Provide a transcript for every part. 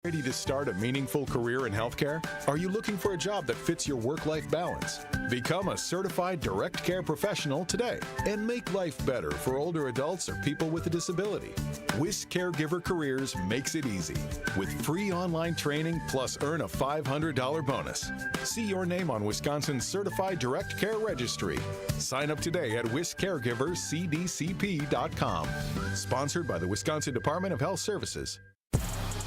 Ready to start a meaningful career in healthcare? Are you looking for a job that fits your work-life balance? Become a certified direct care professional today and make life better for older adults or people with a disability. WIS Caregiver Careers makes it easy with free online training plus earn a $500 bonus. See your name on Wisconsin's Certified Direct Care Registry. Sign up today at wiscaregiverscdcp.com. Sponsored by the Wisconsin Department of Health Services.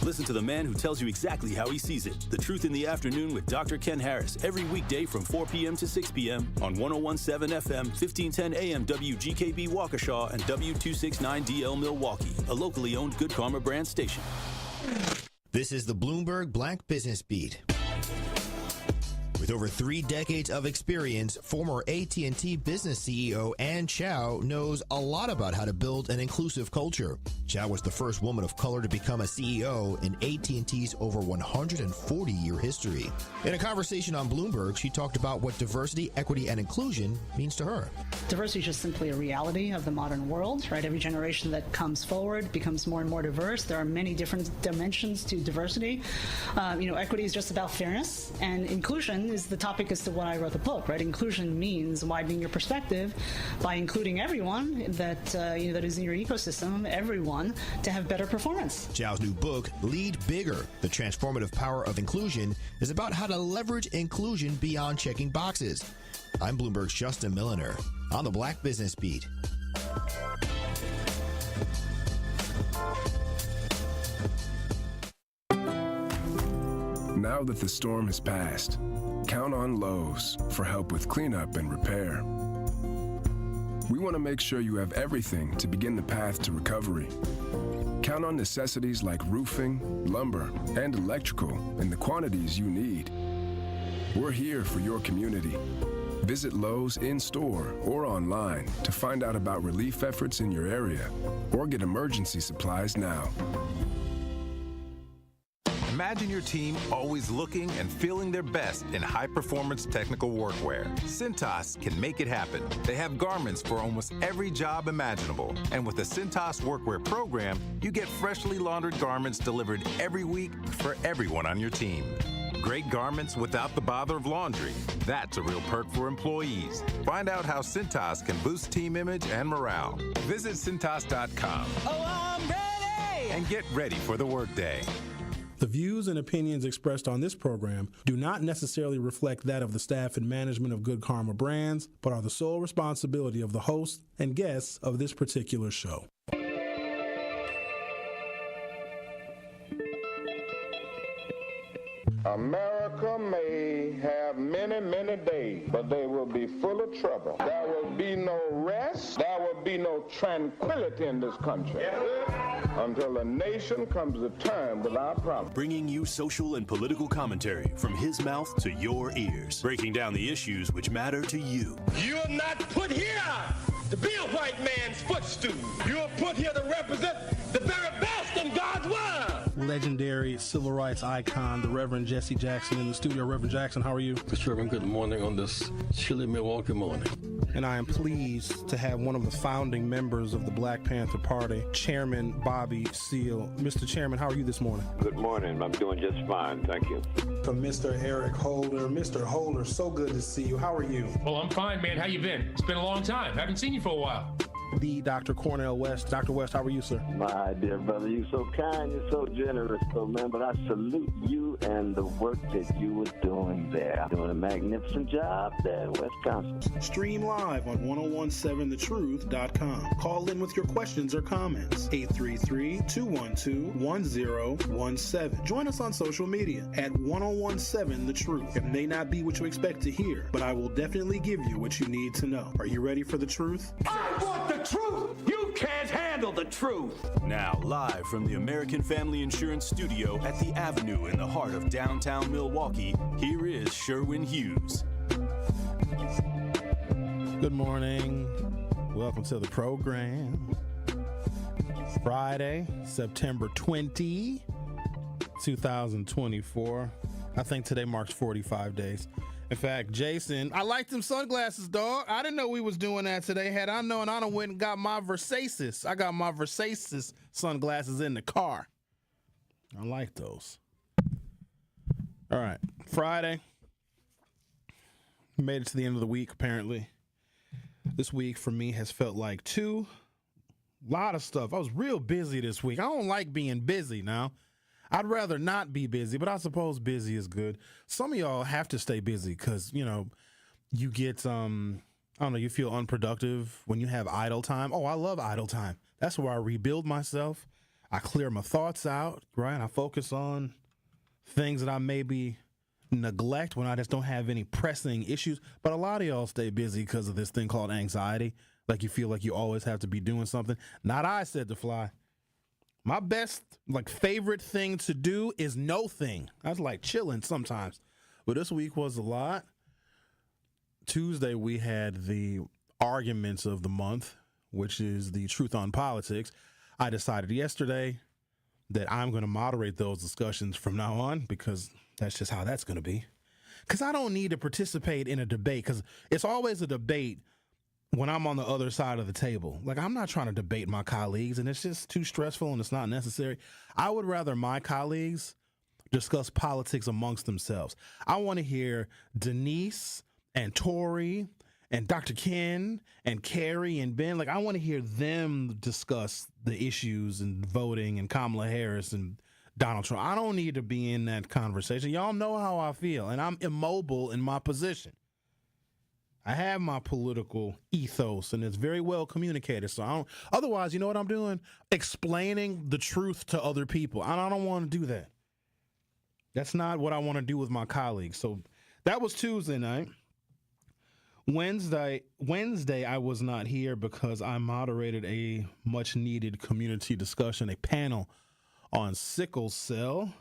Listen to the man who tells you exactly how he sees it. The Truth in the Afternoon with Dr. Ken Harris every weekday from 4 p.m. to 6 p.m. on 101.7 FM, 1510 AM WGKB Waukesha and W269DL Milwaukee, a locally owned Good Karma brand station. This is the Bloomberg Black Business Beat. With over 3 decades of experience, former AT&T business CEO Ann Chow knows a lot about how to build an inclusive culture. Chow was the first woman of color to become a CEO in AT&T's over 140-year history. In a conversation on Bloomberg, she talked about what diversity, equity, and inclusion means to her. Diversity is just simply a reality of the modern world, right? Every generation that comes forward becomes more and more diverse. There are many different dimensions to diversity. Equity is just about fairness, and inclusion is the topic as to what I wrote the book, right? Inclusion means widening your perspective by including everyone that is in your ecosystem, everyone, to have better performance. Chow's new book, Lead Bigger, The Transformative Power of Inclusion, is about how to leverage inclusion beyond checking boxes. I'm Bloomberg's Justin Milliner on the Black Business Beat. Now that the storm has passed, count on Lowe's for help with cleanup and repair. We want to make sure you have everything to begin the path to recovery. Count on necessities like roofing, lumber, and electrical in the quantities you need. We're here for your community. Visit Lowe's in-store or online to find out about relief efforts in your area or get emergency supplies now. Imagine your team always looking and feeling their best in high-performance technical workwear. Cintas can make it happen. They have garments for almost every job imaginable. And with the Cintas Workwear program, you get freshly laundered garments delivered every week for everyone on your team. Great garments without the bother of laundry. That's a real perk for employees. Find out how Cintas can boost team image and morale. Visit Cintas.com. Oh, I'm ready! And get ready for the workday. The views and opinions expressed on this program do not necessarily reflect that of the staff and management of Good Karma Brands, but are the sole responsibility of the hosts and guests of this particular show. America may have many, many days, but they will be full of trouble. There will be no rest. There will be no tranquility in this country until the nation comes to terms with our problems. Bringing you social and political commentary from his mouth to your ears. Breaking down the issues which matter to you. You're not put here to be a white man's footstool. You're put here to represent the very best in God's word. Legendary civil rights icon, the Reverend Jesse Jackson in the studio. Reverend Jackson, how are you? Sherwin, good morning on this chilly Milwaukee morning. And I am pleased to have one of the founding members of the Black Panther Party, Chairman Bobby Seale. Mr. Chairman, how are you this morning? Good morning. I'm doing just fine. Thank you. From Mr. Eric Holder. Mr. Holder, so good to see you. How are you? Well, I'm fine, man. How you been? It's been a long time. Haven't seen you for a while. The Dr. Cornell West. Dr. West, how are you, sir? My dear brother, you're so kind, you're so generous, man, but I salute you and the work that you were doing there. Doing a magnificent job there in Wisconsin. Stream live on 1017thetruth.com. Call in with your questions or comments. 833-212-1017. Join us on social media at 1017 The Truth. It may not be what you expect to hear, but I will definitely give you what you need to know. Are you ready for the truth? I want the truth. You can't handle the truth. Now, live from the American Family Insurance Studio at the Avenue in the heart of downtown Milwaukee, here is Sherwin Hughes. Good morning. Welcome to the program. Friday, September 20, 2024. I think today marks 45 days. In fact, Jason, I like them sunglasses, dog. I didn't know we was doing that today. Had I known, I done went and got my Versaces. I got my Versaces sunglasses in the car. I like those. All right. Friday. Made it to the end of the week, apparently. This week for me has felt like a lot of stuff. I was real busy this week. I don't like being busy now. I'd rather not be busy, but I suppose busy is good. Some of y'all have to stay busy because, you get, you feel unproductive when you have idle time. Oh, I love idle time. That's where I rebuild myself. I clear my thoughts out, right? I focus on things that I maybe neglect when I just don't have any pressing issues. But a lot of y'all stay busy because of this thing called anxiety. Like you feel like you always have to be doing something. Not I, said the fly. My best, favorite thing to do is no thing. I was chilling sometimes. But this week was a lot. Tuesday, we had the arguments of the month, which is the Truth on Politics. I decided yesterday that I'm going to moderate those discussions from now on because that's just how that's going to be. Because I don't need to participate in a debate because it's always a debate when I'm on the other side of the table. I'm not trying to debate my colleagues, and it's just too stressful and it's not necessary. I would rather my colleagues discuss politics amongst themselves. I want to hear Denise and Tori and Dr. Ken and Carrie and Ben. I want to hear them discuss the issues and voting and Kamala Harris and Donald Trump. I don't need to be in that conversation. Y'all know how I feel, and I'm immobile in my position. I have my political ethos, and it's very well communicated. So otherwise, you know what I'm doing? Explaining the truth to other people. I don't want to do that. That's not what I want to do with my colleagues. So that was Tuesday night. Wednesday, I was not here because I moderated a much-needed community discussion, a panel on sickle cell.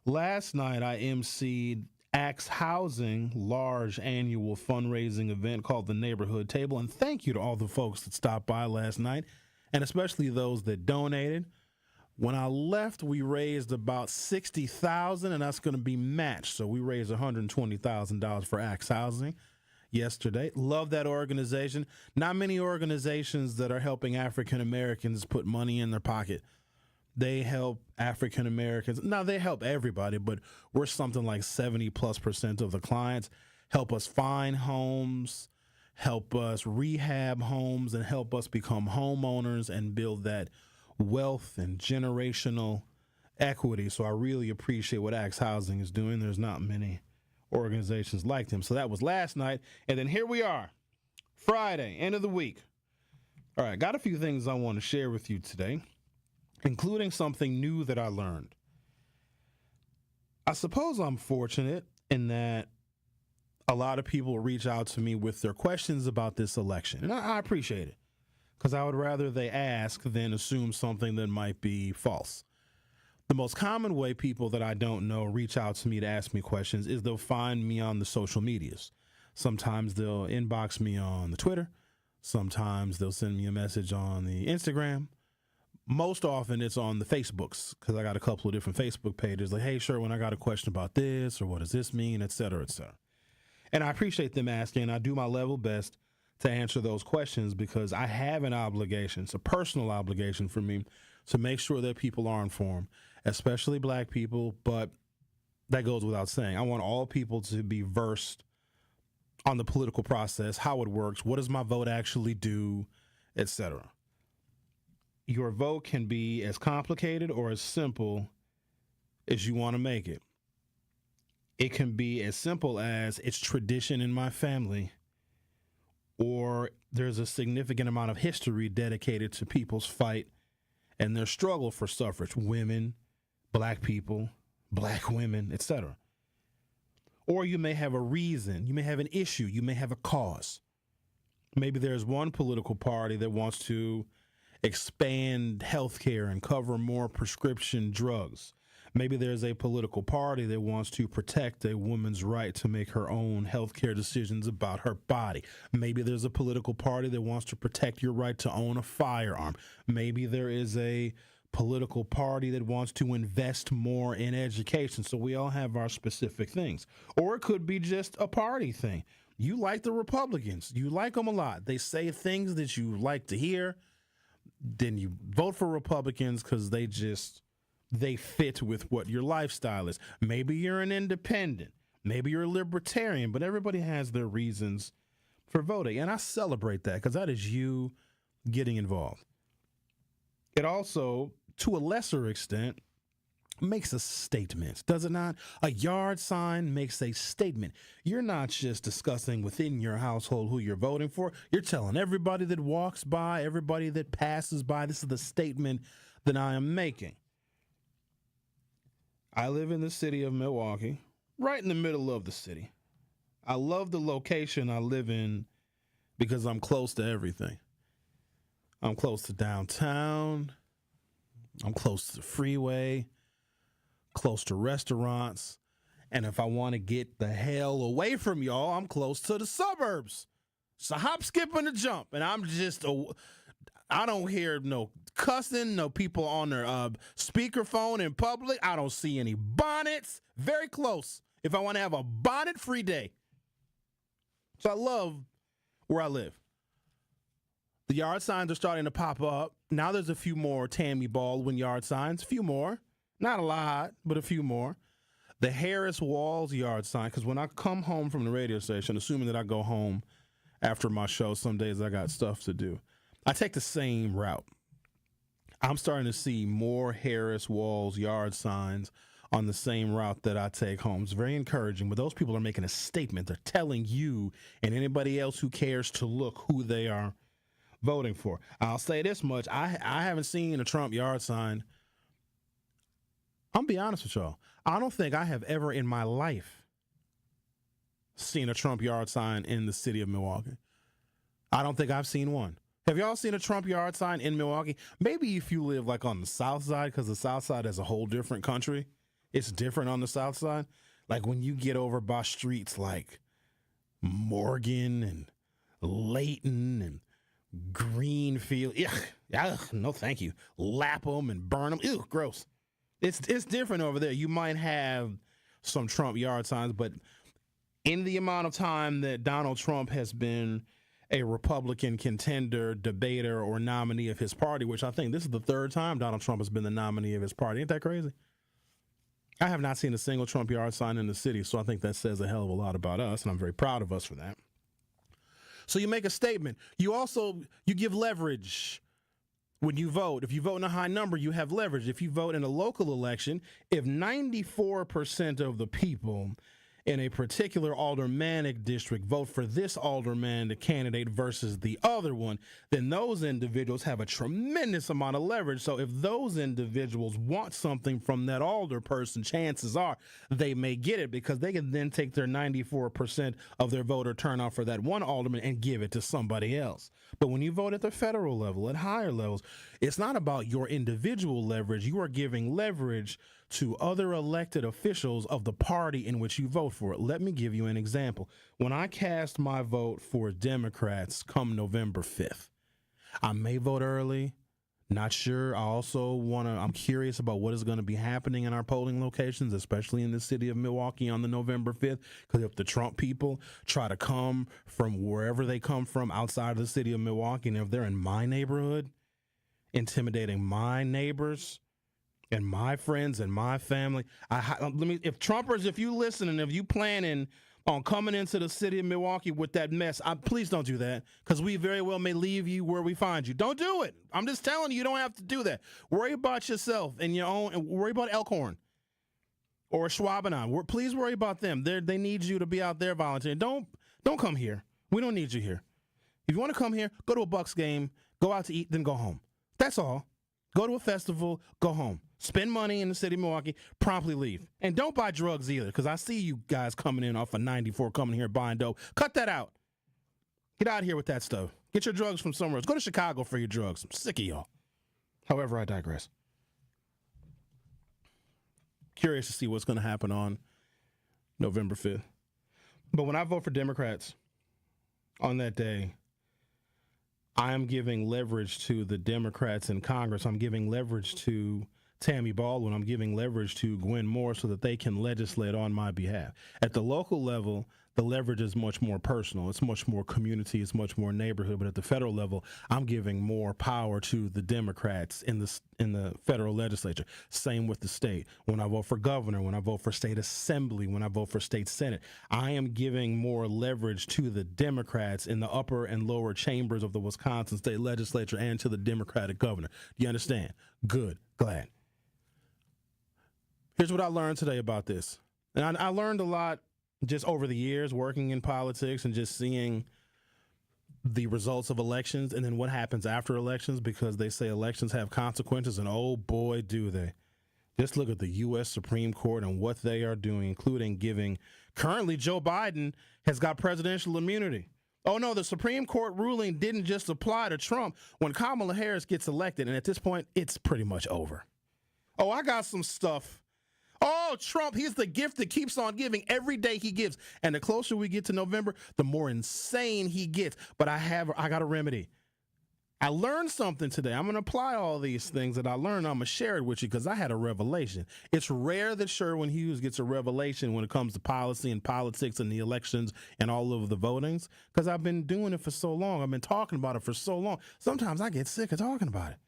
Last night, I emceed Axe Housing large annual fundraising event called the Neighborhood Table. And thank you to all the folks that stopped by last night, and especially those that donated. When I left, we raised about $60,000, and that's going to be matched. So we raised $120,000 for Axe Housing yesterday. Love that organization. Not many organizations that are helping African Americans put money in their pocket. They help African Americans. Now, they help everybody, but we're something like 70+% of the clients. Help us find homes, help us rehab homes, and help us become homeowners and build that wealth and generational equity. So I really appreciate what Axe Housing is doing. There's not many organizations like them. So that was last night. And then here we are, Friday, end of the week. All right, got a few things I want to share with you today, including something new that I learned. I suppose I'm fortunate in that a lot of people reach out to me with their questions about this election. And I appreciate it because I would rather they ask than assume something that might be false. The most common way people that I don't know reach out to me to ask me questions is they'll find me on the social medias. Sometimes they'll inbox me on the Twitter. Sometimes they'll send me a message on the Instagram. Most often it's on the Facebooks because I got a couple of different Facebook pages like, hey, Sherwin, I got a question about this, or what does this mean, et cetera, et cetera. And I appreciate them asking. I do my level best to answer those questions because I have an obligation. It's a personal obligation for me to make sure that people are informed, especially black people, but that goes without saying. I want all people to be versed on the political process, how it works, what does my vote actually do, et cetera. Your vote can be as complicated or as simple as you want to make it. It can be as simple as it's tradition in my family, or there's a significant amount of history dedicated to people's fight and their struggle for suffrage, women, black people, black women, etc. Or you may have a reason, you may have an issue, you may have a cause. Maybe there's one political party that wants to expand healthcare and cover more prescription drugs. Maybe there's a political party that wants to protect a woman's right to make her own healthcare decisions about her body. Maybe there's a political party that wants to protect your right to own a firearm. Maybe there is a political party that wants to invest more in education. So we all have our specific things. Or it could be just a party thing. You like the Republicans. You like them a lot. They say things that you like to hear. Then you vote for Republicans because they just they fit with what your lifestyle is. Maybe you're an independent. Maybe you're a libertarian, but everybody has their reasons for voting. And I celebrate that because that is you getting involved. It also, to a lesser extent, makes a statement, does it not? A yard sign makes a statement. You're not just discussing within your household who you're voting for. You're telling everybody that walks by, everybody that passes by, this is the statement that I am making. I live in the city of Milwaukee, right in the middle of the city. I love the location I live in because I'm close to everything. I'm close to downtown. I'm close to the freeway, close to restaurants. And if I want to get the hell away from y'all, I'm close to the suburbs. It's a hop, skip, and a jump. And I'm just, I don't hear no cussing, no people on their speakerphone in public. I don't see any bonnets. Very close if I want to have a bonnet-free day. So I love where I live. The yard signs are starting to pop up. Now there's a few more Tammy Baldwin yard signs. A few more. Not a lot, but a few more. The Harris Walls yard sign, because when I come home from the radio station, assuming that I go home after my show, some days I got stuff to do, I take the same route. I'm starting to see more Harris Walls yard signs on the same route that I take home. It's very encouraging, but those people are making a statement. They're telling you and anybody else who cares to look who they are voting for. I'll say this much. I haven't seen a Trump yard sign. I'm going to be honest with y'all. I don't think I have ever in my life seen a Trump yard sign in the city of Milwaukee. I don't think I've seen one. Have y'all seen a Trump yard sign in Milwaukee? Maybe if you live like on the south side, because the south side is a whole different country. It's different on the south side. Like when you get over by streets like Morgan and Layton and Greenfield. Ugh, no, thank you. Lapham and Burnham. Ew, gross. It's different over there. You might have some Trump yard signs, but in the amount of time that Donald Trump has been a Republican contender, debater, or nominee of his party, which I think this is the third time Donald Trump has been the nominee of his party. Ain't that crazy? I have not seen a single Trump yard sign in the city, so I think that says a hell of a lot about us, and I'm very proud of us for that. So you make a statement. You give leverage when you vote. If you vote in a high number, you have leverage. If you vote in a local election, if 94% of the people in a particular aldermanic district vote for this alderman, the candidate, versus the other one, then those individuals have a tremendous amount of leverage. So if those individuals want something from that alder person, chances are they may get it because they can then take their 94% of their voter turnout for that one alderman and give it to somebody else. But when you vote at the federal level, at higher levels, it's not about your individual leverage. You are giving leverage to other elected officials of the party in which you vote for. Let me give you an example. When I cast my vote for Democrats come November 5th, I may vote early, not sure. I'm curious about what is going to be happening in our polling locations, especially in the city of Milwaukee on the November 5th, because if the Trump people try to come from wherever they come from outside of the city of Milwaukee, and if they're in my neighborhood, intimidating my neighbors and my friends and my family. If Trumpers, if you listen and if you planning on coming into the city of Milwaukee with that mess, please don't do that, because we very well may leave you where we find you. Don't do it. I'm just telling you, you don't have to do that. Worry about yourself and your own, and worry about Elkhorn or Schwabenheim. Please worry about them. They need you to be out there volunteering. Don't come here. We don't need you here. If you want to come here, go to a Bucks game, go out to eat, then go home. That's all. Go to a festival, go home. Spend money in the city of Milwaukee, promptly leave. And don't buy drugs either, because I see you guys coming in off of 94, coming here buying dope. Cut that out. Get out of here with that stuff. Get your drugs from somewhere else. Go to Chicago for your drugs. I'm sick of y'all. However, I digress. Curious to see what's going to happen on November 5th. But when I vote for Democrats on that day, I am giving leverage to the Democrats in Congress. I'm giving leverage to Tammy Baldwin. I'm giving leverage to Gwen Moore so that they can legislate on my behalf. At the local level, the leverage is much more personal. It's much more community. It's much more neighborhood. But at the federal level, I'm giving more power to the Democrats in the federal legislature. Same with the state. When I vote for governor, when I vote for state assembly, when I vote for state senate, I am giving more leverage to the Democrats in the upper and lower chambers of the Wisconsin state legislature and to the Democratic governor. Do you understand? Good. Glad. Here's what I learned today about this. And I learned a lot just over the years working in politics and just seeing the results of elections and then what happens after elections, because they say elections have consequences, and oh boy, do they. Just look at the U.S. Supreme Court and what they are doing, including giving, currently Joe Biden has got presidential immunity. Oh no, the Supreme Court ruling didn't just apply to Trump when Kamala Harris gets elected, and at this point, it's pretty much over. Oh, I got some stuff. Oh, Trump, he's the gift that keeps on giving every day he gives. And the closer we get to November, the more insane he gets. But I got a remedy. I learned something today. I'm going to apply all these things that I learned. I'm going to share it with you because I had a revelation. It's rare that Sherwin Hughes gets a revelation when it comes to policy and politics and the elections and all of the votings, because I've been doing it for so long. I've been talking about it for so long. Sometimes I get sick of talking about it.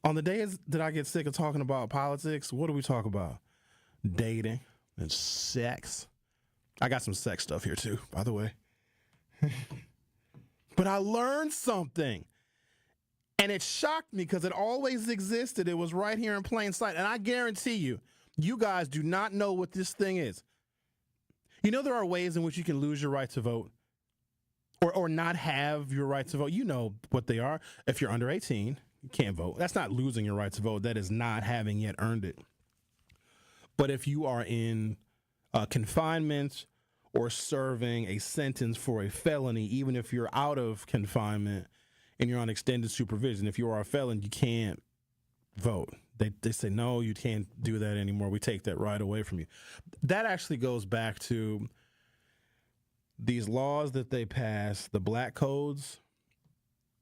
On the days that I get sick of talking about politics, what do we talk about? Dating and sex. I got some sex stuff here too, by the way. But I learned something. And it shocked me because it always existed. It was right here in plain sight. And I guarantee you, you guys do not know what this thing is. You know, there are ways in which you can lose your right to vote or not have your right to vote. You know what they are. If you're under 18, you can't vote. That's not losing your right to vote. That is not having yet earned it. But if you are in confinement or serving a sentence for a felony, even if you're out of confinement and you're on extended supervision, if you are a felon, you can't vote. They say, no, you can't do that anymore. We take that right away from you. That actually goes back to these laws that they passed, the black codes,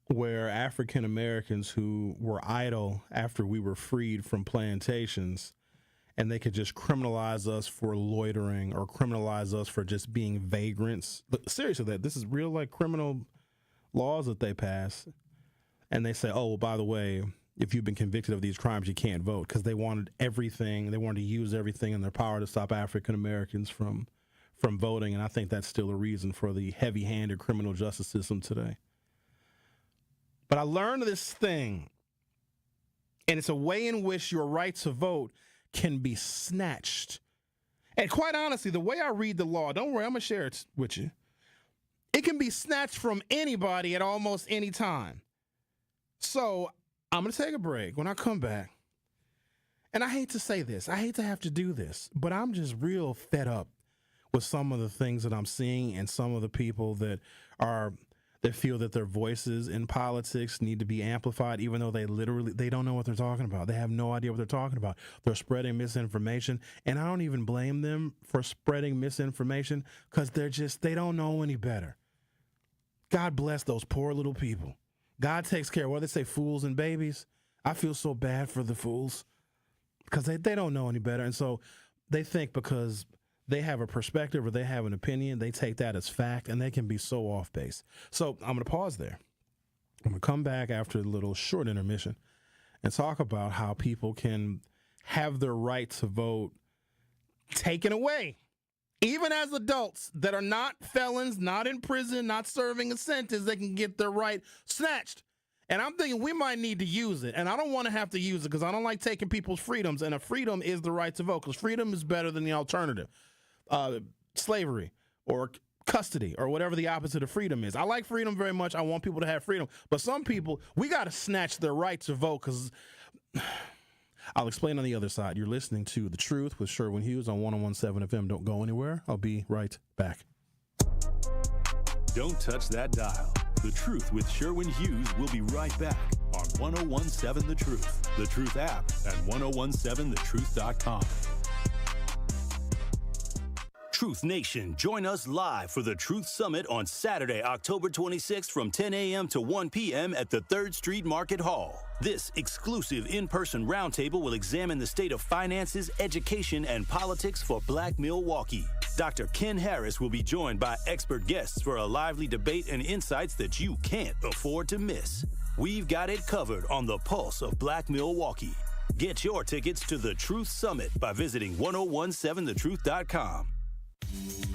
where African Americans who were idle after we were freed from plantations, and they could just criminalize us for loitering or criminalize us for just being vagrants. But seriously, this is real, like, criminal laws that they pass. And they say, oh, well, by the way, if you've been convicted of these crimes, you can't vote, because they wanted everything. They wanted to use everything in their power to stop African Americans from voting. And I think that's still a reason for the heavy-handed criminal justice system today. But I learned this thing, and it's a way in which your right to vote can be snatched. And quite honestly, the way I read the law, don't worry, I'm going to share it with you. It can be snatched from anybody at almost any time. So I'm going to take a break. When I come back, and I hate to say this, I hate to have to do this, but I'm just real fed up with some of the things that I'm seeing and some of the people that feel that their voices in politics need to be amplified, even though they don't know what they're talking about. They have no idea what they're talking about. They're spreading misinformation, and I don't even blame them for spreading misinformation, because they don't know any better. God bless those poor little people. God takes care of, what they say, fools and babies. I feel so bad for the fools, because they don't know any better. And so they think because they have a perspective or they have an opinion, they take that as fact, and they can be so off base. So I'm going to pause there. I'm going to come back after a little short intermission and talk about how people can have their right to vote taken away, even as adults that are not felons, not in prison, not serving a sentence. They can get their right snatched. And I'm thinking we might need to use it. And I don't want to have to use it because I don't like taking people's freedoms. And a freedom is the right to vote, because freedom is better than the alternative. Slavery or custody or whatever the opposite of freedom is. I like freedom very much. I want people to have freedom. But some people, we got to snatch their right to vote, because I'll explain on the other side. You're listening to The Truth with Sherwin Hughes on 101.7 FM. Don't go anywhere. I'll be right back. Don't touch that dial. The Truth with Sherwin Hughes will be right back on 101.7 The Truth, The Truth app, and 1017thetruth.com. Truth Nation, join us live for the Truth Summit on Saturday, October 26th from 10 a.m. to 1 p.m. at the 3rd Street Market Hall. This exclusive in-person roundtable will examine the state of finances, education, and politics for Black Milwaukee. Dr. Ken Harris will be joined by expert guests for a lively debate and insights that you can't afford to miss. We've got it covered on the pulse of Black Milwaukee. Get your tickets to the Truth Summit by visiting 1017thetruth.com.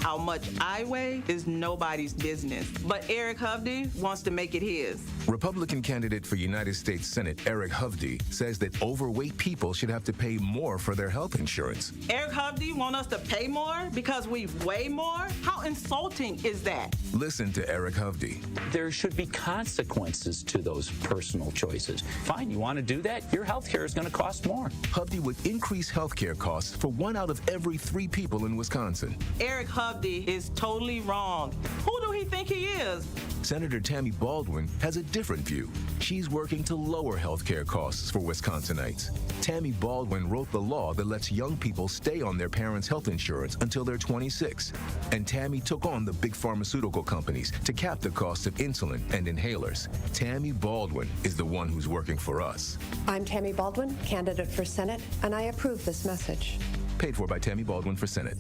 How much I weigh is nobody's business, but Eric Hovde wants to make it his. Republican candidate for United States Senate Eric Hovde says that overweight people should have to pay more for their health insurance. Eric Hovde want us to pay more because we weigh more? How insulting is that? Listen to Eric Hovde. There should be consequences to those personal choices. Fine, you want to do that? Your health care is going to cost more. Hovde would increase health care costs for 1 out of every 3 people in Wisconsin. Eric Hovde is totally wrong. Who do he think he is? Senator Tammy Baldwin has a different view. She's working to lower health care costs for Wisconsinites. Tammy Baldwin wrote the law that lets young people stay on their parents' health insurance until they're 26. And Tammy took on the big pharmaceutical companies to cap the cost of insulin and inhalers. Tammy Baldwin is the one who's working for us. I'm Tammy Baldwin, candidate for Senate, and I approve this message. Paid for by Tammy Baldwin for Senate.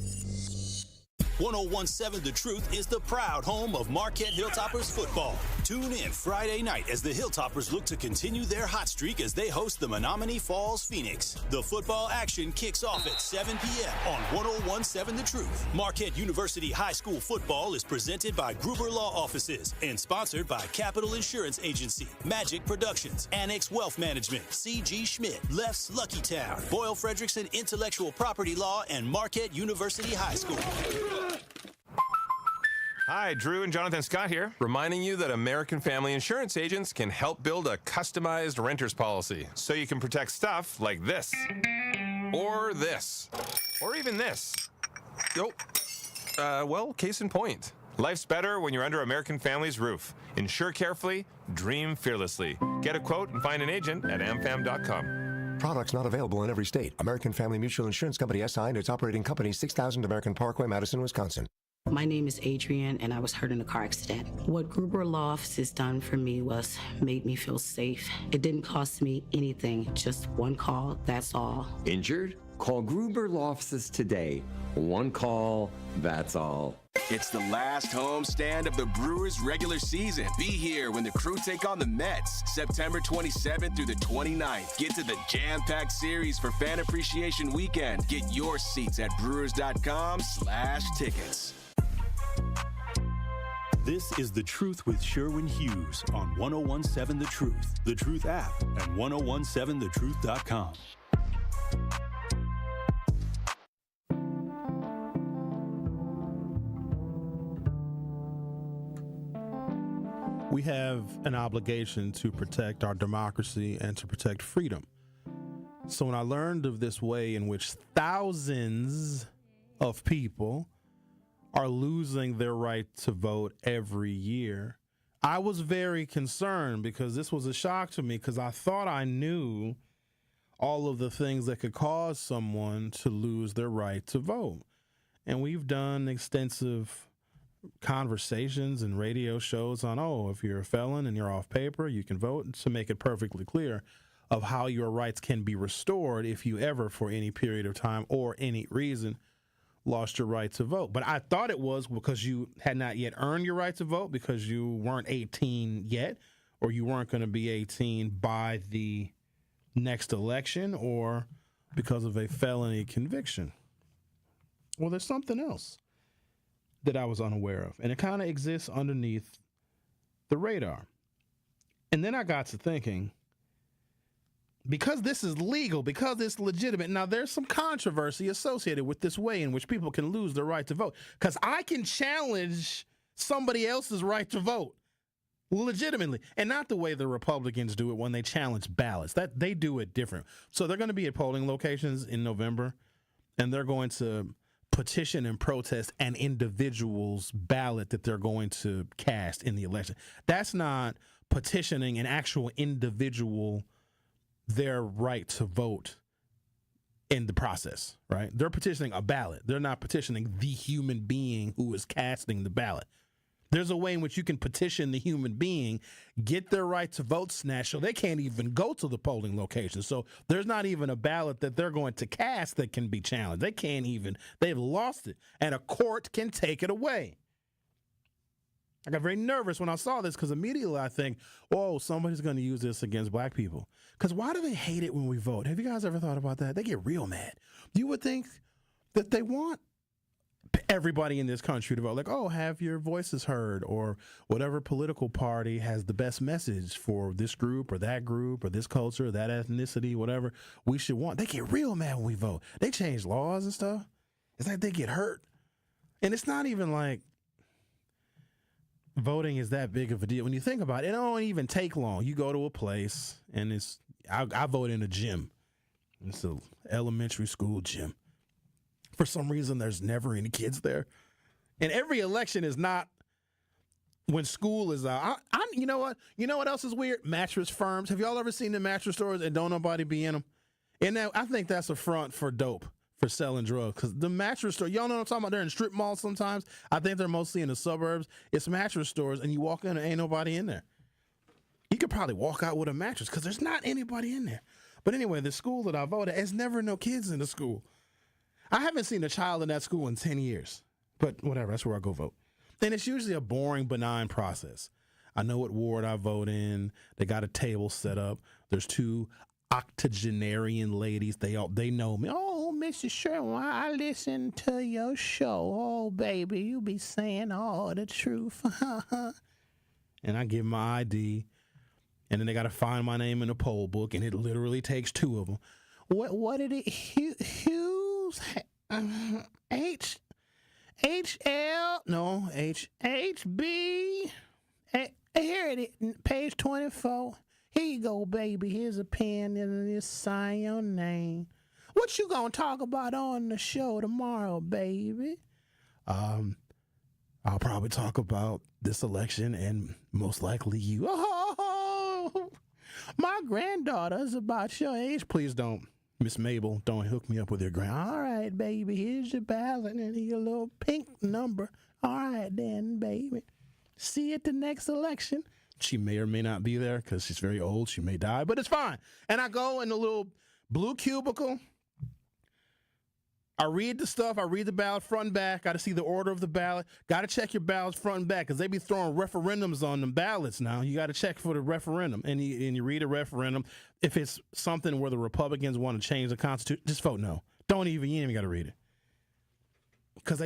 1017 The Truth is the proud home of Marquette Hilltoppers football. Tune in Friday night as the Hilltoppers look to continue their hot streak as they host the Menominee Falls Phoenix. The football action kicks off at 7 p.m. on 1017 The Truth. Marquette University High School football is presented by Gruber Law Offices and sponsored by Capital Insurance Agency, Magic Productions, Annex Wealth Management, C.G. Schmidt, Leff's Lucky Town, Boyle Frederickson Intellectual Property Law, and Marquette University High School. Hi, Drew and Jonathan Scott here, reminding you that American Family Insurance agents can help build a customized renter's policy so you can protect stuff like this, or even this. Well, case in point. Life's better when you're under American Family's roof. Insure carefully, dream fearlessly. Get a quote and find an agent at amfam.com. Products not available in every state. American Family Mutual Insurance Company SI and its operating company, 6000 American Parkway, Madison, Wisconsin. My name is Adrienne, and I was hurt in a car accident. What Gruber Law Offices done for me was made me feel safe. It didn't cost me anything, just one call, that's all. Injured? Call Gruber Law Offices today. One call, that's all. It's the last homestand of the Brewers regular season. Be here when the Crew take on the Mets, September 27th through the 29th. Get to the jam-packed series for Fan Appreciation Weekend. Get your seats at brewers.com/tickets. This is The Truth with Sherwin Hughes on 1017 The Truth, The Truth app, and 1017thetruth.com. We have an obligation to protect our democracy and to protect freedom. So when I learned of this way in which thousands of people are losing their right to vote every year, I was very concerned because this was a shock to me because I thought I knew all of the things that could cause someone to lose their right to vote. And we've done extensive conversations and radio shows on, if you're a felon and you're off paper, you can vote, to make it perfectly clear of how your rights can be restored if you ever, for any period of time or any reason, lost your right to vote. But I thought it was because you had not yet earned your right to vote because you weren't 18 yet, or you weren't going to be 18 by the next election, or because of a felony conviction. Well, there's something else that I was unaware of, and it kind of exists underneath the radar. And then I got to thinking, because this is legal, because it's legitimate, now there's some controversy associated with this way in which people can lose their right to vote, because I can challenge somebody else's right to vote legitimately, and not the way the Republicans do it when they challenge ballots. That they do it different. So they're going to be at polling locations in November, and they're going to petition and protest an individual's ballot that they're going to cast in the election. That's not petitioning an actual individual their right to vote in the process, right? They're petitioning a ballot. They're not petitioning the human being who is casting the ballot. There's a way in which you can petition the human being, get their right to vote snatched, so they can't even go to the polling location. So there's not even a ballot that they're going to cast that can be challenged. They can't even, they've lost it, and a court can take it away. I got very nervous when I saw this because immediately I think, oh, somebody's going to use this against black people. Because why do they hate it when we vote? Have you guys ever thought about that? They get real mad. You would think that they want everybody in this country to vote, like, oh, have your voices heard, or whatever political party has the best message for this group or this culture, that ethnicity, whatever we should want. They get real mad when we vote. They change laws and stuff. It's like they get hurt. And it's not even like voting is that big of a deal. When you think about it, it don't even take long. You go to a place and I vote in a gym. It's an elementary school gym. For some reason, there's never any kids there. And every election is not when school is out. You know what? You know what else is weird? Mattress firms. Have y'all ever seen the mattress stores and don't nobody be in them? And I think that's a front for dope, for selling drugs. Because the mattress store, y'all know what I'm talking about? They're in strip malls sometimes. I think they're mostly in the suburbs. It's mattress stores, and you walk in and ain't nobody in there. You could probably walk out with a mattress because there's not anybody in there. But anyway, the school that I voted, there's never no kids in the school. I haven't seen a child in that school in 10 years, but whatever, that's where I go vote. And it's usually a boring, benign process. I know what ward I vote in. They got a table set up. There's 2 octogenarian ladies. They know me. Oh, Mrs. Sherwin, I listen to your show. Oh, baby, you be saying all the truth. And I give my ID, and then they got to find my name in the poll book, and it literally takes 2 of them. What did it, Hughes? HB. Here it is, page 24. Here you go, baby. Here's a pen and just sign your name. What you gonna talk about on the show tomorrow, baby? I'll probably talk about this election and most likely you. Oh, my granddaughter's about your age. Please don't. Miss Mabel, don't hook me up with your all right, baby, here's your ballot and your little pink number. All right, then, baby. See you at the next election. She may or may not be there because she's very old. She may die, but it's fine. And I go in the little blue cubicle. I read the stuff. I read the ballot front and back. Got to see the order of the ballot. Got to check your ballots front and back because they be throwing referendums on them ballots now. You got to check for the referendum. And you read a referendum. If it's something where the Republicans want to change the Constitution, just vote no. You ain't even got to read it. Because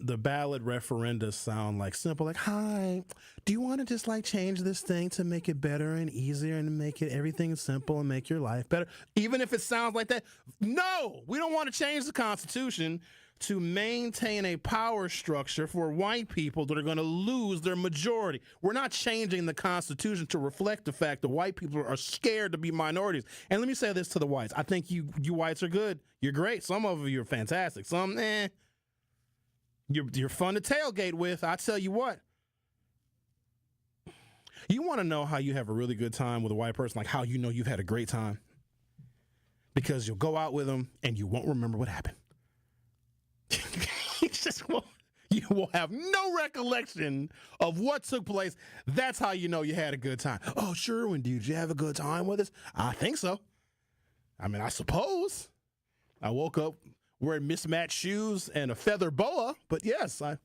the ballot referenda sound like simple, like, hi, do you want to just like change this thing to make it better and easier and make it everything simple and make your life better? Even if it sounds like that, no, we don't want to change the Constitution to maintain a power structure for white people that are going to lose their majority. We're not changing the Constitution to reflect the fact that white people are scared to be minorities. And let me say this to the whites. I think you whites are good. You're great. Some of you are fantastic. Some, You're fun to tailgate with. I tell you what. You want to know how you have a really good time with a white person, like how you know you've had a great time? Because you'll go out with them and you won't remember what happened. You will have no recollection of what took place. That's how you know you had a good time. Oh, Sherwin, did you have a good time with us? I think so. I mean, I suppose. I woke up wearing mismatched shoes and a feather boa, but yes, there's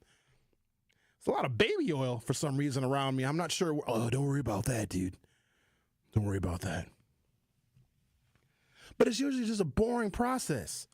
a lot of baby oil for some reason around me. I'm not sure. Oh, don't worry about that, dude. Don't worry about that. But it's usually just a boring process.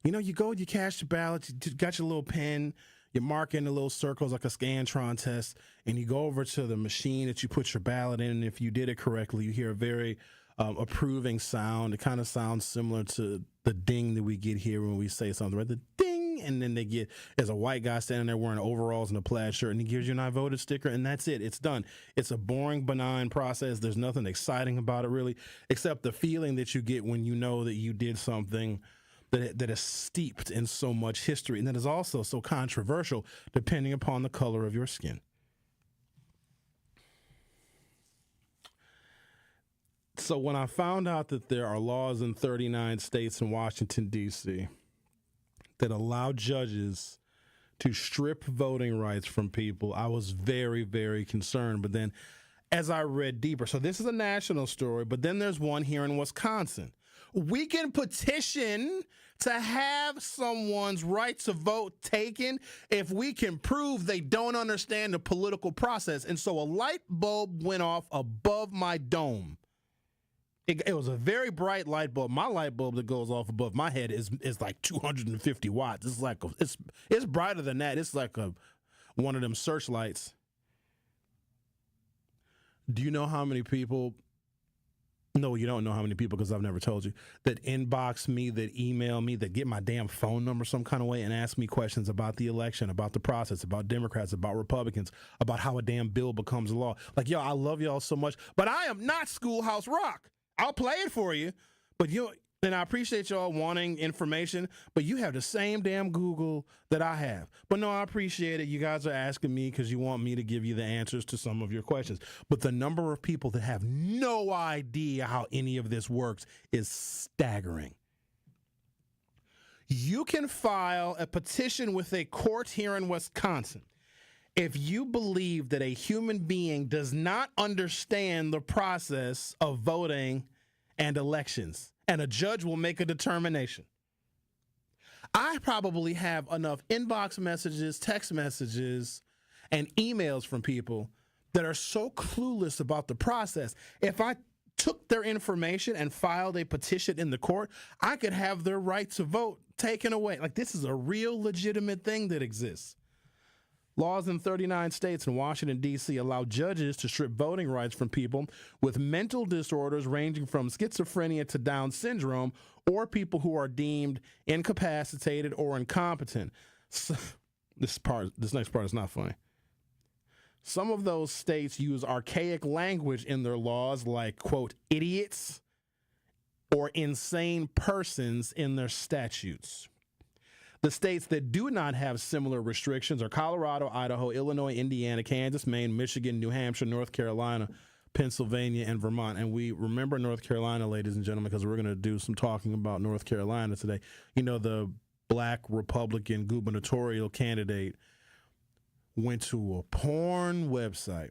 You know, you go, you cast your ballot, you got your little pen, you mark in the little circles like a Scantron test, and you go over to the machine that you put your ballot in, and if you did it correctly, you hear a very approving sound. It kind of sounds similar to the ding that we get here when we say something, right? The ding, and then there's a white guy standing there wearing overalls and a plaid shirt, and he gives you an I voted sticker, and that's it. It's done. It's a boring, benign process. There's nothing exciting about it, really, except the feeling that you get when you know that you did something that is steeped in so much history and that is also so controversial depending upon the color of your skin. So when I found out that there are laws in 39 states in Washington, D.C. that allow judges to strip voting rights from people, I was very, very concerned. But then as I read deeper, so this is a national story, but then there's one here in Wisconsin. We can petition to have someone's right to vote taken if we can prove they don't understand the political process. And so a light bulb went off above my dome. It was a very bright light bulb. My light bulb that goes off above my head is like 250 watts. It's like it's brighter than that. It's like one of them searchlights. Do you know how many people? No, you don't know how many people, because I've never told you, that inbox me, that email me, that get my damn phone number some kind of way and ask me questions about the election, about the process, about Democrats, about Republicans, about how a damn bill becomes law. Like, yo, I love y'all so much, but I am not Schoolhouse Rock. I'll play it for you, but and I appreciate y'all wanting information, but you have the same damn Google that I have. But no, I appreciate it. You guys are asking me because you want me to give you the answers to some of your questions. But the number of people that have no idea how any of this works is staggering. You can file a petition with a court here in Wisconsin if you believe that a human being does not understand the process of voting and elections, and a judge will make a determination. I probably have enough inbox messages, text messages, and emails from people that are so clueless about the process. If I took their information and filed a petition in the court, I could have their right to vote taken away. Like, this is a real legitimate thing that exists. Laws in 39 states and Washington, D.C. allow judges to strip voting rights from people with mental disorders ranging from schizophrenia to Down syndrome, or people who are deemed incapacitated or incompetent. So, this next part is not funny. Some of those states use archaic language in their laws like, quote, idiots or insane persons in their statutes. The states that do not have similar restrictions are Colorado, Idaho, Illinois, Indiana, Kansas, Maine, Michigan, New Hampshire, North Carolina, Pennsylvania, and Vermont. And we remember North Carolina, ladies and gentlemen, because we're going to do some talking about North Carolina today. You know, the black Republican gubernatorial candidate went to a porn website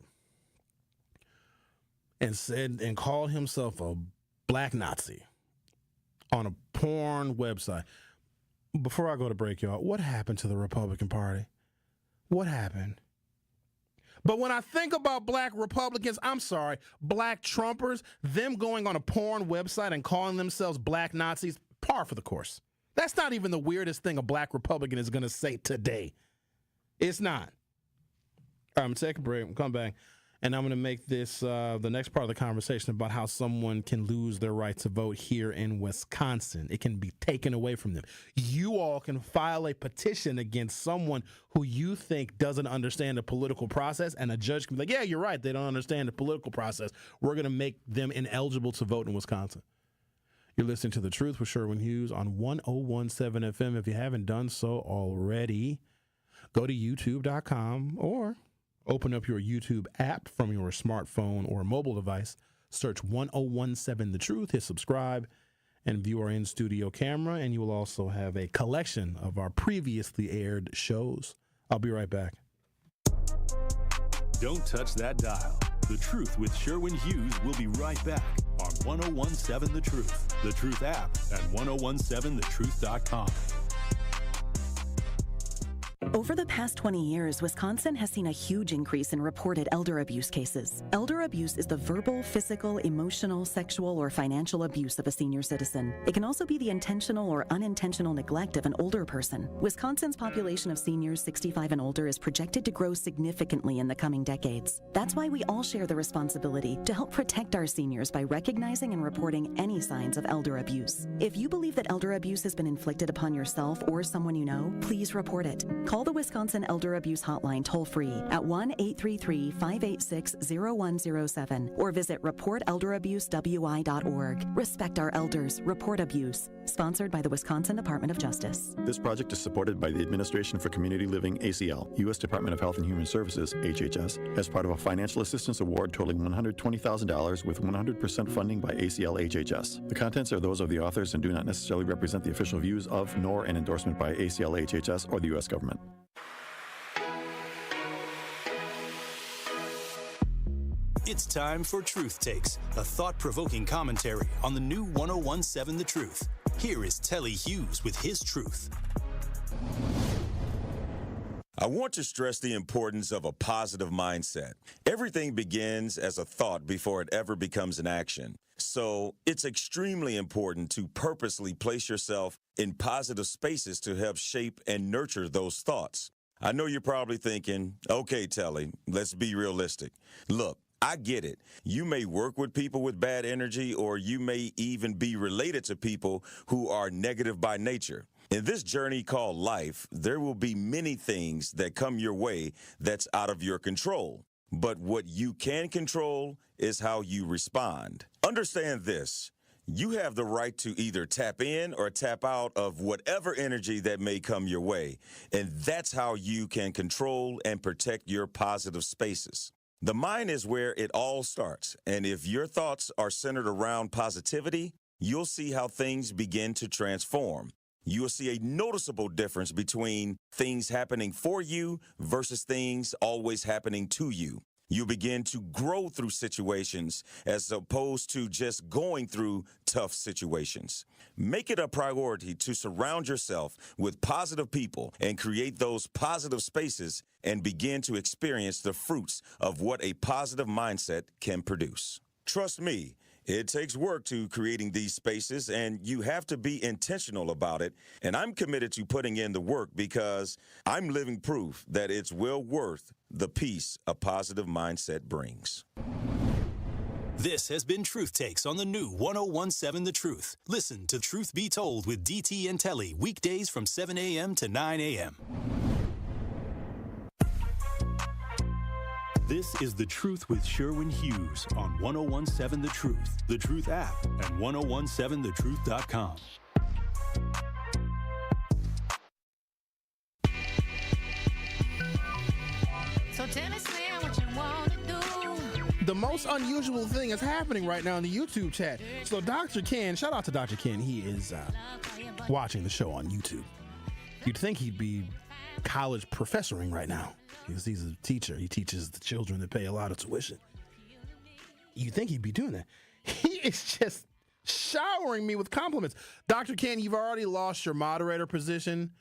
and called himself a black Nazi on a porn website. Before I go to break, y'all, what happened to the Republican Party? What happened? But when I think about black Republicans, I'm sorry, black Trumpers, them going on a porn website and calling themselves black Nazis, par for the course. That's not even the weirdest thing a black Republican is going to say today. It's not. All right, I'm going to take a break. We'll come back. And I'm going to make this the next part of the conversation about how someone can lose their right to vote here in Wisconsin. It can be taken away from them. You all can file a petition against someone who you think doesn't understand the political process, and a judge can be like, yeah, you're right. They don't understand the political process. We're going to make them ineligible to vote in Wisconsin. You're listening to The Truth with Sherwin Hughes on 101.7 FM. If you haven't done so already, go to youtube.com or open up your YouTube app from your smartphone or mobile device, search 101.7 The Truth, hit subscribe, and view our in-studio camera, and you will also have a collection of our previously aired shows. I'll be right back. Don't touch that dial. The Truth with Sherwin Hughes will be right back on 101.7 The Truth, The Truth app, and 101.7thetruth.com. Over the past 20 years, Wisconsin has seen a huge increase in reported elder abuse cases. Elder abuse is the verbal, physical, emotional, sexual, or financial abuse of a senior citizen. It can also be the intentional or unintentional neglect of an older person. Wisconsin's population of seniors 65 and older is projected to grow significantly in the coming decades. That's why we all share the responsibility to help protect our seniors by recognizing and reporting any signs of elder abuse. If you believe that elder abuse has been inflicted upon yourself or someone you know, please report it. Call Call the Wisconsin Elder Abuse Hotline toll-free at 1-833-586-0107 or visit reportelderabusewI.org. Respect our elders. Report abuse. Sponsored by the Wisconsin Department of Justice. This project is supported by the Administration for Community Living, ACL, U.S. Department of Health and Human Services, HHS, as part of a financial assistance award totaling $120,000 with 100% funding by ACL HHS. The contents are those of the authors and do not necessarily represent the official views of, nor an endorsement by ACL HHS or the U.S. government. It's time for Truth Takes, a thought-provoking commentary on the new 1017 The Truth. Here is Telly Hughes with his truth. I want to stress the importance of a positive mindset. Everything begins as a thought before it ever becomes an action. So it's extremely important to purposely place yourself in positive spaces to help shape and nurture those thoughts. I know you're probably thinking, okay, Telly, let's be realistic. Look, I get it. You may work with people with bad energy, or you may even be related to people who are negative by nature. In this journey called life, there will be many things that come your way that's out of your control. But what you can control is how you respond. Understand this. You have the right to either tap in or tap out of whatever energy that may come your way. And that's how you can control and protect your positive spaces. The mind is where it all starts, and if your thoughts are centered around positivity, you'll see how things begin to transform. You'll see a noticeable difference between things happening for you versus things always happening to you. You begin to grow through situations as opposed to just going through tough situations. Make it a priority to surround yourself with positive people and create those positive spaces and begin to experience the fruits of what a positive mindset can produce. Trust me, it takes work to creating these spaces, and you have to be intentional about it. And I'm committed to putting in the work because I'm living proof that it's well worth the peace a positive mindset brings. This has been Truth Takes on the new 1017 The Truth. Listen to Truth Be Told with DT and Telly weekdays from 7 a.m. to 9 a.m. This is The Truth with Sherwin Hughes on 1017 The Truth, The Truth app, and 1017thetruth.com. So tell me, Slim, what you want to do. The most unusual thing is happening right now in the YouTube chat. So Dr. Ken, shout out to Dr. Ken. He is watching the show on YouTube. You'd think he'd be college professoring right now because he's a teacher. He teaches the children that pay a lot of tuition. You'd think he'd be doing that. He is just showering me with compliments. Dr. Ken, you've already lost your moderator position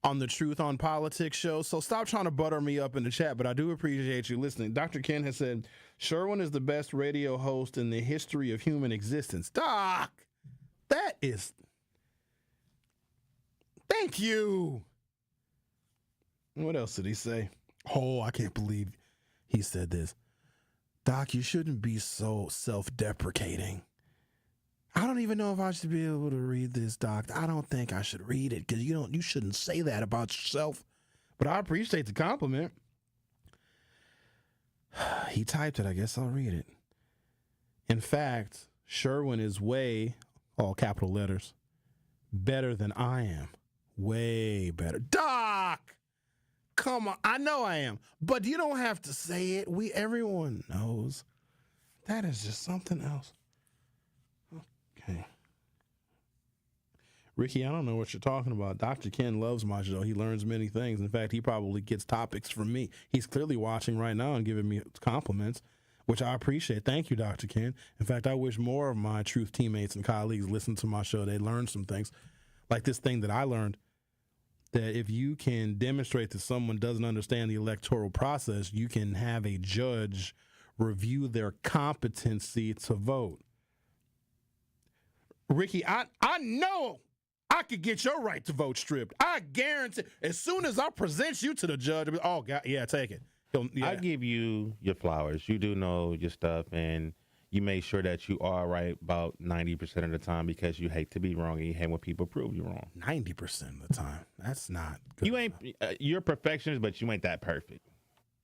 on the Truth on Politics show, so stop trying to butter me up in the chat, but I do appreciate you listening. Dr. Ken has said, Sherwin is the best radio host in the history of human existence. Doc, that is... Thank you. What else did he say? Oh, I can't believe he said this. Doc, you shouldn't be so self-deprecating. I don't even know if I should be able to read this, Doc. I don't think I should read it because you shouldn't say that about yourself. But I appreciate the compliment. He typed it. I guess I'll read it. In fact, Sherwin is way, all capital letters, better than I am. Way better. Doc! Come on. I know I am. But you don't have to say it. Everyone knows. That is just something else. Okay. Ricky, I don't know what you're talking about. Dr. Ken loves my show. He learns many things. In fact, he probably gets topics from me. He's clearly watching right now and giving me compliments, which I appreciate. Thank you, Dr. Ken. In fact, I wish more of my Truth teammates and colleagues listen to my show. They learn some things, like this thing that I learned, that if you can demonstrate that someone doesn't understand the electoral process, you can have a judge review their competency to vote. Ricky, I know I could get your right to vote stripped. I guarantee. As soon as I present you to the judge, oh, God, yeah, take it. I give you your flowers. You do know your stuff, and you make sure that you are right about 90% of the time because you hate to be wrong and you hate when people prove you wrong. 90% of the time. That's not good. You ain't you're a perfectionist, but you ain't that perfect.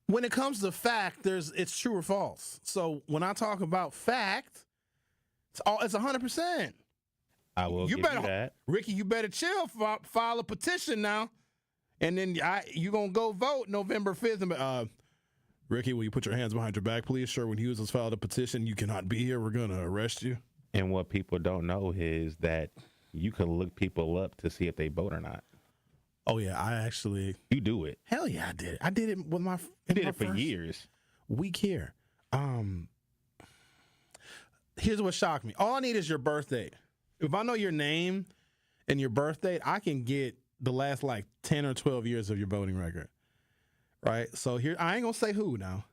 When it comes to fact, it's true or false. So when I talk about fact, it's 100%. I will give you that. Ricky, you better chill. File a petition now. And then you're going to go vote November 5th. Ricky, will you put your hands behind your back, please? Sherwin Hughes has filed a petition. You cannot be here. We're going to arrest you. And what people don't know is that you can look people up to see if they vote or not. Oh, yeah. You do it. Hell yeah, I did it. I did it with my... You did it for years. Week here. Here's what shocked me. All I need is your birth date. If I know your name and your birth date, I can get the last 10 or 12 years of your voting record. Right? So here, I ain't going to say who now.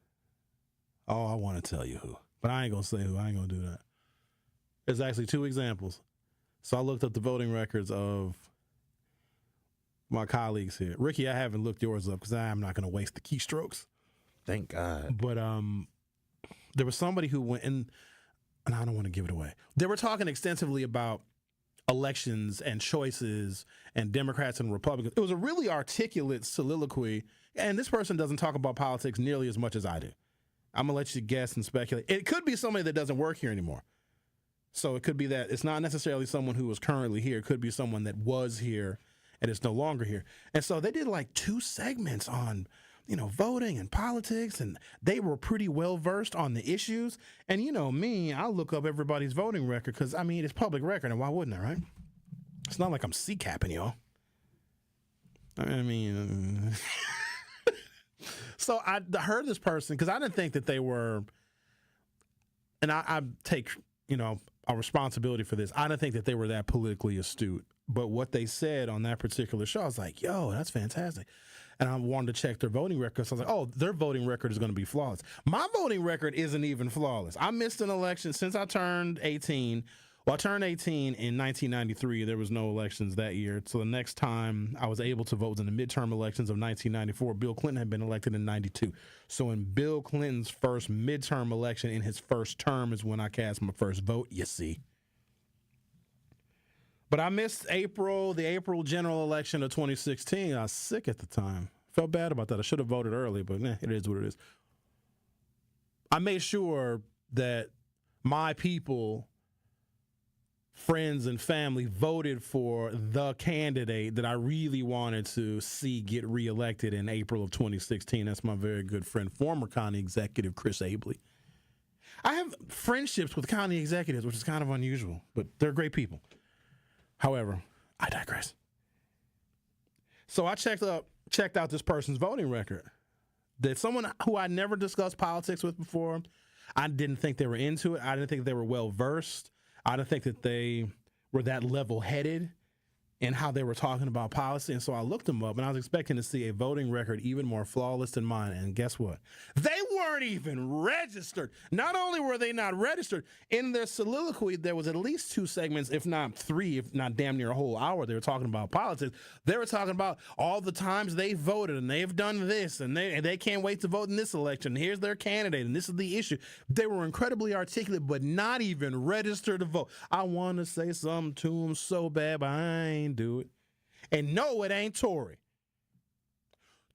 Oh, I want to tell you who. But I ain't going to say who. I ain't going to do that. There's actually 2 examples. So I looked up the voting records of my colleagues here. Ricky, I haven't looked yours up because I'm not going to waste the keystrokes. Thank God. But there was somebody who went, and I don't want to give it away. They were talking extensively about elections and choices and Democrats and Republicans. It was a really articulate soliloquy, and this person doesn't talk about politics nearly as much as I do. I'm going to let you guess and speculate. It could be somebody that doesn't work here anymore. So it could be that it's not necessarily someone who is currently here. It could be someone that was here and is no longer here. And so they did 2 segments on, voting and politics, and they were pretty well versed on the issues. And me, I look up everybody's voting record because, it's public record, and why wouldn't I, right? It's not like I'm C-capping y'all. So I heard this person, because I didn't think that they were, and I take, a responsibility for this. I didn't think that they were that politically astute. But what they said on that particular show, I was like, yo, that's fantastic. And I wanted to check their voting record. So I was like, oh, their voting record is going to be flawless. My voting record isn't even flawless. I missed an election since I turned 18. Well, I turned 18 in 1993. There was no elections that year. So the next time I was able to vote was in the midterm elections of 1994. Bill Clinton had been elected in 92. So in Bill Clinton's first midterm election in his first term is when I cast my first vote, you see. But I missed the April general election of 2016. I was sick at the time. Felt bad about that. I should have voted early, but it is what it is. I made sure that my people, friends and family, voted for the candidate that I really wanted to see get reelected in April of 2016. That's my very good friend, former county executive Chris Abley. I have friendships with county executives, which is kind of unusual, but they're great people. However, I digress. So I checked out this person's voting record. That someone who I never discussed politics with before, I didn't think they were into it. I didn't think they were well versed. I didn't think that they were that level-headed in how they were talking about policy. And so I looked them up, and I was expecting to see a voting record even more flawless than mine. And guess what? They weren't even registered. Not only were they not registered, in their soliloquy, there was at least 2 segments, if not 3, if not damn near a whole hour. They were talking about politics. They were talking about all the times they voted, and they've done this, and they can't wait to vote in this election. Here's their candidate, and this is the issue. They were incredibly articulate, but not even registered to vote. I want to say something to them so bad, but I ain't do it. And no, it ain't Tory.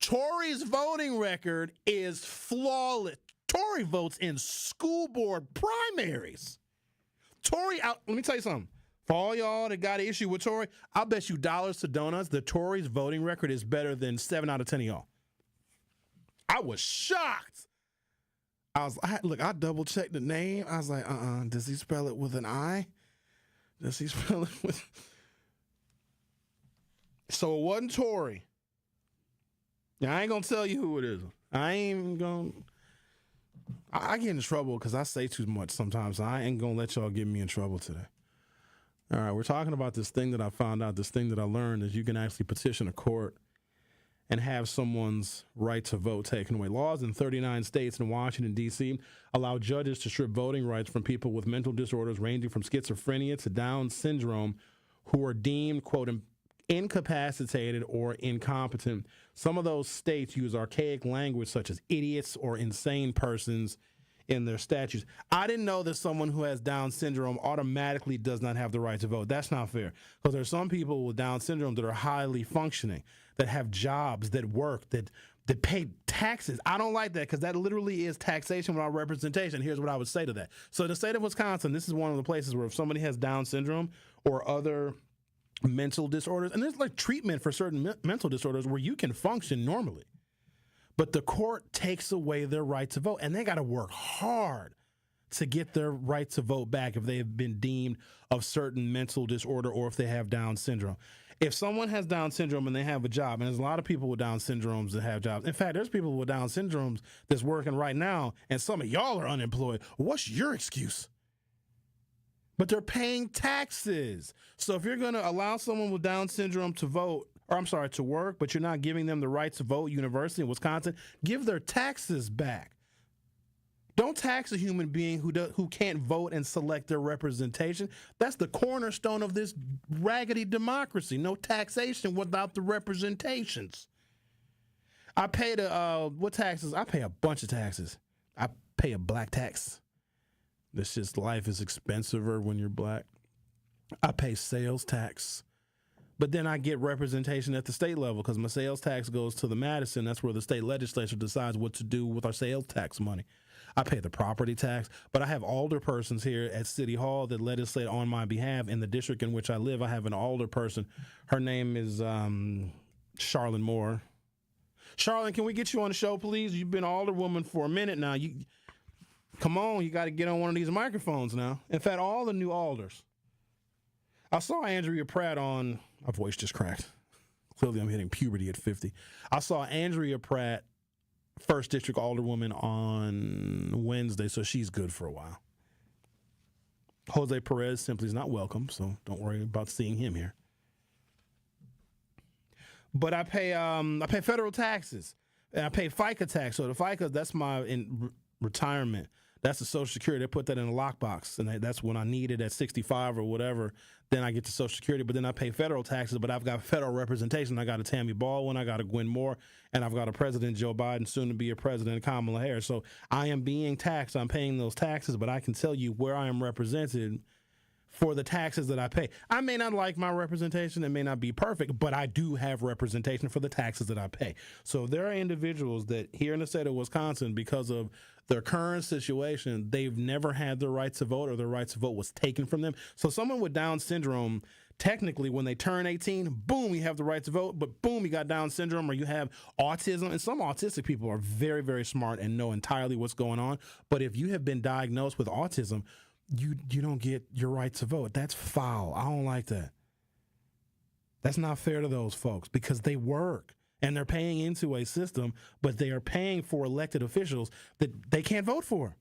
Tory's voting record is flawless. Tory votes in school board primaries. Let me tell you something. For all y'all that got an issue with Tory, I'll bet you dollars to donuts that Tory's voting record is better than 7 out of 10 of y'all. I was shocked. I double checked the name. I was like, does he spell it with an I? Does he spell it with... So it wasn't Tory. Now, I ain't going to tell you who it is. I get in trouble because I say too much sometimes. I ain't going to let y'all get me in trouble today. All right, we're talking about this thing that I found out, this thing that I learned is you can actually petition a court and have someone's right to vote taken away. Laws in 39 states and Washington, D.C. allow judges to strip voting rights from people with mental disorders ranging from schizophrenia to Down syndrome who are deemed, quote, incapacitated or incompetent. Some of those states use archaic language such as idiots or insane persons in their statutes. I didn't know that someone who has Down syndrome automatically does not have the right to vote. That's not fair, because there are some people with Down syndrome that are highly functioning, that have jobs, that work, that pay taxes. I don't like that, because that literally is taxation without representation. Here's what I would say to that. So in the state of Wisconsin, this is one of the places where if somebody has Down syndrome or other mental disorders, and there's like treatment for certain mental disorders where you can function normally, but the court takes away their right to vote, and they got to work hard to get their right to vote back if they have been deemed of certain mental disorder or if they have Down syndrome. If someone has Down syndrome and they have a job, and there's a lot of people with Down syndromes that have jobs. In fact, there's people with Down syndromes that's working right now, and some of y'all are unemployed. What's your excuse? But they're paying taxes. So if you're going to allow someone with Down syndrome to vote, or I'm sorry, to work, but you're not giving them the right to vote, university in Wisconsin, give their taxes back. Don't tax a human being who can't vote and select their representation. That's the cornerstone of this raggedy democracy. No taxation without the representations. I pay what taxes? I pay a bunch of taxes. I pay a black tax. It's just life is expensiver when you're black. I pay sales tax. But then I get representation at the state level, because my sales tax goes to the Madison. That's where the state legislature decides what to do with our sales tax money. I pay the property tax, but I have alderpersons here at City Hall that legislate on my behalf. In the district in which I live, I have an alderperson. Her name is Charlene Moore. Charlene, can we get you on the show, please? You've been an alderwoman for a minute now. Come on, you got to get on one of these microphones now. In fact, all the new alders. I saw Andrea Pratt on, my voice just cracked. Clearly I'm hitting puberty at 50. I saw Andrea Pratt, 1st District Alderwoman, on Wednesday, so she's good for a while. Jose Perez simply is not welcome, so don't worry about seeing him here. But I pay federal taxes, and I pay FICA tax. So the FICA, that's my retirement. That's the Social Security. They put that in a lockbox, and that's when I need it at 65 or whatever. Then I get to Social Security, but then I pay federal taxes, but I've got federal representation. I got a Tammy Baldwin, I got a Gwen Moore, and I've got a President Joe Biden, soon to be a President Kamala Harris. So I am being taxed. I'm paying those taxes, but I can tell you where I am represented for the taxes that I pay. I may not like my representation. It may not be perfect, but I do have representation for the taxes that I pay. So there are individuals that here in the state of Wisconsin, because of their current situation, they've never had their right to vote, or their right to vote was taken from them. So someone with Down syndrome, technically, when they turn 18, boom, you have the right to vote, but boom, you got Down syndrome, or you have autism. And some autistic people are very, very smart and know entirely what's going on. But if you have been diagnosed with autism, you don't get your right to vote. That's foul. I don't like that. That's not fair to those folks, because they work and they're paying into a system, but they are paying for elected officials that they can't vote for.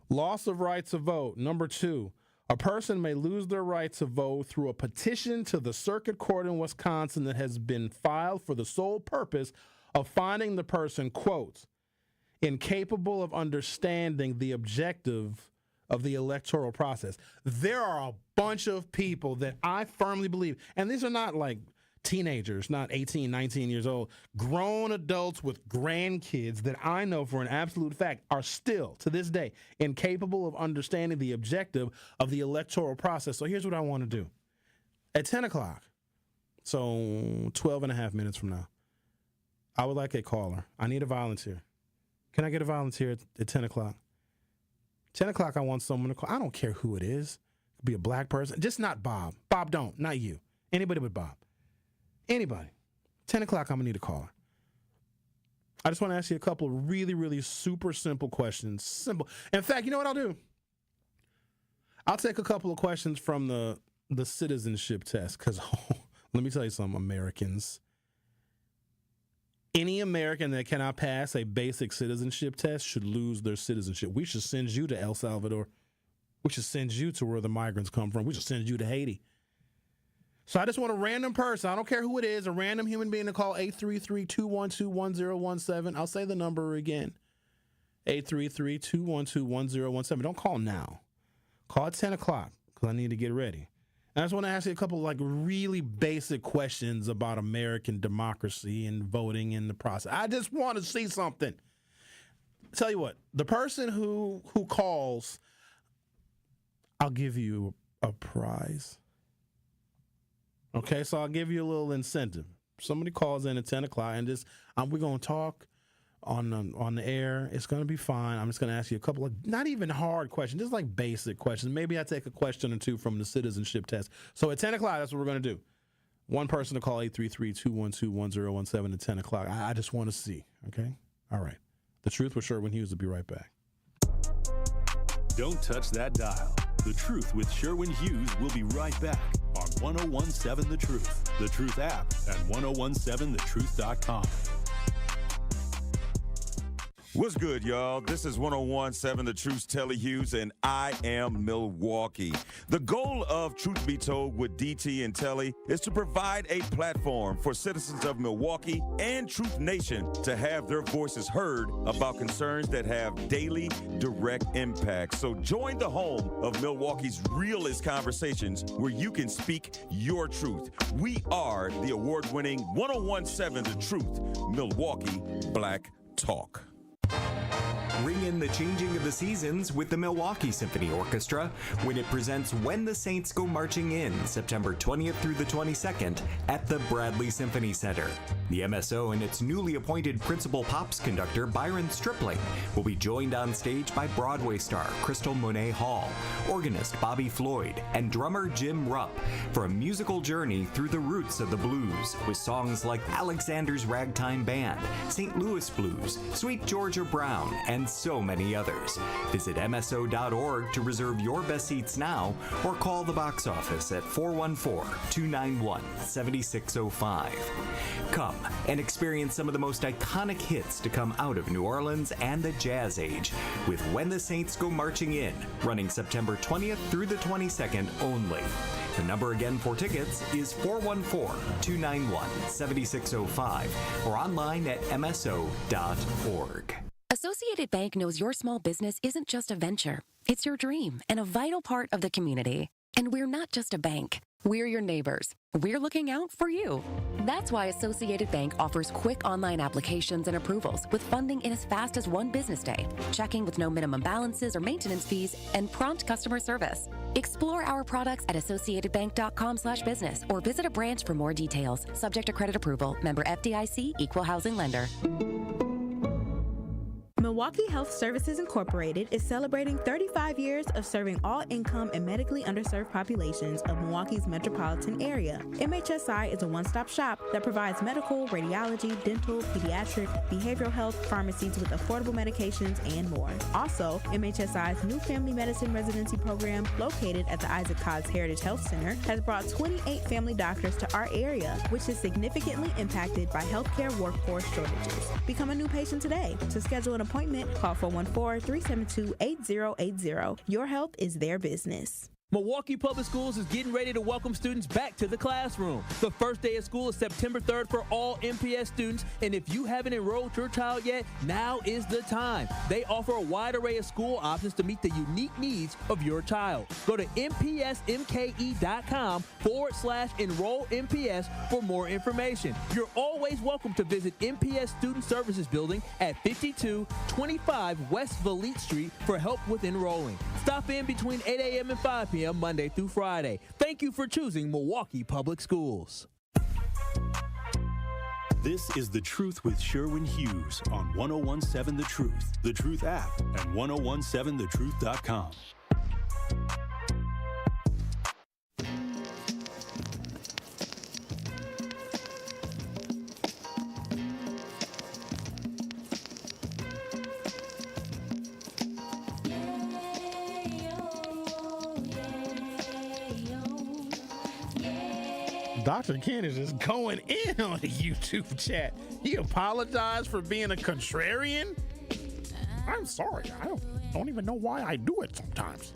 Loss of right to vote. Number 2, a person may lose their right to vote through a petition to the circuit court in Wisconsin that has been filed for the sole purpose of finding the person, quote, incapable of understanding the objective of the electoral process. There are a bunch of people that I firmly believe, and these are not like teenagers, not 18, 19 years old, grown adults with grandkids that I know for an absolute fact are still, to this day, incapable of understanding the objective of the electoral process. So here's what I want to do. At 10 o'clock, so 12 and a half minutes from now, I would like a caller. I need a volunteer. Can I get a volunteer at 10 o'clock? 10 o'clock, I want someone to call. I don't care who it is. It could be a black person. Just not Bob. Bob don't. Not you. Anybody but Bob. Anybody. 10 o'clock, I'm going to need a caller. I just want to ask you a couple of really, really super simple questions. Simple. In fact, you know what I'll do? I'll take a couple of questions from the citizenship test, because let me tell you something, Americans. Any American that cannot pass a basic citizenship test should lose their citizenship. We should send you to El Salvador. We should send you to where the migrants come from. We should send you to Haiti. So I just want a random person, I don't care who it is, a random human being to call 833-212-1017. I'll say the number again. 833-212-1017. Don't call now. Call at 10 o'clock, because I need to get ready. And I just want to ask you a couple of really basic questions about American democracy and voting in the process. I just want to see something. tell you what, the person who calls, I'll give you a prize. Okay, so I'll give you a little incentive. Somebody calls in at 10 o'clock, and we're going to talk on the air. It's going to be fine. I'm just going to ask you a couple of not even hard questions, just like basic questions. Maybe I take a question or two from the citizenship test. So at 10 o'clock, that's what we're going to do. One person to call 833-212-1017 at 10 o'clock. I just want to see, okay? All right. The Truth with Sherwin Hughes will be right back. Don't touch that dial. The Truth with Sherwin Hughes will be right back on 1017 The Truth, The Truth app, and 1017thetruth.com. What's good, y'all? This is 1017 The Truth's Telly Hughes, and I am Milwaukee. The goal of Truth Be Told with DT and Telly is to provide a platform for citizens of Milwaukee and Truth Nation to have their voices heard about concerns that have daily, direct impact. So join the home of Milwaukee's realest conversations where you can speak your truth. We are the award-winning 1017 The Truth, Milwaukee Black Talk. Ring in the changing of the seasons with the Milwaukee Symphony Orchestra when it presents When the Saints Go Marching In, September 20th through the 22nd at the Bradley Symphony Center. The MSO and its newly appointed principal pops conductor Byron Stripling will be joined on stage by Broadway star Crystal Monet Hall, organist Bobby Floyd, and drummer Jim Rupp for a musical journey through the roots of the blues with songs like Alexander's Ragtime Band, St. Louis Blues, Sweet Georgia Brown, and so many others. Visit MSO.org to reserve your best seats now or call the box office at 414-291-7605. Come and experience some of the most iconic hits to come out of New Orleans and the Jazz Age with When the Saints Go Marching In, running September 20th through the 22nd only. The number again for tickets is 414-291-7605 or online at MSO.org. Associated Bank knows your small business isn't just a venture. It's your dream and a vital part of the community. And we're not just a bank. We're your neighbors. We're looking out for you. That's why Associated Bank offers quick online applications and approvals with funding in as fast as one business day, checking with no minimum balances or maintenance fees, and prompt customer service. Explore our products at associatedbank.com/business or visit a branch for more details. Subject to credit approval. Member FDIC, Equal Housing Lender. Milwaukee Health Services Incorporated is celebrating 35 years of serving all income and medically underserved populations of Milwaukee's metropolitan area. MHSI is a one-stop shop that provides medical, radiology, dental, pediatric, behavioral health, pharmacies with affordable medications, and more. Also, MHSI's new family medicine residency program, located at the Isaac Cobbs Heritage Health Center, has brought 28 family doctors to our area, which is significantly impacted by healthcare workforce shortages. Become a new patient today. To schedule an appointment, call 414-372-8080. Your health is their business. Milwaukee Public Schools is getting ready to welcome students back to the classroom. The first day of school is September 3rd for all MPS students, and if you haven't enrolled your child yet, now is the time. They offer a wide array of school options to meet the unique needs of your child. Go to mpsmke.com/enrollmps for more information. You're always welcome to visit MPS Student Services Building at 5225 West Valete Street for help with enrolling. Stop in between 8 a.m. and 5 p.m. Monday through Friday. Thank you for choosing Milwaukee Public Schools. This is The Truth with Sherwin Hughes on 1017 The Truth, The Truth app, and 1017thetruth.com. Dr. Ken is just going in on the YouTube chat. He apologized for being a contrarian. I'm sorry. I don't even know why I do it sometimes.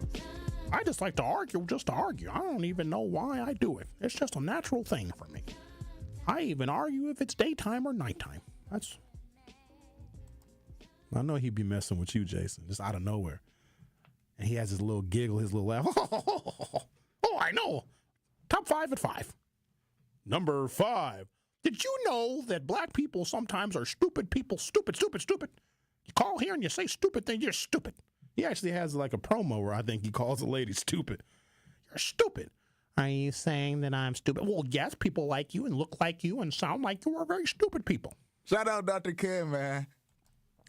I just like to argue just to argue. I don't even know why I do it. It's just a natural thing for me. I even argue if it's daytime or nighttime. I know he'd be messing with you, Jason, just out of nowhere. And he has his little giggle, his little laugh. Oh, I know. Top 5 at 5. Number 5. Did you know that black people sometimes are stupid people? Stupid. You call here and you say stupid things, you're stupid. He actually has like a promo where I think he calls a lady stupid. You're stupid. Are you saying that I'm stupid? Well, yes, people like you and look like you and sound like you are very stupid people. Shout out Dr. Ken, man.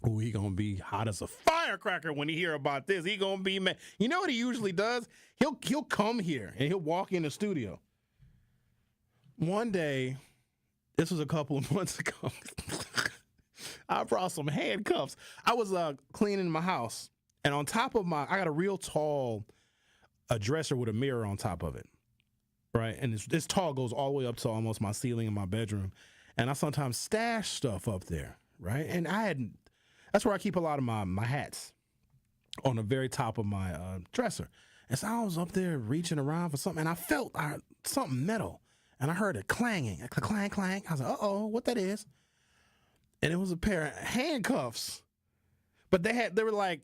Oh, he gonna be hot as a firecracker when he hear about this. He gonna be mad. You know what he usually does? He'll come here and he'll walk in the studio. One day, this was a couple of months ago, I brought some handcuffs. I was cleaning my house, and on top of I got a real tall dresser with a mirror on top of it, right? And this tall goes all the way up to almost my ceiling in my bedroom, and I sometimes stash stuff up there, right? And that's where I keep a lot of my hats, on the very top of my dresser. And so I was up there reaching around for something, and I felt something metal, and I heard it clanging, a clang, clang. I was like, uh-oh, what that is? And it was a pair of handcuffs. But they were like,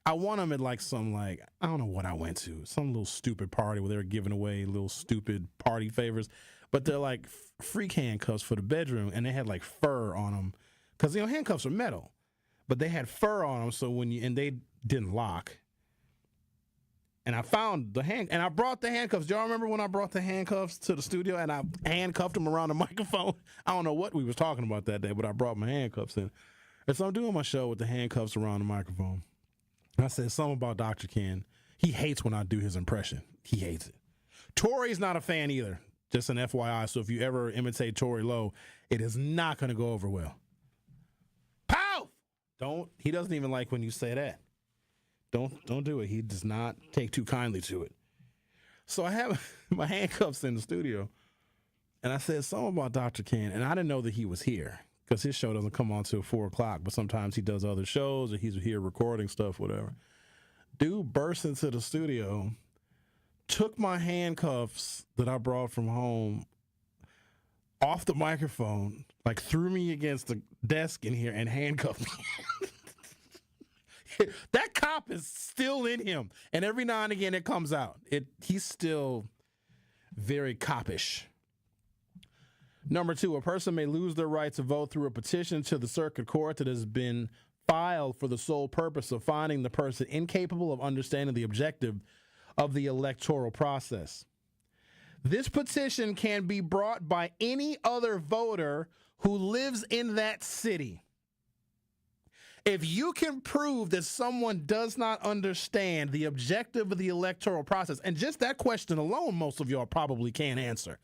I won them at like some I don't know what I went to, some little stupid party where they were giving away little stupid party favors. But they're like freak handcuffs for the bedroom, and they had like fur on them. Because, handcuffs are metal. But they had fur on them, so and they didn't lock. And I found and I brought the handcuffs. Do y'all remember when I brought the handcuffs to the studio and I handcuffed them around the microphone? I don't know what we was talking about that day, but I brought my handcuffs in. And so I'm doing my show with the handcuffs around the microphone. And I said something about Dr. Ken. He hates when I do his impression. He hates it. Tori's not a fan either, just an FYI. So if you ever imitate Tory Lowe, it is not going to go over well. He doesn't even like when you say that. Don't do it. He does not take too kindly to it. So I have my handcuffs in the studio, and I said something about Dr. Ken, and I didn't know that he was here because his show doesn't come on till 4 o'clock, but sometimes he does other shows or he's here recording stuff, whatever. Dude burst into the studio, took my handcuffs that I brought from home off the microphone, like threw me against the desk in here and handcuffed me. That cop is still in him, and every now and again it comes out. He's still very coppish. Number 2, a person may lose their right to vote through a petition to the circuit court that has been filed for the sole purpose of finding the person incapable of understanding the objective of the electoral process. This petition can be brought by any other voter who lives in that city. If you can prove that someone does not understand the objective of the electoral process, and just that question alone, most of y'all probably can't answer.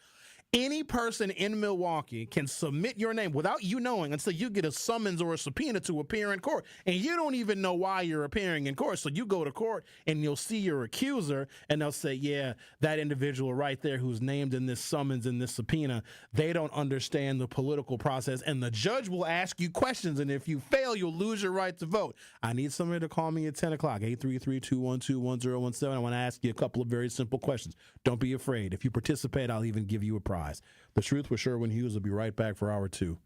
Any person in Milwaukee can submit your name without you knowing until you get a summons or a subpoena to appear in court. And you don't even know why you're appearing in court. So you go to court and you'll see your accuser and they'll say, yeah, that individual right there who's named in this summons and this subpoena, they don't understand the political process. And the judge will ask you questions. And if you fail, you'll lose your right to vote. I need somebody to call me at 10 o'clock, 833-212-1017. I want to ask you a couple of very simple questions. Don't be afraid. If you participate, I'll even give you a prize. The Truth with Sherwin Hughes will be right back for hour 2.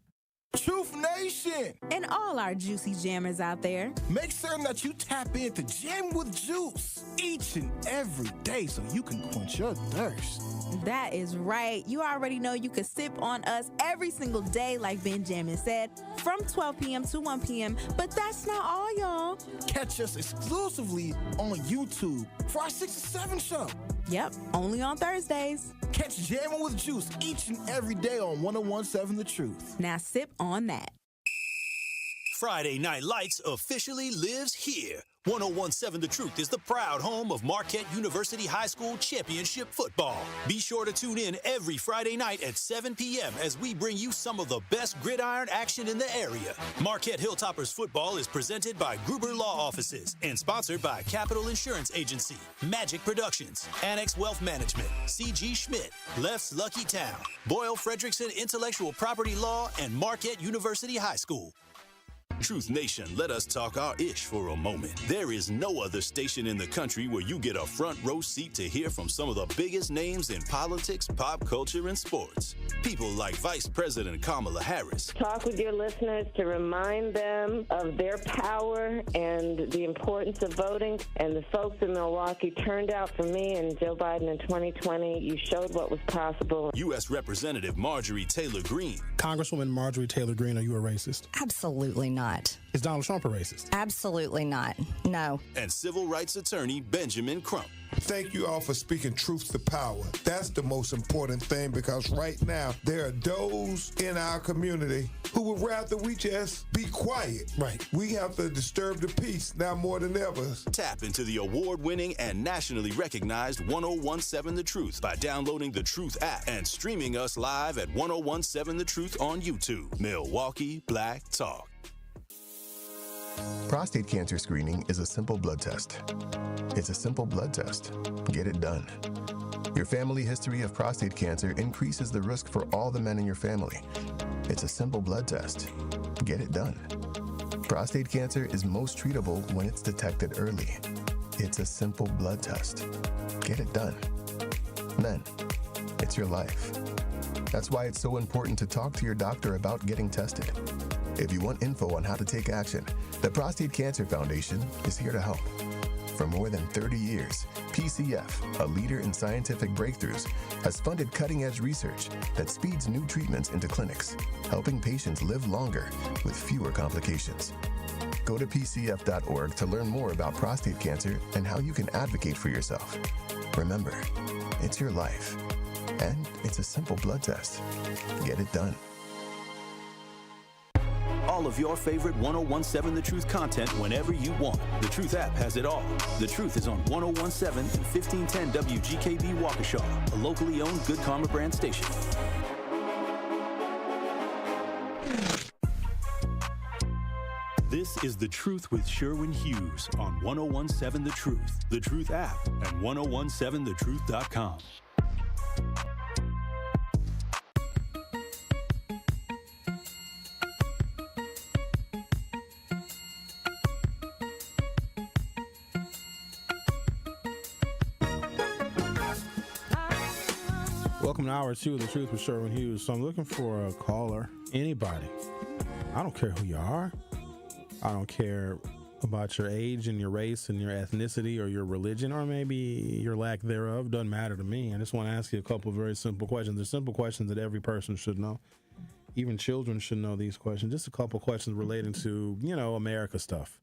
Truth Nation! And all our juicy jammers out there. Make certain that you tap into Jam with Juice each and every day so you can quench your thirst. That is right. You already know you can sip on us every single day, like Benjamin said, from 12 p.m. to 1 p.m. But that's not all, y'all. Catch us exclusively on YouTube for our 6 to 7 show. Yep, only on Thursdays. Catch Jammin' with Juice each and every day on 101.7 The Truth. Now sip on that. Friday Night Lights officially lives here. 101.7 The Truth is the proud home of Marquette University High School championship football. Be sure to tune in every Friday night at 7 p.m. as we bring you some of the best gridiron action in the area. Marquette Hilltoppers football is presented by Gruber Law Offices and sponsored by Capital Insurance Agency, Magic Productions, Annex Wealth Management, C.G. Schmidt, Left's Lucky Town, Boyle Frederickson Intellectual Property Law, and Marquette University High School. Truth Nation, let us talk our ish for a moment. There is no other station in the country where you get a front row seat to hear from some of the biggest names in politics, pop culture, and sports. People like Vice President Kamala Harris. Talk with your listeners to remind them of their power and the importance of voting. And the folks in Milwaukee turned out for me and Joe Biden in 2020. You showed what was possible. U.S. Representative Marjorie Taylor Greene. Congresswoman Marjorie Taylor Greene, are you a racist? Absolutely not. not. Is Donald Trump a racist? Absolutely not. No. And civil rights attorney Benjamin Crump. Thank you all for speaking truth to power. That's the most important thing, because right now there are those in our community who would rather we just be quiet. Right. We have to disturb the peace now more than ever. Tap into the award-winning and nationally recognized 1017 The Truth by downloading the Truth app and streaming us live at 1017 The Truth on YouTube. Milwaukee Black Talk. Prostate cancer screening is a simple blood test. It's a simple blood test. Get it done. Your family history of prostate cancer increases the risk for all the men in your family. It's a simple blood test. Get it done. Prostate cancer is most treatable when it's detected early. It's a simple blood test. Get it done. Men, it's your life. That's why it's so important to talk to your doctor about getting tested. If you want info on how to take action, the Prostate Cancer Foundation is here to help. For more than 30 years, PCF, a leader in scientific breakthroughs, has funded cutting-edge research that speeds new treatments into clinics, helping patients live longer with fewer complications. Go to pcf.org to learn more about prostate cancer and how you can advocate for yourself. Remember, it's your life, and it's a simple blood test. Get it done. All of your favorite 1017 The Truth content whenever you want. The Truth app has it all. The Truth is on 1017 and 1510 WGKB Waukesha, a locally owned Good Karma brand station. This is The Truth with Sherwin Hughes on 1017 The Truth, The Truth app, and 1017thetruth.com. Welcome to Hour 2 of The Truth with Sherwin Hughes. So I'm looking for a caller, anybody. I don't care who you are. I don't care about your age and your race and your ethnicity or your religion or maybe your lack thereof. Doesn't matter to me. I just want to ask you a couple of very simple questions. They're simple questions that every person should know. Even children should know these questions. Just a couple of questions relating to, America stuff.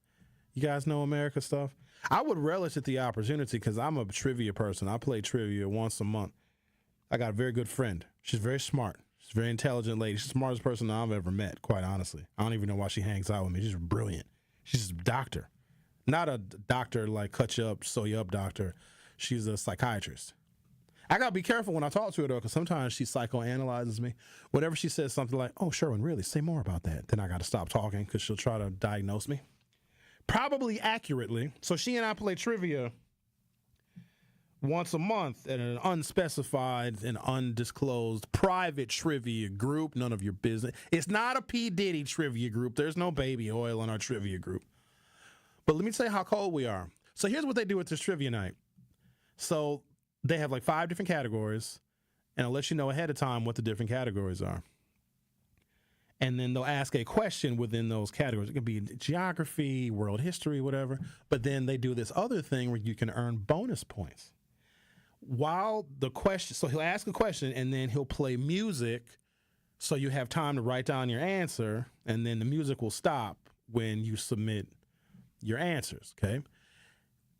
You guys know America stuff? I would relish at the opportunity because I'm a trivia person. I play trivia once a month. I got a very good friend. She's very smart. She's a very intelligent lady. She's the smartest person I've ever met, quite honestly. I don't even know why she hangs out with me. She's brilliant. She's a doctor. Not a doctor like cut you up, sew you up doctor. She's a psychiatrist. I got to be careful when I talk to her, though, because sometimes she psychoanalyzes me. Whenever she says something like, oh, Sherwin, really, say more about that, then I got to stop talking because she'll try to diagnose me. Probably accurately. So she and I play trivia once a month at an unspecified and undisclosed private trivia group. None of your business. It's not a P. Diddy trivia group. There's no baby oil in our trivia group. But let me tell you how cold we are. So here's what they do with this trivia night. So they have like 5 different categories, and I'll let you know ahead of time what the different categories are. And then they'll ask a question within those categories. It can be geography, world history, whatever. But then they do this other thing where you can earn bonus points. While the question, so he'll ask a question and then he'll play music so you have time to write down your answer, and then the music will stop when you submit your answers, okay?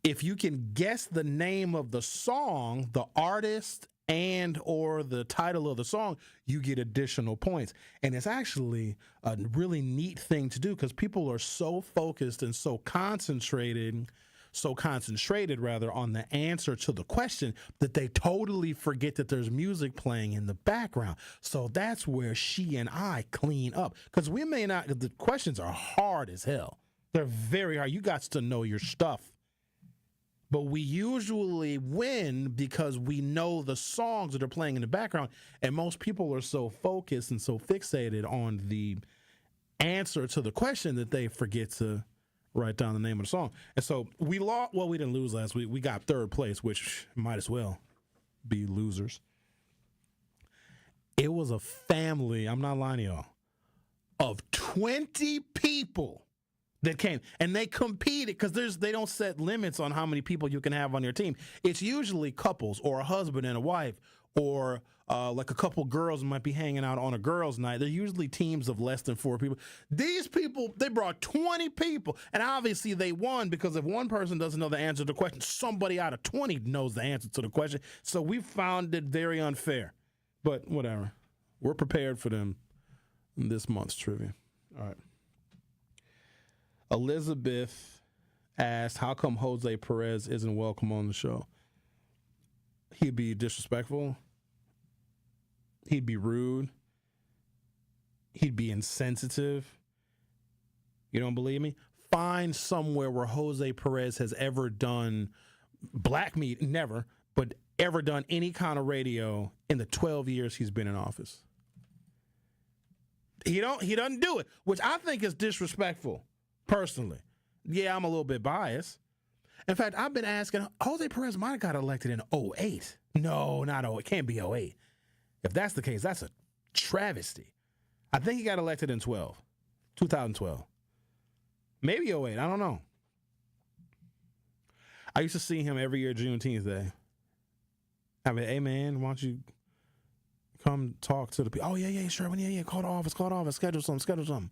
If you can guess the name of the song, the artist, and or the title of the song, you get additional points. And it's actually a really neat thing to do because people are so focused and so concentrated on the answer to the question that they totally forget that there's music playing in the background. So that's where she and I clean up, because we may not, the questions are hard as hell. They're very hard. You got to know your stuff. But we usually win because we know the songs that are playing in the background, and most people are so focused and so fixated on the answer to the question that they forget to write down the name of the song. And so we lost. Well, we didn't lose last week. We got 3rd place, which might as well be losers. It was a family, I'm not lying to y'all, of 20 people that came, and they competed because they don't set limits on how many people you can have on your team. It's usually couples or a husband and a wife or like a couple girls might be hanging out on a girls' night. They're usually teams of less than 4 people. These people, they brought 20 people, and obviously they won because if one person doesn't know the answer to the question, somebody out of 20 knows the answer to the question. So we found it very unfair. But whatever. We're prepared for them in this month's trivia. All right. Elizabeth asked, how come Jose Perez isn't welcome on the show? He'd be disrespectful. He'd be rude. He'd be insensitive. You don't believe me? Find somewhere where Jose Perez has ever done black media, never, but ever done any kind of radio in the 12 years he's been in office. He doesn't do it, which I think is disrespectful, personally. Yeah, I'm a little bit biased. In fact, I've been asking, Jose Perez might have got elected in 2008. No, not 2008. It can't be 2008. If that's the case, that's a travesty. I think he got elected in 2012. Maybe 2008. I don't know. I used to see him every year Juneteenth Day. I mean, hey, man, why don't you come talk to the people? Oh, yeah, Sherwin, yeah, call the office, schedule something.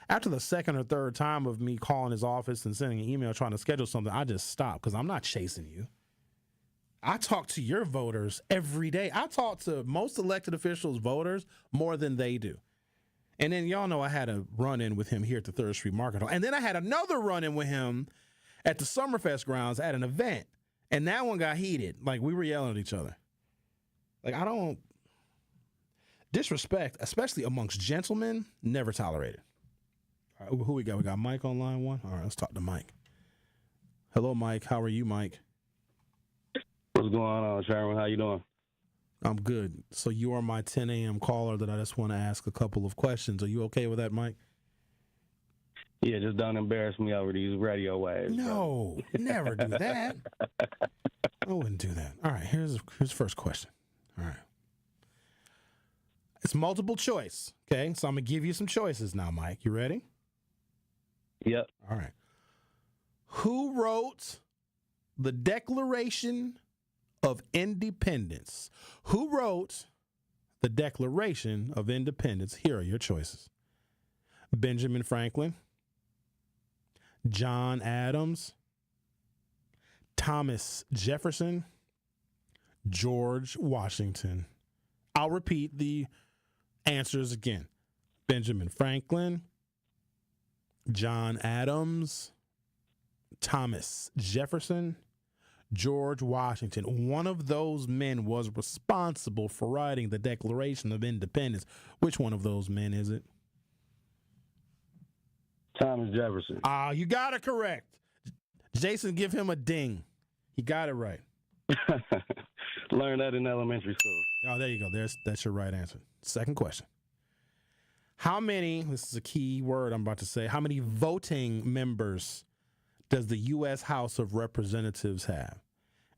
After the second or third time of me calling his office and sending an email trying to schedule something, I just stopped because I'm not chasing you. I talk to your voters every day. I talk to most elected officials' voters more than they do. And then y'all know I had a run-in with him here at the 3rd Street Market Hall. And then I had another run-in with him at the Summerfest grounds at an event. And that one got heated. Like, we were yelling at each other. Like, I don't... Disrespect, especially amongst gentlemen, never tolerated. All right, who we got? We got Mike on line 1? All right, let's talk to Mike. Hello, Mike. How are you, Mike? What's going on, Sherwin? How you doing? I'm good. So you are my 10 a.m. caller that I just want to ask a couple of questions. Are you okay with that, Mike? Yeah, just don't embarrass me over these radio waves. No, never do that. I wouldn't do that. All right, here's the first question. All right. It's multiple choice, okay? So I'm going to give you some choices now, Mike. You ready? Yep. All right. Who wrote the Declaration of Independence? Who wrote the Declaration of Independence? Here are your choices. Benjamin Franklin, John Adams, Thomas Jefferson, George Washington. I'll repeat the answers again. Benjamin Franklin, John Adams, Thomas Jefferson, George Washington. One of those men was responsible for writing the Declaration of Independence. Which one of those men is it? Thomas Jefferson. You got it correct. Jason, give him a ding. He got it right. Learned that in elementary school. Oh, there you go. That's your right answer. Second question. This is a key word I'm about to say. How many voting members does the U.S. House of Representatives have?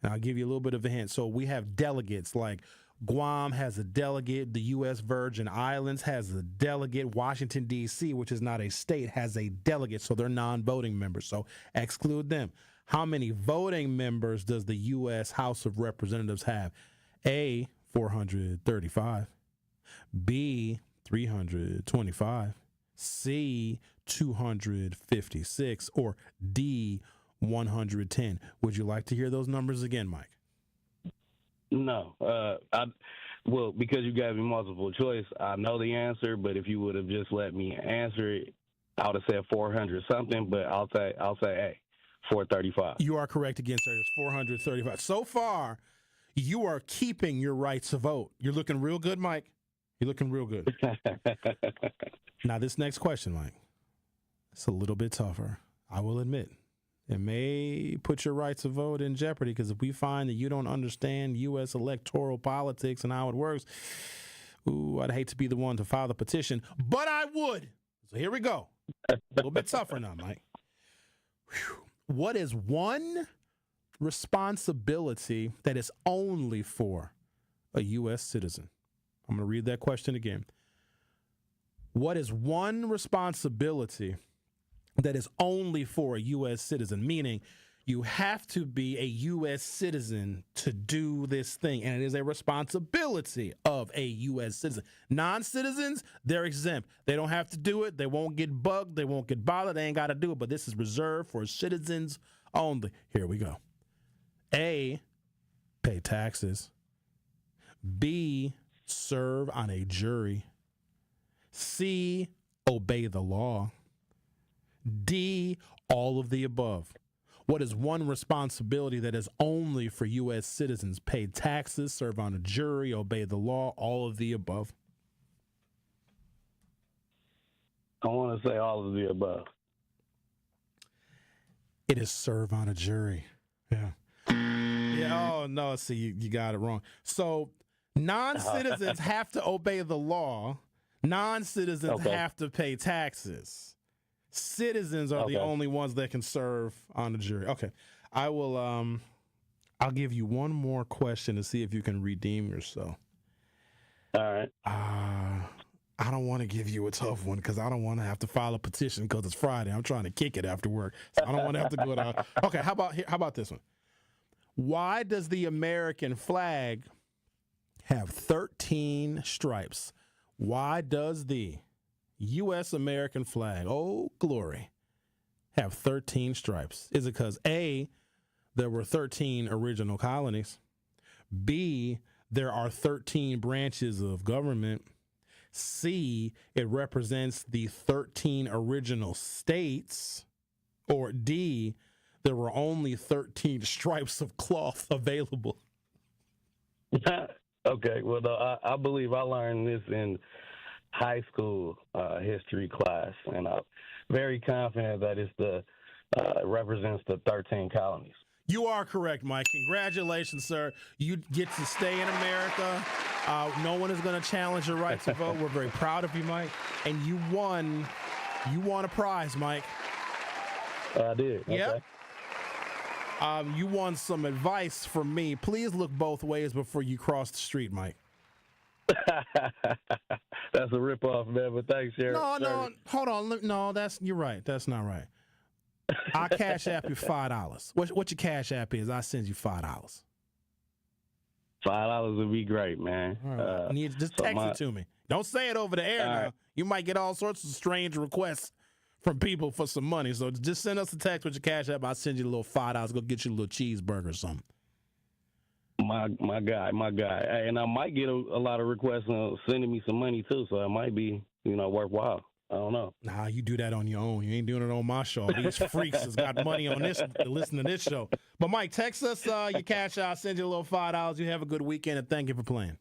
And I'll give you a little bit of a hint. So we have delegates, like Guam has a delegate, the U.S. Virgin Islands has a delegate, Washington, D.C., which is not a state, has a delegate, so they're non-voting members. So exclude them. How many voting members does the U.S. House of Representatives have? A, 435. B, 325. C, 256. Or D, 110. Would you like to hear those numbers again, Mike? No. Well, because you gave me multiple choice, I know the answer, but if you would have just let me answer it, I would have said 400 something, but I'll say A. 435. You are correct again, sir. It's 435. So far, you are keeping your right to vote. You're looking real good, Mike. You're looking real good. Now, this next question, Mike, it's a little bit tougher. I will admit. It may put your right to vote in jeopardy because if we find that you don't understand U.S. electoral politics and how it works, I'd hate to be the one to file the petition, but I would. So here we go. A little bit tougher now, Mike. Whew. What is one responsibility that is only for a U.S. citizen? I'm going to read that question again. What is one responsibility that is only for a U.S. citizen? Meaning You have to be a U.S. citizen to do this thing, and it is a responsibility of a U.S. citizen. Non-citizens, they're exempt. They don't have to do it. They won't get bugged. They won't get bothered. They ain't got to do it, but this is reserved for citizens only. Here we go. A, pay taxes. B, serve on a jury. C, obey the law. D, all of the above. What is one responsibility that is only for U.S. citizens? Pay taxes, serve on a jury, obey the law, all of the above. I want to say all of the above. It is serve on a jury. Yeah. Yeah. Oh, no. See, you got it wrong. So non-citizens have to obey the law. Non-citizens have to pay taxes. Citizens are the only ones that can serve on the jury. Okay. I will I'll give you one more question to see if you can redeem yourself. All right. I don't want to give you a tough one because I don't want to have to file a petition because it's Friday. I'm trying to kick it after work. So I don't want to have to go down. Okay, how about this one? Why does the American flag have 13 stripes? Why does the U.S. American flag, oh glory, have 13 stripes? Is it because A, there were 13 original colonies, B, there are 13 branches of government, C, it represents the 13 original states, or D, there were only 13 stripes of cloth available? Okay, well, I believe I learned this in high school history class, and I'm very confident that it represents the 13 colonies. You are correct, Mike. Congratulations, sir. You get to stay in America. No one is going to challenge your right to vote. We're very proud of you, Mike. And you won a prize, Mike. I did. Yep. Okay. You won some advice from me. Please look both ways before you cross the street, Mike. That's a ripoff, man, but thanks, Sheriff. No, hold on. No, you're right. That's not right. I'll cash app you $5. What your cash app is, I'll send you $5. $5 would be great, man. Right. Just text it to me. Don't say it over the air now. Right. You might get all sorts of strange requests from people for some money. So just send us a text with your cash app. I'll send you a little $5. Go get you a little cheeseburger or something. My guy. Hey, and I might get a lot of requests sending me some money too, so it might be, worthwhile. I don't know. Nah, you do that on your own. You ain't doing it on my show. These freaks has got money on this to listen to this show. But Mike, text us your cash out. I'll send you a little $5. You have a good weekend, and thank you for playing.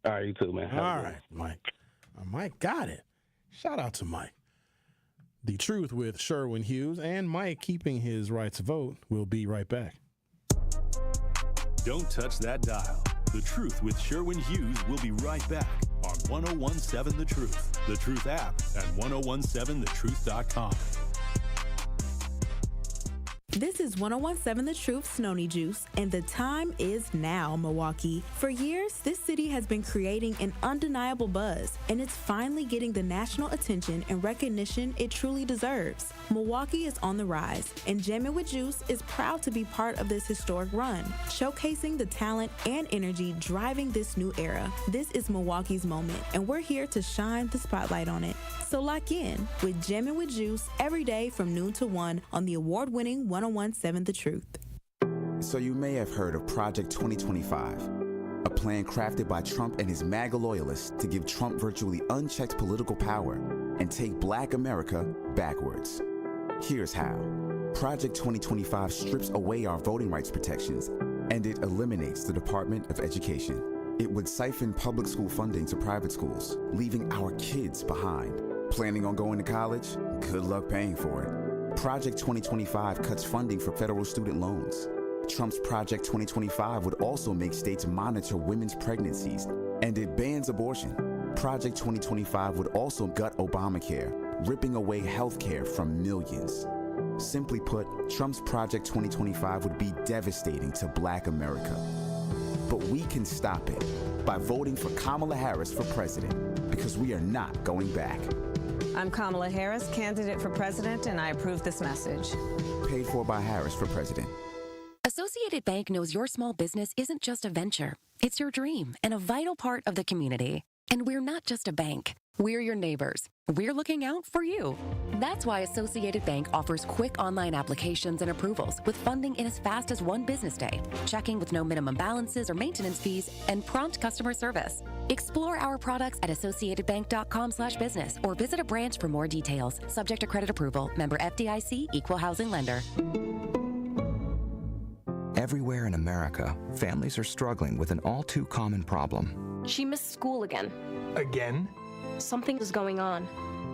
All right, you too, man. All right, Mike. Mike got it. Shout out to Mike. The Truth with Sherwin Hughes and Mike keeping his right to vote. We'll be right back. Don't touch that dial. The Truth with Sherwin Hughes will be right back on 1017 The Truth, The Truth app, and 1017thetruth.com. This is 1017 The Truth Snony Juice, and the time is now, Milwaukee. For years, this city has been creating an undeniable buzz, and it's finally getting the national attention and recognition it truly deserves. Milwaukee is on the rise, and Jammin' with Juice is proud to be part of this historic run, showcasing the talent and energy driving this new era. This is Milwaukee's moment, and we're here to shine the spotlight on it. So lock in with Jammin' with Juice every day from noon to 1 on the award-winning 1017 The Truth. So you may have heard of Project 2025, a plan crafted by Trump and his MAGA loyalists to give Trump virtually unchecked political power and take Black America backwards. Here's how. Project 2025 strips away our voting rights protections, and it eliminates the Department of Education. It would siphon public school funding to private schools, leaving our kids behind. Planning on going to college? Good luck paying for it. Project 2025 cuts funding for federal student loans. Trump's Project 2025 would also make states monitor women's pregnancies, and it bans abortion. Project 2025 would also gut Obamacare, ripping away health care from millions. Simply put, Trump's Project 2025 would be devastating to Black America. But we can stop it by voting for Kamala Harris for president, because we are not going back. I'm Kamala Harris, candidate for president, and I approve this message. paid for by Harris for president. Associated Bank knows your small business isn't just a venture. It's your dream and a vital part of the community. And we're not just a bank. We're your neighbors. We're looking out for you. That's why Associated Bank offers quick online applications and approvals with funding in as fast as one business day, checking with no minimum balances or maintenance fees, and prompt customer service. Explore our products at associatedbank.com/business or visit a branch for more details. Subject to credit approval. Member FDIC, Equal Housing Lender. Everywhere in America, families are struggling with an all too common problem. She missed school again. Again? Something is going on.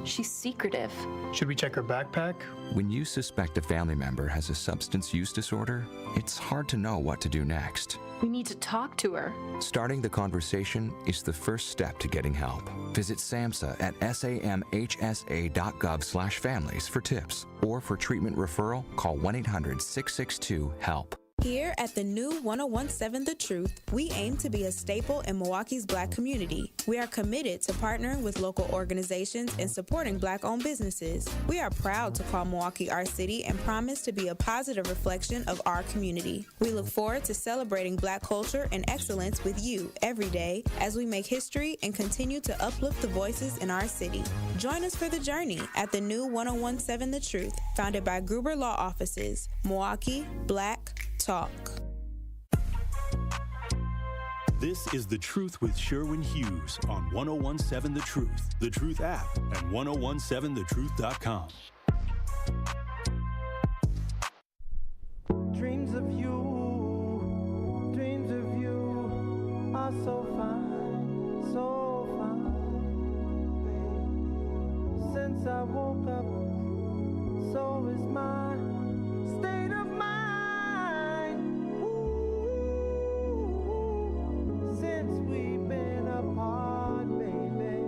She's secretive. Should we check her backpack? When you suspect a family member has a substance use disorder, it's hard to know what to do next. We need to talk to her. Starting the conversation is the first step to getting help. Visit SAMHSA at samhsa.gov/families for tips, or for treatment referral, call 1-800-662-HELP. Here at the new 1017 The Truth, we aim to be a staple in Milwaukee's Black community. We are committed to partnering with local organizations and supporting Black-owned businesses. We are proud to call Milwaukee our city and promise to be a positive reflection of our community. We look forward to celebrating Black culture and excellence with you every day as we make history and continue to uplift the voices in our city. Join us for the journey at the new 1017 The Truth, founded by Gruber Law Offices. Milwaukee Black Talk. This is The Truth with Sherwin Hughes on 1017 The Truth, The Truth app, and 1017thetruth.com. Dreams of you are so fine, so fine. Since I woke up, so is my state of mind. Since we've been apart, baby,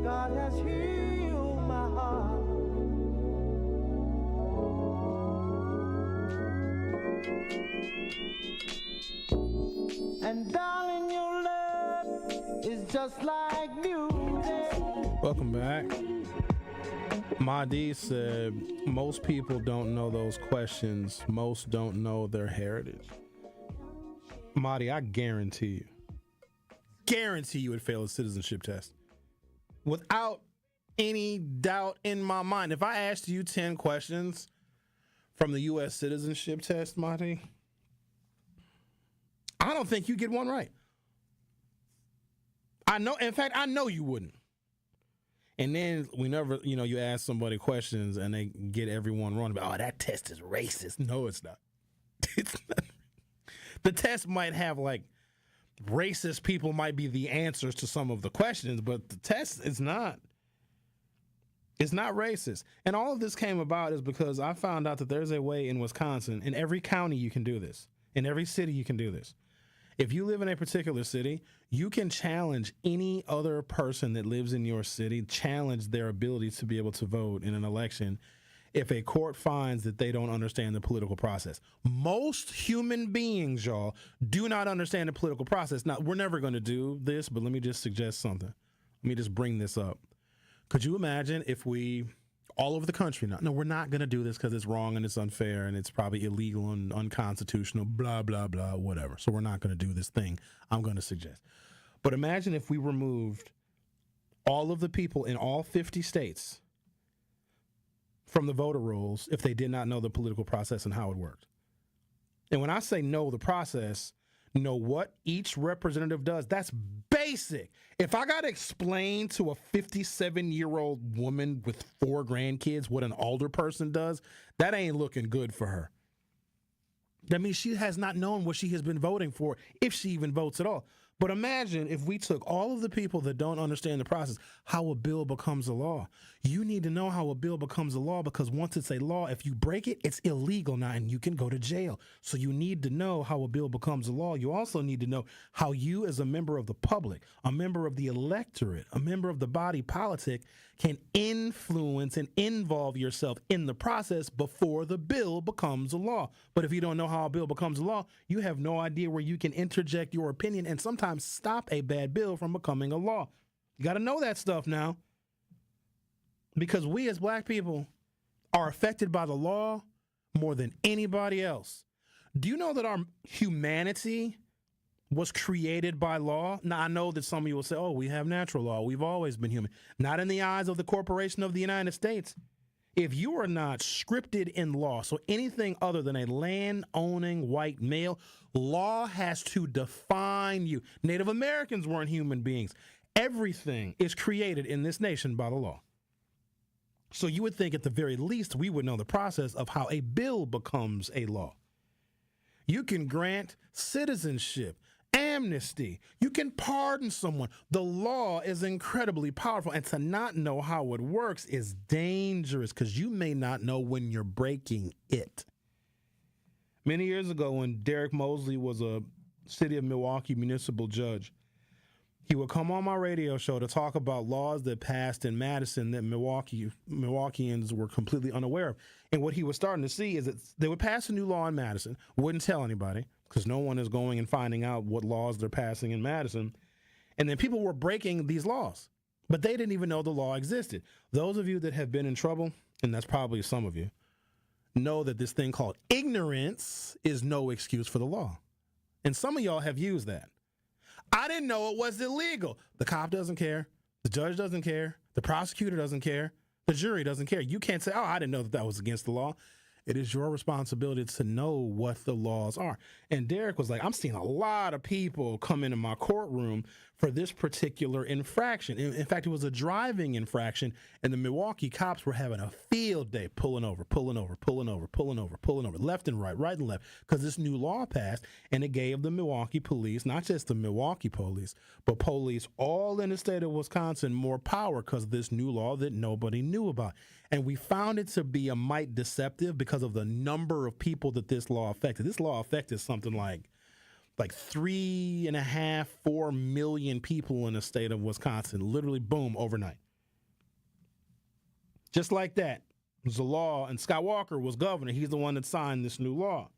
God has healed my heart. And darling, your love is just like music. Welcome back. Mahdi said, most people don't know those questions. Most don't know their heritage. Mahdi, I guarantee you would fail a citizenship test. Without any doubt in my mind. If I asked you 10 questions from the U.S. citizenship test, Mahdi, I don't think you get one right. I know you wouldn't. And then whenever, you ask somebody questions and they get everyone wrong about, that test is racist. No, it's not. It's not. The test might have racist people might be the answers to some of the questions, but the test is not. It's not racist. And all of this came about is because I found out that there's a way in Wisconsin, in every county you can do this. In every city you can do this. If you live in a particular city, you can challenge any other person that lives in your city, challenge their ability to be able to vote in an election if a court finds that they don't understand the political process. Most human beings, y'all, do not understand the political process. Now, we're never going to do this, but let me just suggest something. Let me just bring this up. Could you imagine if we, all over the country now, no, we're not going to do this because it's wrong and it's unfair and it's probably illegal and unconstitutional, blah, blah, blah, whatever. So we're not going to do this thing I'm going to suggest. But imagine if we removed all of the people in all 50 states from the voter rolls if they did not know the political process and how it worked. And when I say know the process, know what each representative does, that's basic. If I got to explain to a 57-year-old woman with 4 grandkids what an older person does, that ain't looking good for her. That means she has not known what she has been voting for, if she even votes at all. But imagine if we took all of the people that don't understand the process, how a bill becomes a law. You need to know how a bill becomes a law because once it's a law, if you break it, it's illegal now and you can go to jail. So you need to know how a bill becomes a law. You also need to know how you as a member of the public, a member of the electorate, a member of the body politic can influence and involve yourself in the process before the bill becomes a law. But if you don't know how a bill becomes a law, you have no idea where you can interject your opinion and sometimes stop a bad bill from becoming a law. You got to know that stuff now. Because we as black people are affected by the law more than anybody else. Do you know that our humanity was created by law? Now, I know that some of you will say, oh, we have natural law. We've always been human. Not in the eyes of the corporation of the United States. If you are not scripted in law, so anything other than a land-owning white male, law has to define you. Native Americans weren't human beings. Everything is created in this nation by the law. So you would think at the very least we would know the process of how a bill becomes a law. You can grant citizenship, amnesty. You can pardon someone. The law is incredibly powerful, and to not know how it works is dangerous because you may not know when you're breaking it. Many years ago, when Derek Mosley was a city of Milwaukee municipal judge, he would come on my radio show to talk about laws that passed in Madison that Milwaukeeans were completely unaware of. And what he was starting to see is that they would pass a new law in Madison, wouldn't tell anybody, because no one is going and finding out what laws they're passing in Madison. And then people were breaking these laws, but they didn't even know the law existed. Those of you that have been in trouble, and that's probably some of you, know that this thing called ignorance is no excuse for the law. And some of y'all have used that. I didn't know it was illegal. The cop doesn't care. The judge doesn't care. The prosecutor doesn't care. The jury doesn't care. You can't say, oh, I didn't know that was against the law. It is your responsibility to know what the laws are. And Derek was like, I'm seeing a lot of people come into my courtroom for this particular infraction. In fact, it was a driving infraction, and the Milwaukee cops were having a field day pulling over, left and right and left, because this new law passed, and it gave the Milwaukee police, not just the Milwaukee police, but police all in the state of Wisconsin more power because of this new law that nobody knew about. And we found it to be a mite deceptive because of the number of people that this law affected. This law affected something like 3.5, 4 million people in the state of Wisconsin. Literally, boom, overnight. Just like that. It was a law, and Scott Walker was governor. He's the one that signed this new law.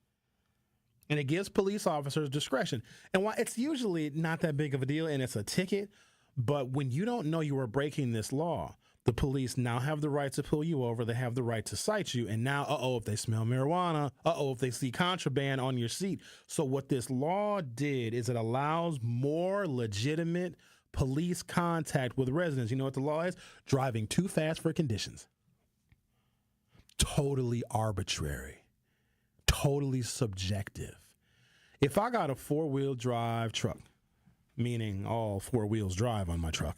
And it gives police officers discretion. And while it's usually not that big of a deal and it's a ticket, but when you don't know you are breaking this law, the police now have the right to pull you over. They have the right to cite you. And now, if they smell marijuana, if they see contraband on your seat. So what this law did is it allows more legitimate police contact with residents. You know what the law is? Driving too fast for conditions. Totally arbitrary. Totally subjective. If I got a 4-wheel drive truck, meaning all 4 wheels drive on my truck,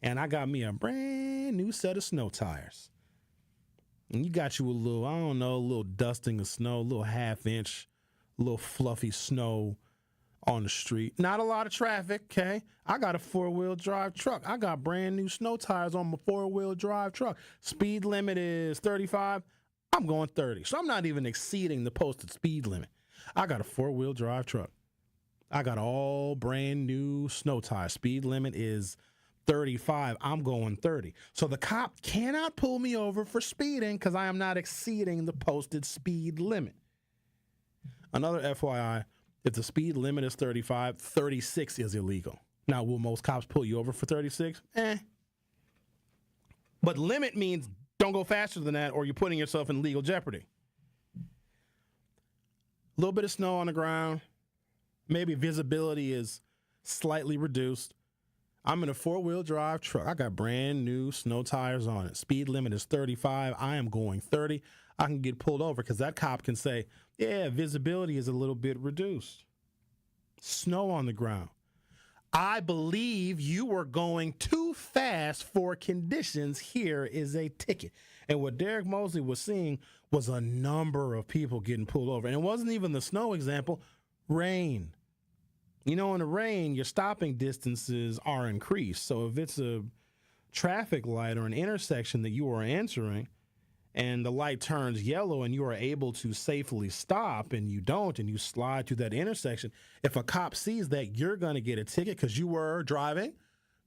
and I got me a brand new set of snow tires. And you got you a little dusting of snow, a little half-inch, little fluffy snow on the street. Not a lot of traffic, okay? I got a 4-wheel drive truck. I got brand new snow tires on my 4-wheel drive truck. Speed limit is 35. I'm going 30. So I'm not even exceeding the posted speed limit. I got a 4-wheel drive truck. I got all brand new snow tires. Speed limit is 35, I'm going 30. So the cop cannot pull me over for speeding because I am not exceeding the posted speed limit. Another FYI, if the speed limit is 35, 36 is illegal. Now, will most cops pull you over for 36? But limit means don't go faster than that or you're putting yourself in legal jeopardy. A little bit of snow on the ground. Maybe visibility is slightly reduced. I'm in a 4-wheel drive truck. I got brand new snow tires on it. Speed limit is 35. I am going 30. I can get pulled over because that cop can say, yeah, visibility is a little bit reduced. Snow on the ground. I believe you were going too fast for conditions. Here is a ticket. And what Derek Mosley was seeing was a number of people getting pulled over. And it wasn't even the snow example, rain. You know, in the rain, your stopping distances are increased. So if it's a traffic light or an intersection that you are entering and the light turns yellow and you are able to safely stop and you don't and you slide through that intersection, if a cop sees that, you're going to get a ticket because you were driving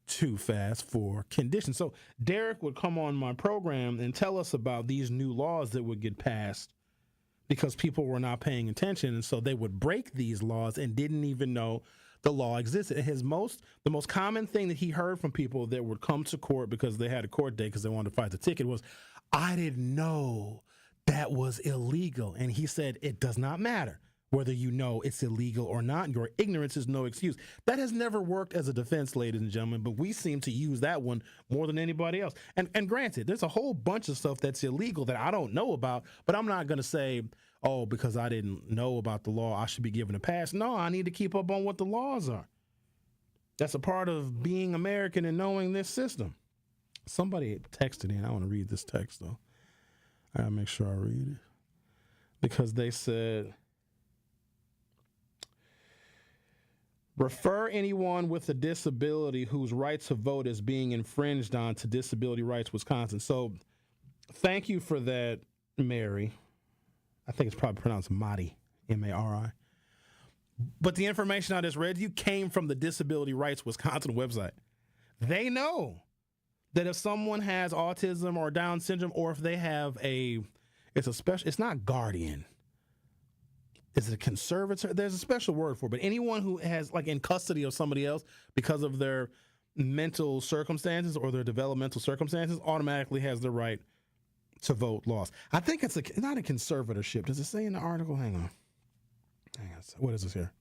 too fast for conditions. So Derek would come on my program and tell us about these new laws that would get passed because people were not paying attention. And so they would break these laws and didn't even know the law existed. And the most common thing that he heard from people that would come to court because they had a court date because they wanted to fight the ticket was, I didn't know that was illegal. And he said, it does not matter whether you know it's illegal or not. Your ignorance is no excuse. That has never worked as a defense, ladies and gentlemen, but we seem to use that one more than anybody else. And granted, there's a whole bunch of stuff that's illegal that I don't know about, but I'm not going to say, oh, because I didn't know about the law, I should be given a pass. No, I need to keep up on what the laws are. That's a part of being American and knowing this system. Somebody texted in. I want to read this text, though. I got to make sure I read it. Because they said, refer anyone with a disability whose right to vote is being infringed on to Disability Rights Wisconsin. So thank you for that, Mary. I think it's probably pronounced Mari, M-A-R-I. But the information I just read you came from the Disability Rights Wisconsin website. They know that if someone has autism or Down syndrome, or if they have it's not guardian. Is it a conservator? There's a special word for it, but anyone who has, like, in custody of somebody else because of their mental circumstances or their developmental circumstances automatically has the right to vote lost. I think it's not a conservatorship. Does it say in the article? Hang on. What is this here?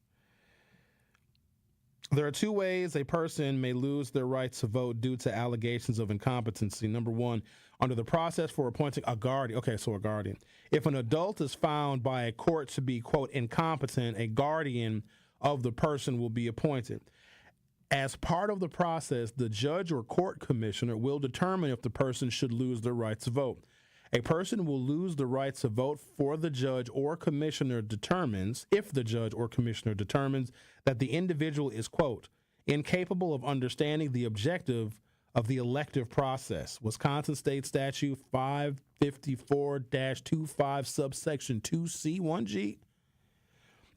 There are two ways a person may lose their right to vote due to allegations of incompetency. Number one, under the process for appointing a guardian. Okay, so a guardian. If an adult is found by a court to be, quote, incompetent, a guardian of the person will be appointed. As part of the process, the judge or court commissioner will determine if the person should lose their right to vote. A person will lose the right to vote if the judge or commissioner determines that the individual is, quote, incapable of understanding the objective of the elective process. Wisconsin State Statute 554-25 subsection 2C1G.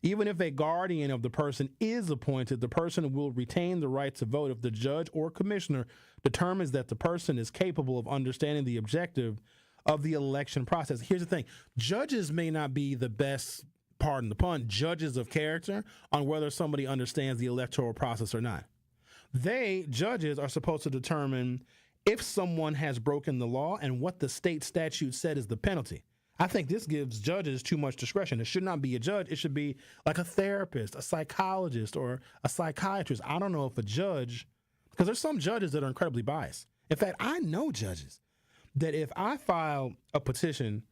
Even if a guardian of the person is appointed, the person will retain the right to vote if the judge or commissioner determines that the person is capable of understanding the objective of the election process. Here's the thing. Judges may not be the best, pardon the pun, judges of character on whether somebody understands the electoral process or not. Judges, are supposed to determine if someone has broken the law and what the state statute said is the penalty. I think this gives judges too much discretion. It should not be a judge. It should be like a therapist, a psychologist, or a psychiatrist. I don't know if a judge, because there's some judges that are incredibly biased. In fact, I know judges that if I file a petition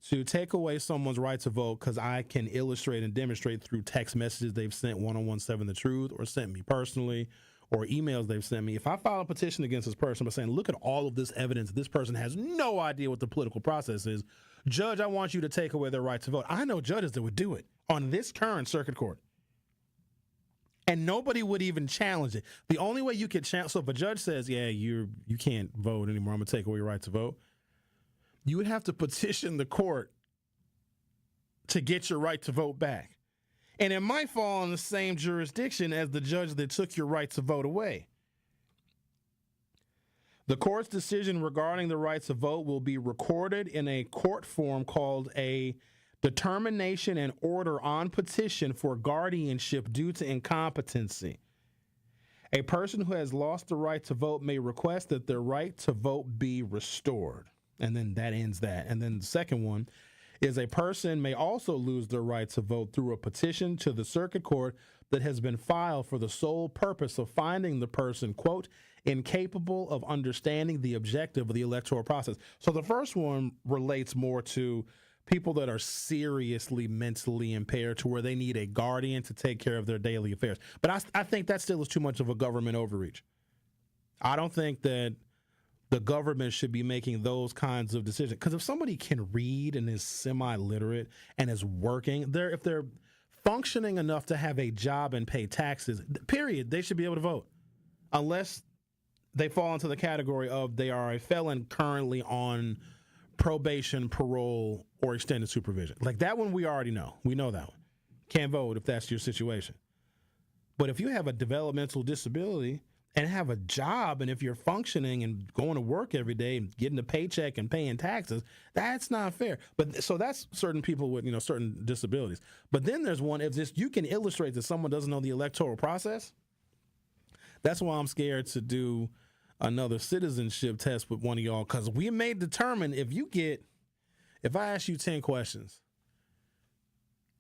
to take away someone's right to vote because I can illustrate and demonstrate through text messages they've sent 1-on-1-7 The Truth or sent me personally or emails they've sent me, if I file a petition against this person by saying, look at all of this evidence, this person has no idea what the political process is, judge, I want you to take away their right to vote. I know judges that would do it on this current circuit court. And nobody would even challenge it. The only way you could challenge, so if a judge says, yeah, you can't vote anymore, I'm going to take away your right to vote, you would have to petition the court to get your right to vote back. And it might fall in the same jurisdiction as the judge that took your right to vote away. The court's decision regarding the right to vote will be recorded in a court form called a determination and order on petition for guardianship due to incompetency. A person who has lost the right to vote may request that their right to vote be restored. And then that ends that. And then the second one is a person may also lose their right to vote through a petition to the circuit court that has been filed for the sole purpose of finding the person, quote, incapable of understanding the objective of the electoral process. So the first one relates more to people that are seriously mentally impaired to where they need a guardian to take care of their daily affairs. But I think that still is too much of a government overreach. I don't think that the government should be making those kinds of decisions. Because if somebody can read and is semi-literate and is working, if they're functioning enough to have a job and pay taxes, period, they should be able to vote. Unless they fall into the category of they are a felon currently on probation, parole, or extended supervision. Like that one we already know. We know that one. Can't vote if that's your situation. But if you have a developmental disability and have a job, and if you're functioning and going to work every day and getting a paycheck and paying taxes, that's not fair. But so that's certain people with, certain disabilities. But then there's one, if this, you can illustrate that someone doesn't know the electoral process. That's why I'm scared to do another citizenship test with one of y'all, because we may determine if I ask you 10 questions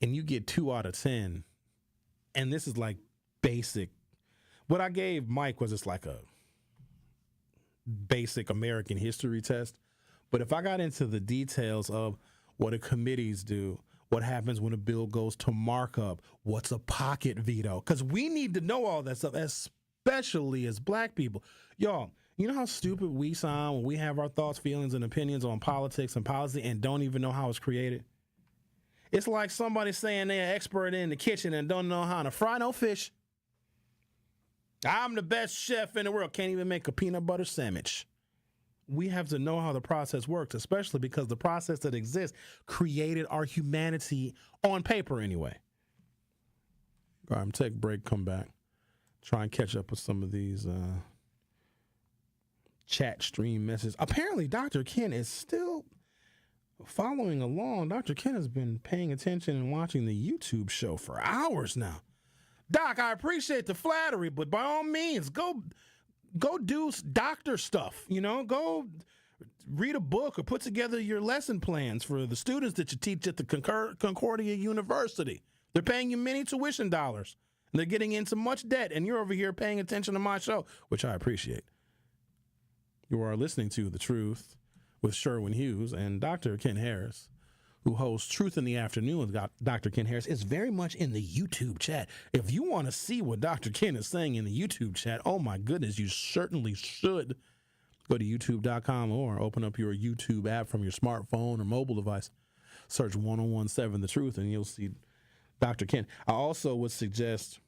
and you get 2 out of 10, and this is like basic. What I gave Mike was just like a basic American history test. But if I got into the details of what do committees do, what happens when a bill goes to markup, what's a pocket veto, because we need to know all that stuff, especially as black people. Y'all, you know how stupid we sound when we have our thoughts, feelings, and opinions on politics and policy and don't even know how it's created? It's like somebody saying they're an expert in the kitchen and don't know how to fry no fish. I'm the best chef in the world. Can't even make a peanut butter sandwich. We have to know how the process works, especially because the process that exists created our humanity on paper anyway. All right, I'm take a break, come back. Try and catch up with some of these chat stream messages. Apparently, Dr. Ken is still following along. Dr. Ken has been paying attention and watching the YouTube show for hours now. Doc, I appreciate the flattery, but by all means, go do doctor stuff. Go read a book or put together your lesson plans for the students that you teach at the Concordia University. They're paying you many tuition dollars, and they're getting into much debt, and you're over here paying attention to my show, which I appreciate. You are listening to The Truth with Sherwin Hughes, and Dr. Ken Harris, who hosts Truth in the Afternoon with Dr. Ken Harris, is very much in the YouTube chat. If you want to see what Dr. Ken is saying in the YouTube chat, oh my goodness, you certainly should go to youtube.com or open up your YouTube app from your smartphone or mobile device. Search 1017 The Truth, and you'll see Dr. Ken. I also would suggest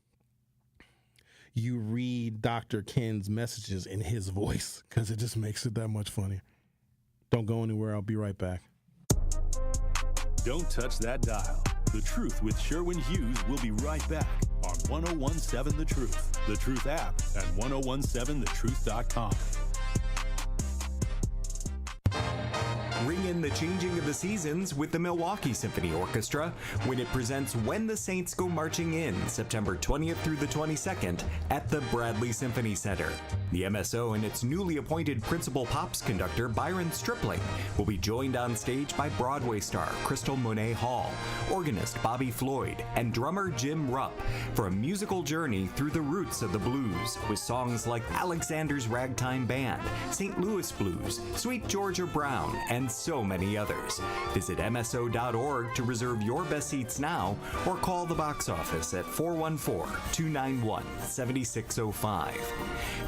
you read Dr. Ken's messages in his voice, because it just makes it that much funnier. Don't go anywhere. I'll be right back. Don't touch that dial. The Truth with Sherwin Hughes will be right back on 1017 The Truth, The Truth app, and 1017thetruth.com. Ring in the changing of the seasons with the Milwaukee Symphony Orchestra when it presents When the Saints Go Marching In, September 20th through the 22nd at the Bradley Symphony Center. The MSO and its newly appointed principal pops conductor Byron Stripling will be joined on stage by Broadway star Crystal Monet Hall, organist Bobby Floyd, and drummer Jim Rupp for a musical journey through the roots of the blues with songs like Alexander's Ragtime Band, St. Louis Blues, Sweet Georgia Brown, and so many others. Visit MSO.org to reserve your best seats now or call the box office at 414-291-7605.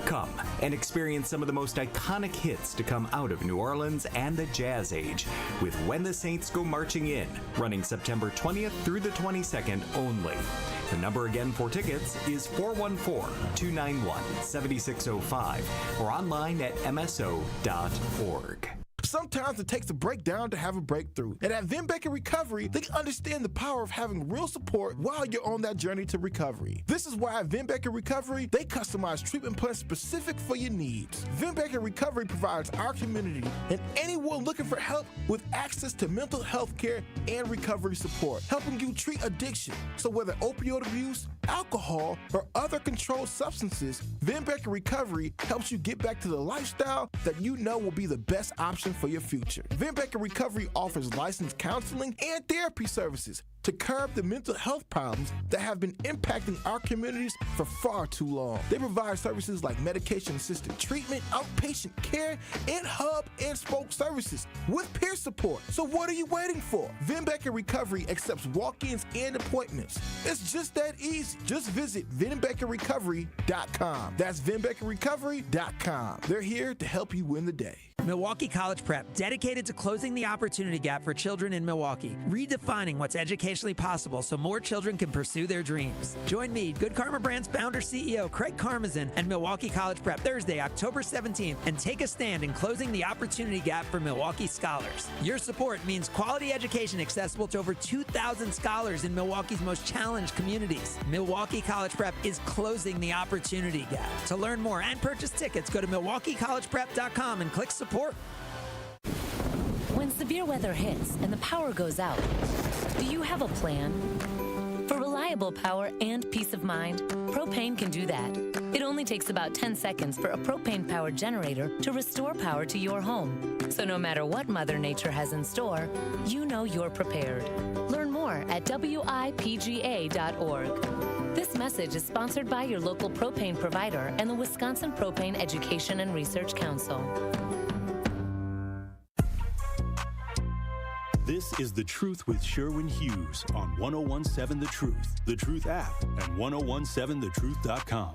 Come and experience some of the most iconic hits to come out of New Orleans and the Jazz Age with When the Saints Go Marching In, running September 20th through the 22nd only. The number again for tickets is 414-291-7605 or online at MSO.org. Sometimes it takes a breakdown to have a breakthrough. And at Vin Baker Recovery, they understand the power of having real support while you're on that journey to recovery. This is why at Vin Baker Recovery, they customize treatment plans specific for your needs. Vin Baker Recovery provides our community and anyone looking for help with access to mental health care and recovery support, helping you treat addiction. So whether opioid abuse, alcohol, or other controlled substances, Vin Baker Recovery helps you get back to the lifestyle that you know will be the best option for your future. Vin Baker Recovery offers licensed counseling and therapy services to curb the mental health problems that have been impacting our communities for far too long. They provide services like medication-assisted treatment, outpatient care, and hub and spoke services with peer support. So what are you waiting for? Vin Baker Recovery accepts walk-ins and appointments. It's just that easy. Just visit VinBakerRecovery.com. That's VinBakerRecovery.com. They're here to help you win the day. Milwaukee College Prep, dedicated to closing the opportunity gap for children in Milwaukee, redefining what's educational financially possible so more children can pursue their dreams. Join me, Good Karma Brand's founder CEO Craig Karmazin and Milwaukee College Prep Thursday, October 17th, and take a stand in closing the opportunity gap for Milwaukee scholars. Your support means quality education accessible to over 2,000 scholars in Milwaukee's most challenged communities. Milwaukee College Prep is closing the opportunity gap. To learn more and purchase tickets, go to MilwaukeeCollegePrep.com and click support. When severe weather hits and the power goes out, do you have a plan? For reliable power and peace of mind, propane can do that. It only takes about 10 seconds for a propane-powered generator to restore power to your home. So no matter what Mother Nature has in store, you know you're prepared. Learn more at WIPGA.org. This message is sponsored by your local propane provider and the Wisconsin Propane Education and Research Council. This is The Truth with Sherwin Hughes on 1017 The Truth, The Truth app, and 1017thetruth.com.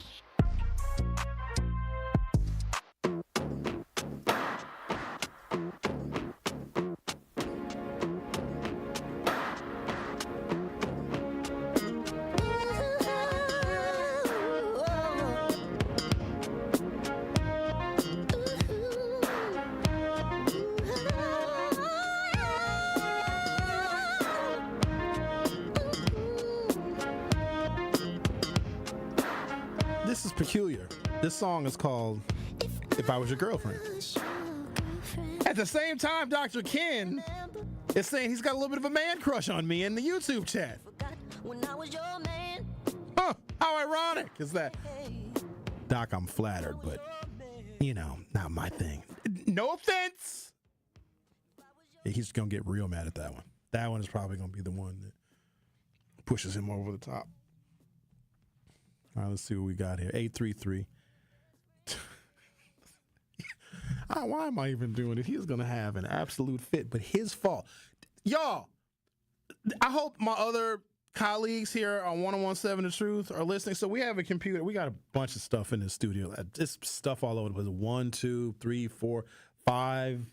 This is peculiar. This song is called If I Was Your Girlfriend. At the same time, Dr. Ken is saying he's got a little bit of a man crush on me in the YouTube chat. Huh, how ironic is that? Doc, I'm flattered, but, you know, not my thing. No offense. He's going to get real mad at that one. That one is probably going to be the one that pushes him over the top. All right, let's see what we got here. 833. Why am I even doing it? He's going to have an absolute fit, but his fault. Y'all, I hope my other colleagues here on 1017 The Truth are listening. So we have a computer. We got a bunch of stuff in the studio. It's stuff all over the place. 1, 2, 3, 4, 5,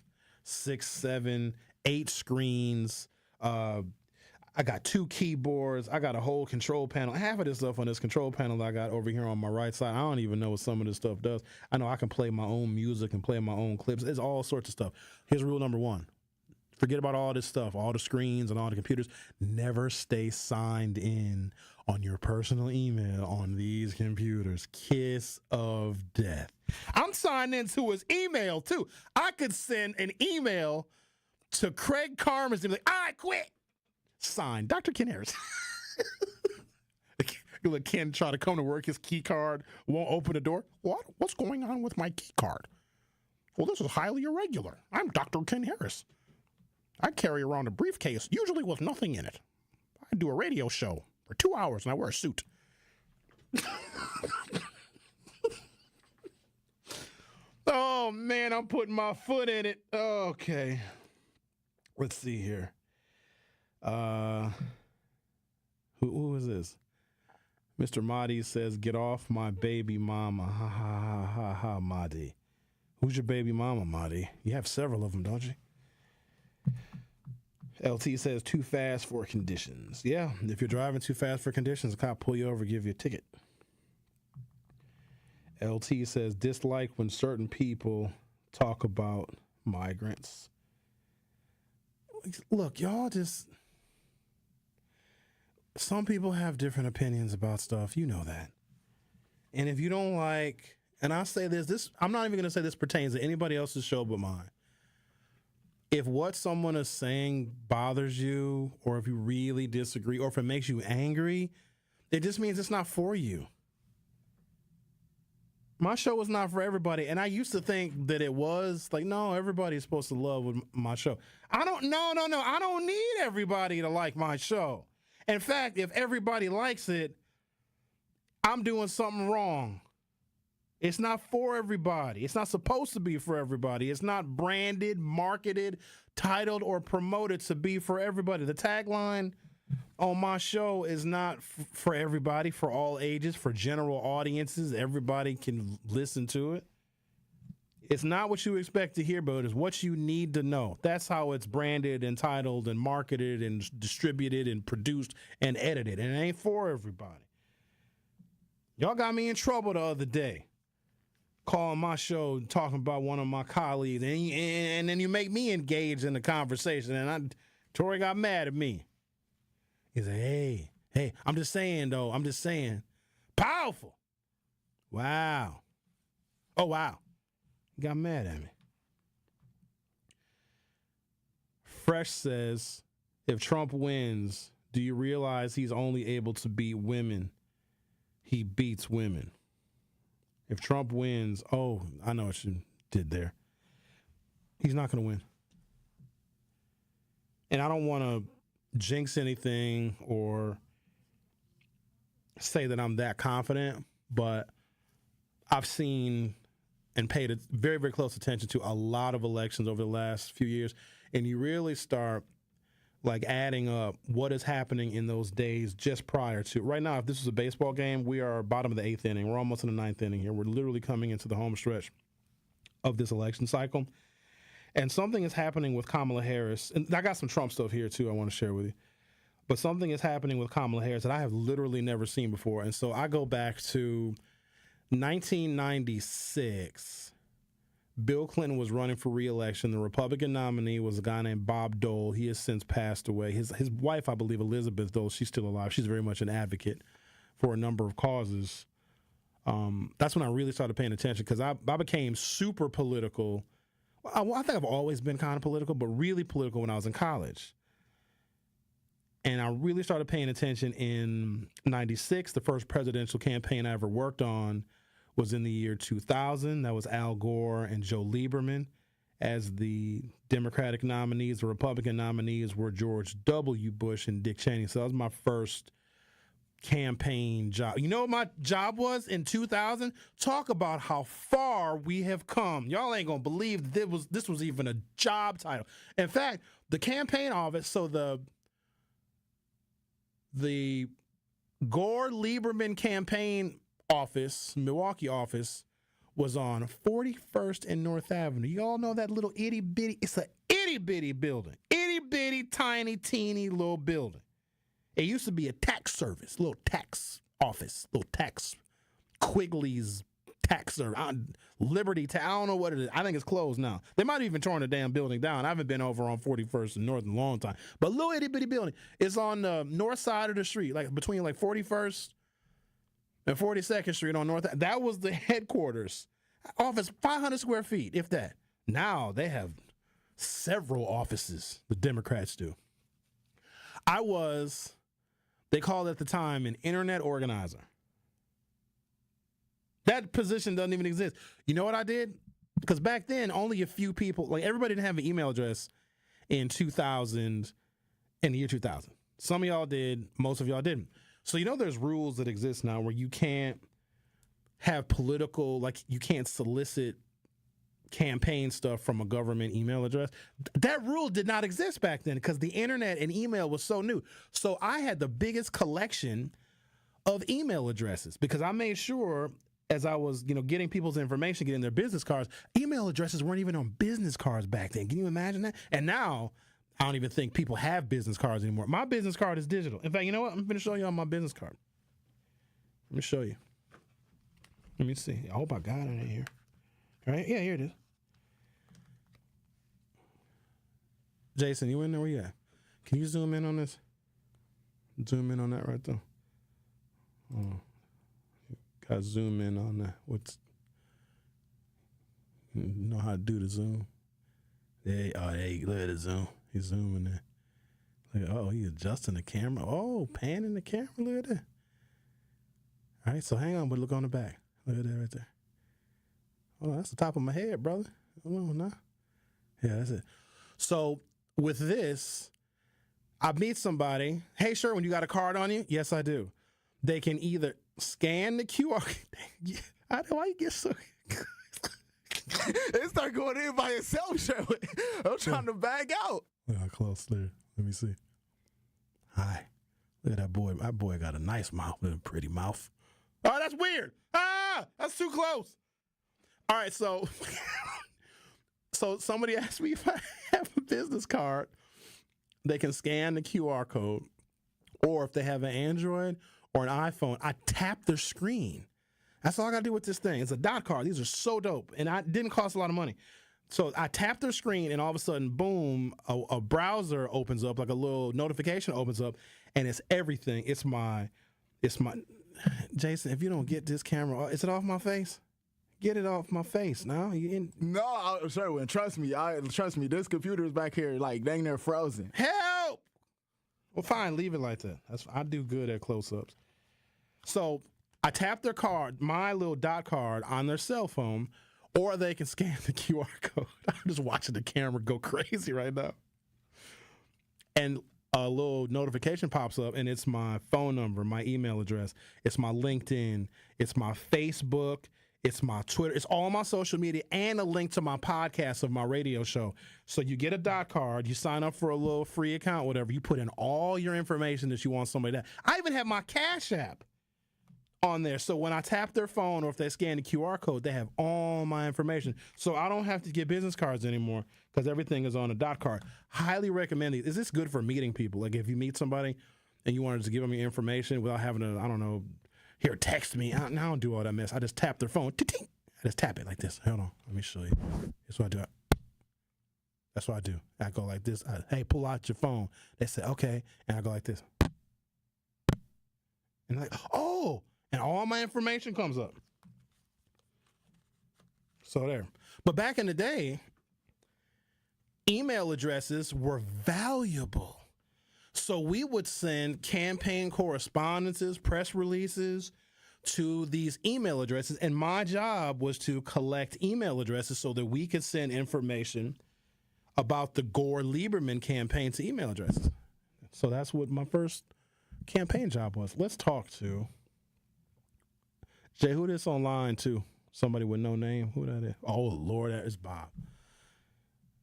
6, 7, 8 screens. I got 2 keyboards. I got a whole control panel. Half of this stuff on this control panel that I got over here on my right side, I don't even know what some of this stuff does. I know I can play my own music and play my own clips. It's all sorts of stuff. Here's rule number 1. Forget about all this stuff, all the screens and all the computers. Never stay signed in on your personal email on these computers. Kiss of death. I'm signed into his email, too. I could send an email to Craig Karmas and be like, I quit. Signed, Dr. Ken Harris. Let Ken try to come to work. His key card won't open the door. What? What's going on with my key card? Well, this is highly irregular. I'm Dr. Ken Harris. I carry around a briefcase, usually with nothing in it. I do a radio show for 2 hours and I wear a suit. Oh, man, I'm putting my foot in it. Okay. Let's see here. Who is this? Mr. Mahdi says, get off my baby mama. Ha, ha, ha, ha, ha, Mahdi. Who's your baby mama, Mahdi? You have several of them, don't you? LT says, too fast for conditions. Yeah, if you're driving too fast for conditions, a cop pull you over, give you a ticket. LT says, dislike when certain people talk about migrants. Look, y'all just... Some people have different opinions about stuff. You know that. And if you don't like, and I'll say this, I'm not even going to say this pertains to anybody else's show but mine. If what someone is saying bothers you, or if you really disagree, or if it makes you angry, it just means it's not for you. My show is not for everybody. And I used to think that it was like, no, everybody's supposed to love my show. I don't need everybody to like my show. In fact, if everybody likes it, I'm doing something wrong. It's not for everybody. It's not supposed to be for everybody. It's not branded, marketed, titled, or promoted to be for everybody. The tagline on my show is not for everybody, for all ages, for general audiences. Everybody can listen to it. It's not what you expect to hear, but it's what you need to know. That's how it's branded and titled and marketed and distributed and produced and edited. And it ain't for everybody. Y'all got me in trouble the other day, calling my show, talking about one of my colleagues, and then you make me engage in the conversation. And Tori got mad at me. He said, hey, I'm just saying, though. I'm just saying. Powerful. Wow. Oh, wow. He got mad at me. Fresh says, if Trump wins, do you realize he's only able to beat women? He beats women. If Trump wins, oh, I know what you did there. He's not going to win. And I don't want to jinx anything or say that I'm that confident, but I've seen and paid very, very close attention to a lot of elections over the last few years, and you really start like adding up what is happening in those days just prior to. Right now, if this was a baseball game, we are bottom of the 8th inning. We're almost in the 9th inning here. We're literally coming into the home stretch of this election cycle, and something is happening with Kamala Harris. And I got some Trump stuff here, too, I want to share with you. But something is happening with Kamala Harris that I have literally never seen before, and so I go back to 1996, Bill Clinton was running for re-election. The Republican nominee was a guy named Bob Dole. He has since passed away. His wife, I believe, Elizabeth Dole, she's still alive. She's very much an advocate for a number of causes. That's when I really started paying attention because I became super political. I think I've always been kind of political, but really political when I was in college. And I really started paying attention in 96. The first presidential campaign I ever worked on was in the year 2000. That was Al Gore and Joe Lieberman as the Democratic nominees. The Republican nominees were George W. Bush and Dick Cheney. So that was my first campaign job. You know what my job was in 2000? Talk about how far we have come. Y'all ain't gonna believe this was even a job title. In fact, the campaign office, so the Gore-Lieberman campaign office, Milwaukee office, was on 41st and North Avenue. You all know that little itty-bitty, it's an itty-bitty building. Itty-bitty, tiny, teeny little building. It used to be a tax service, little tax office, little tax, Quigley's tax service, Liberty, I don't know what it is. I think it's closed now. They might have even torn the damn building down. I haven't been over on 41st and North in a long time. But little itty-bitty building. It's on the north side of the street, like between like 41st and 42nd Street on North. That was the headquarters. Office, 500 square feet, if that. Now they have several offices, the Democrats do. I was, they called at the time, an internet organizer. That position doesn't even exist. You know what I did? Because back then, only a few people, like everybody didn't have an email address in 2000, in the year 2000. Some of y'all did, most of y'all didn't. So you know there's rules that exist now where you can't have political, like you can't solicit campaign stuff from a government email address. That rule did not exist back then because the internet and email was so new. So I had the biggest collection of email addresses because I made sure as I was, getting people's information, getting their business cards, email addresses weren't even on business cards back then. Can you imagine that? And now I don't even think people have business cards anymore. My business card is digital. In fact, you know what? I'm going to show you on my business card. Let me show you. Let me see. I hope I got it in here. All right? Yeah, here it is. Jason, you in there? Where you at? Can you zoom in on this? Zoom in on that right there. Oh. Got to zoom in on that. You know how to do the zoom? Hey, look at the zoom. He's zooming in. Look, he's adjusting the camera. Oh, panning the camera. Look at that. All right, so hang on, but look on the back. Look at that right there. Oh, that's the top of my head, brother. Oh, no. Yeah, that's it. So with this, I meet somebody. Hey, Sherwin, you got a card on you? Yes, I do. They can either scan the QR. Why you get so... They start going in by itself, Sherwin. I'm trying to bag out. Look how close there. Let me see. Hi. Look at that boy. That boy got a nice mouth. A pretty mouth. Oh, that's weird. That's too close. All right, so So somebody asked me if I have a business card, they can scan the QR code, or if they have an Android or an iPhone, I tap their screen. That's all I got to do with this thing. It's a dot card. These are so dope, and it didn't cost a lot of money. So I tap their screen, and all of a sudden, boom, a browser opens up, like a little notification opens up, and it's everything. It's my, Jason, if you don't get this camera, is it off my face? Get it off my face now. No, Sherwin, trust me. This computer is back here like dang near frozen. Help! Well, fine, leave it like that. I do good at close-ups. So I tap their card, my little dot card, on their cell phone, or they can scan the QR code. I'm just watching the camera go crazy right now. And a little notification pops up, and it's my phone number, my email address. It's my LinkedIn. It's my Facebook. It's my Twitter. It's all my social media and a link to my podcast of my radio show. So you get a dot card. You sign up for a little free account, whatever. You put in all your information that you want somebody to. I even have my Cash App on there. So when I tap their phone or if they scan the QR code, they have all my information. So I don't have to get business cards anymore because everything is on a dot card. Highly recommend these. Is this good for meeting people? Like if you meet somebody and you wanted to give them your information without having to, I don't know, here, text me. I don't do all that mess. I just tap their phone. I just tap it like this. Hold on. Let me show you. That's what I do. That's what I do. I go like this. Hey, pull out your phone. They say, okay. And I go like this. And like, oh, and all my information comes up. So there. But back in the day, email addresses were valuable. So we would send campaign correspondences, press releases to these email addresses. And my job was to collect email addresses so that we could send information about the Gore-Lieberman campaign to email addresses. So that's what my first campaign job was. Let's talk to Jay. Who this online too? Somebody with no name. Who that is? Oh, Lord, that is Bob.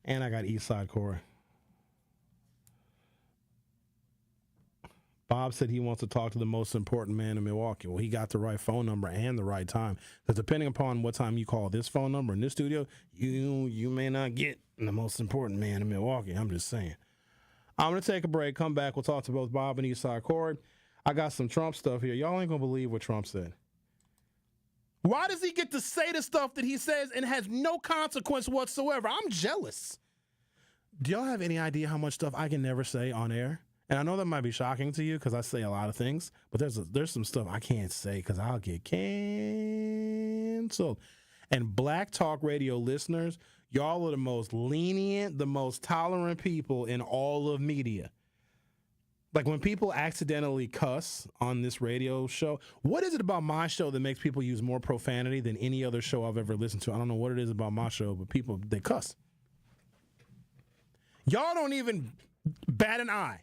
And I got Eastside Corey. Bob said he wants to talk to the most important man in Milwaukee. Well, he got the right phone number and the right time. Because depending upon what time you call this phone number in this studio, you may not get the most important man in Milwaukee. I'm just saying. I'm going to take a break. Come back. We'll talk to both Bob and Eastside Corey. I got some Trump stuff here. Y'all ain't going to believe what Trump said. Why does he get to say the stuff that he says and has no consequence whatsoever? I'm jealous. Do y'all have any idea how much stuff I can never say on air? And I know that might be shocking to you because I say a lot of things, but there's some stuff I can't say because I'll get canceled. And Black Talk Radio listeners, y'all are the most lenient, the most tolerant people in all of media. Like when people accidentally cuss on this radio show, what is it about my show that makes people use more profanity than any other show I've ever listened to? I don't know what it is about my show, but people, they cuss. Y'all don't even bat an eye.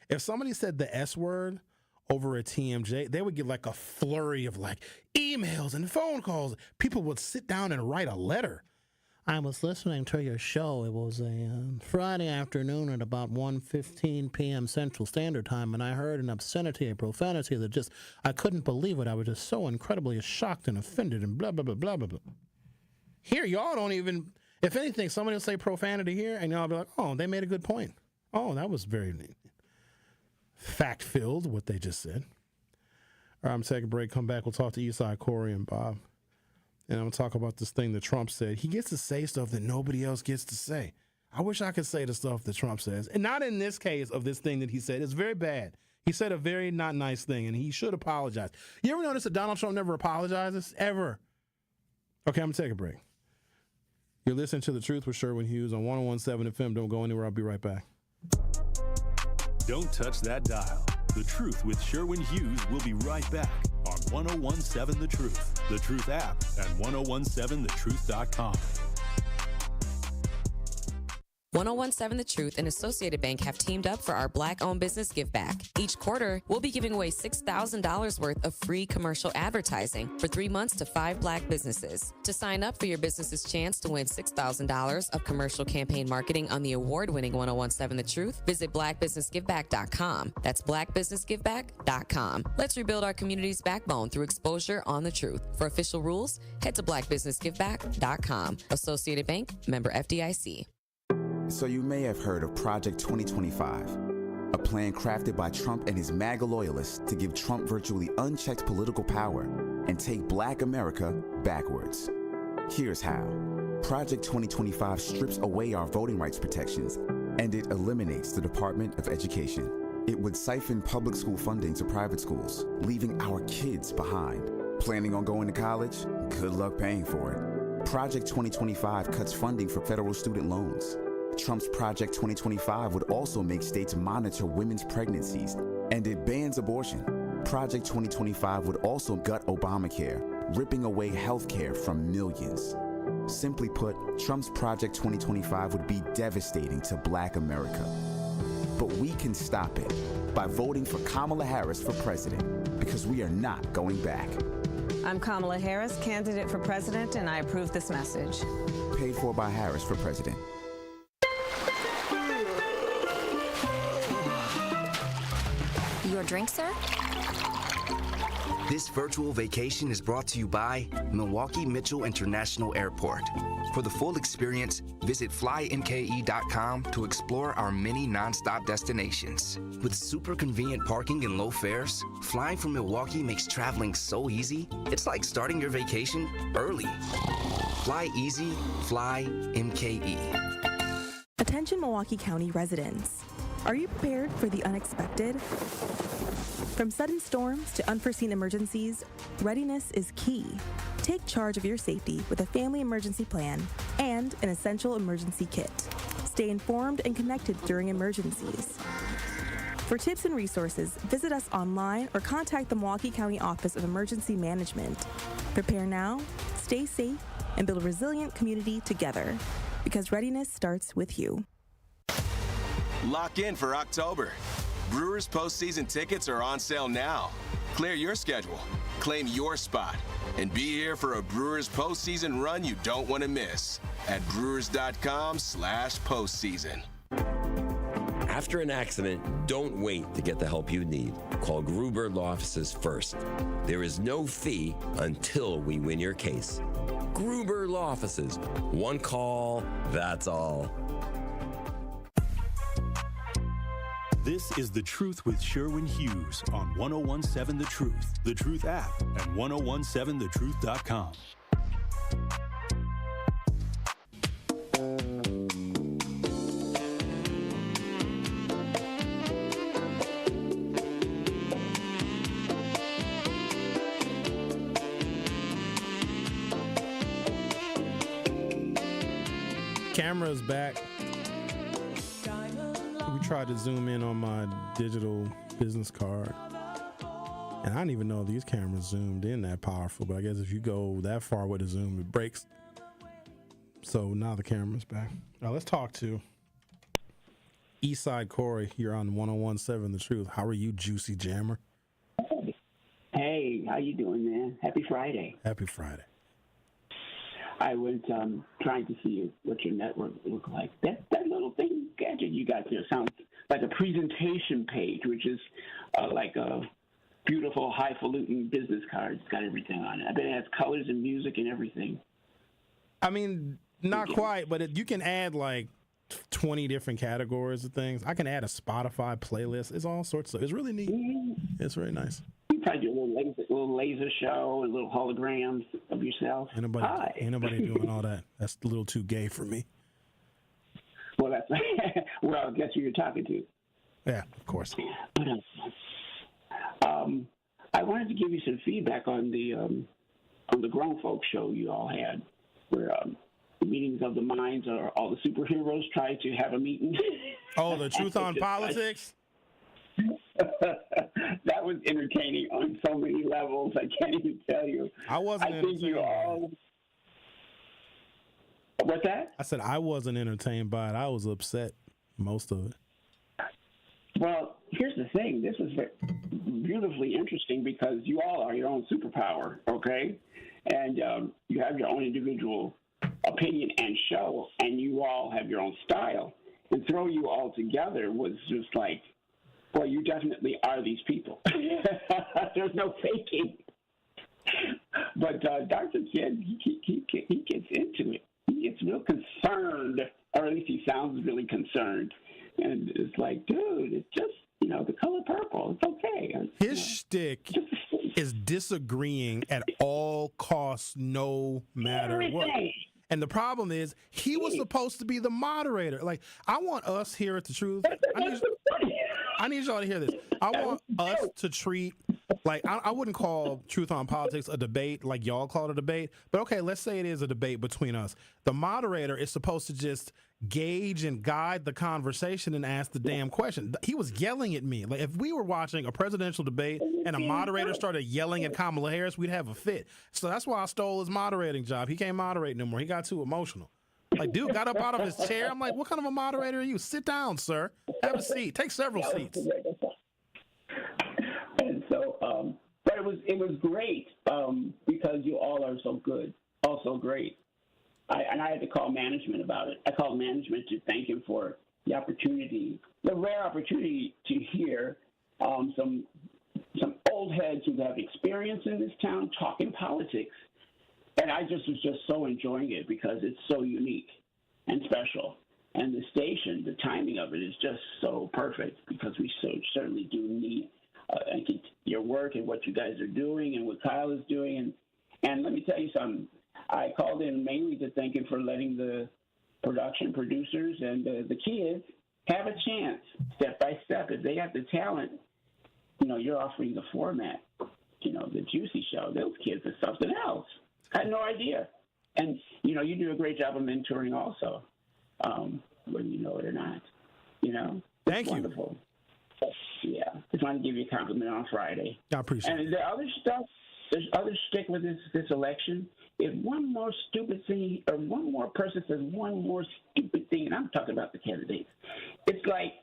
If somebody said the S word over at TMJ, they would get like a flurry of like emails and phone calls. People would sit down and write a letter. I was listening to your show. It was a Friday afternoon at about 1:15 p.m. Central Standard Time, and I heard an obscenity, a profanity that just, I couldn't believe it. I was just so incredibly shocked and offended and blah, blah, blah, blah, blah, blah. Here, y'all don't even, if anything, somebody will say profanity here, and y'all be like, oh, they made a good point. Oh, that was very fact-filled, what they just said. All right, I'm going to take a break, come back. We'll talk to Eastside Corey and Bob. And I'm going to talk about this thing that Trump said. He gets to say stuff that nobody else gets to say. I wish I could say the stuff that Trump says. And not in this case of this thing that he said. It's very bad. He said a very not nice thing, and he should apologize. You ever notice that Donald Trump never apologizes? Ever. Okay, I'm going to take a break. You're listening to The Truth with Sherwin Hughes on 101.7 FM. Don't go anywhere. I'll be right back. Don't touch that dial. The Truth with Sherwin Hughes will be right back on 101.7 The Truth, The Truth app, and 1017thetruth.com. 1017 The Truth and Associated Bank have teamed up for our Black-owned business give back. Each quarter, we'll be giving away $6,000 worth of free commercial advertising for 3 months to 5 Black businesses. To sign up for your business's chance to win $6,000 of commercial campaign marketing on the award-winning 1017 The Truth, visit blackbusinessgiveback.com. That's blackbusinessgiveback.com. Let's rebuild our community's backbone through exposure on the truth. For official rules, head to blackbusinessgiveback.com. Associated Bank, member FDIC. So you may have heard of Project 2025, a plan crafted by Trump and his MAGA loyalists to give Trump virtually unchecked political power and take Black America backwards. Here's how. Project 2025 strips away our voting rights protections, and it eliminates the Department of Education. It would siphon public school funding to private schools, leaving our kids behind. Planning on going to college? Good luck paying for it. Project 2025 cuts funding for federal student loans. Trump's Project 2025 would also make states monitor women's pregnancies, and it bans abortion. Project 2025 would also gut Obamacare, ripping away health care from millions. Simply put, Trump's Project 2025 would be devastating to Black America. But we can stop it by voting for Kamala Harris for president, because we are not going back. I'm Kamala Harris, candidate for president, and I approve this message. Paid for by Harris for president. Your drink, sir? This virtual vacation is brought to you by Milwaukee Mitchell International Airport. For the full experience, visit flymke.com to explore our many nonstop destinations. With super convenient parking and low fares, flying from Milwaukee makes traveling so easy, it's like starting your vacation early. Fly easy, fly MKE. Attention Milwaukee County residents. Are you prepared for the unexpected? From sudden storms to unforeseen emergencies, readiness is key. Take charge of your safety with a family emergency plan and an essential emergency kit. Stay informed and connected during emergencies. For tips and resources, visit us online or contact the Milwaukee County Office of Emergency Management. Prepare now, stay safe, and build a resilient community together, because readiness starts with you. Lock in for October. Brewers postseason tickets are on sale now. Clear your schedule, claim your spot, and be here for a Brewers postseason run you don't want to miss at brewers.com/postseason. After an accident, don't wait to get the help you need. Call Gruber Law Offices first. There is no fee until we win your case. Gruber Law Offices. One call, that's all. This is The Truth with Sherwin Hughes on 1017 The Truth, The Truth app, and 1017thetruth.com. Camera's back. We tried to zoom in on my digital business card, and I didn't even know these cameras zoomed in that powerful, but I guess if you go that far with the zoom, it breaks. So now the camera's back. Now let's talk to Eastside Corey. You're on 1017 The Truth. How are you, Juicy Jammer? Hey, how you doing, man? Happy Friday. Happy Friday. I was trying to see what your network looked like. That little thing gadget you got there sounds like a presentation page, which is like a beautiful, highfalutin business card. It's got everything on it. I bet it has colors and music and everything. I mean, not quite, but you can add like 20 different categories of things. I can add a Spotify playlist. It's all sorts of. It's really neat. Mm-hmm. It's very nice. You probably do a little laser show and little holograms of yourself. Ain't nobody doing all that. That's a little too gay for me. Well, that's well, guess who you're talking to. Yeah, of course. But, I wanted to give you some feedback on the grown folks show you all had, where the meetings of the minds, or all the superheroes tried to have a meeting. Oh, the Truth on Politics? That was entertaining on so many levels. I can't even tell you. I think you all. What's that? I said I wasn't entertained by it. I was upset most of it. Well, here's the thing. This is beautifully interesting because you all are your own superpower, okay? And you have your own individual opinion and show, and you all have your own style. And throw you all together was just like, well, you definitely are these people. There's no faking. But Dr. Ken, he gets into it. He gets real concerned, or at least he sounds really concerned. And it's like, dude, it's just, the color purple. It's okay. His shtick is disagreeing at all costs, no matter what. And the problem is, he was supposed to be the moderator. Like, I want us here at The Truth. I need y'all to hear this. I want us to treat, like, I wouldn't call Truth on Politics a debate like y'all call it a debate. But, okay, let's say it is a debate between us. The moderator is supposed to just gauge and guide the conversation and ask the damn question. He was yelling at me. Like, if we were watching a presidential debate and a moderator started yelling at Kamala Harris, we'd have a fit. So that's why I stole his moderating job. He can't moderate no more. He got too emotional. Like, dude got up out of his chair. I'm like, what kind of a moderator are you? Sit down, sir. Have a seat. Take several seats. And so, but it was great because you all are so good, all so great. I had to call management about it. I called management to thank him for the opportunity, the rare opportunity to hear some old heads who have experience in this town talking politics. And I was just so enjoying it because it's so unique and special. And the station, the timing of it is just so perfect because we certainly do need your work and what you guys are doing and what Kyle is doing. And let me tell you something. I called in mainly to thank him for letting the production producers and the kids have a chance, step by step. If they have the talent, you're offering the format, the Juicy Show. Those kids are something else. I had no idea. And, you do a great job of mentoring also, whether you know it or not. Thank you. Wonderful. Yeah. Just wanted to give you a compliment on Friday. I appreciate it. And the other stuff, there's other stick with this election. If one more stupid thing or one more person says one more stupid thing, and I'm talking about the candidates, it's like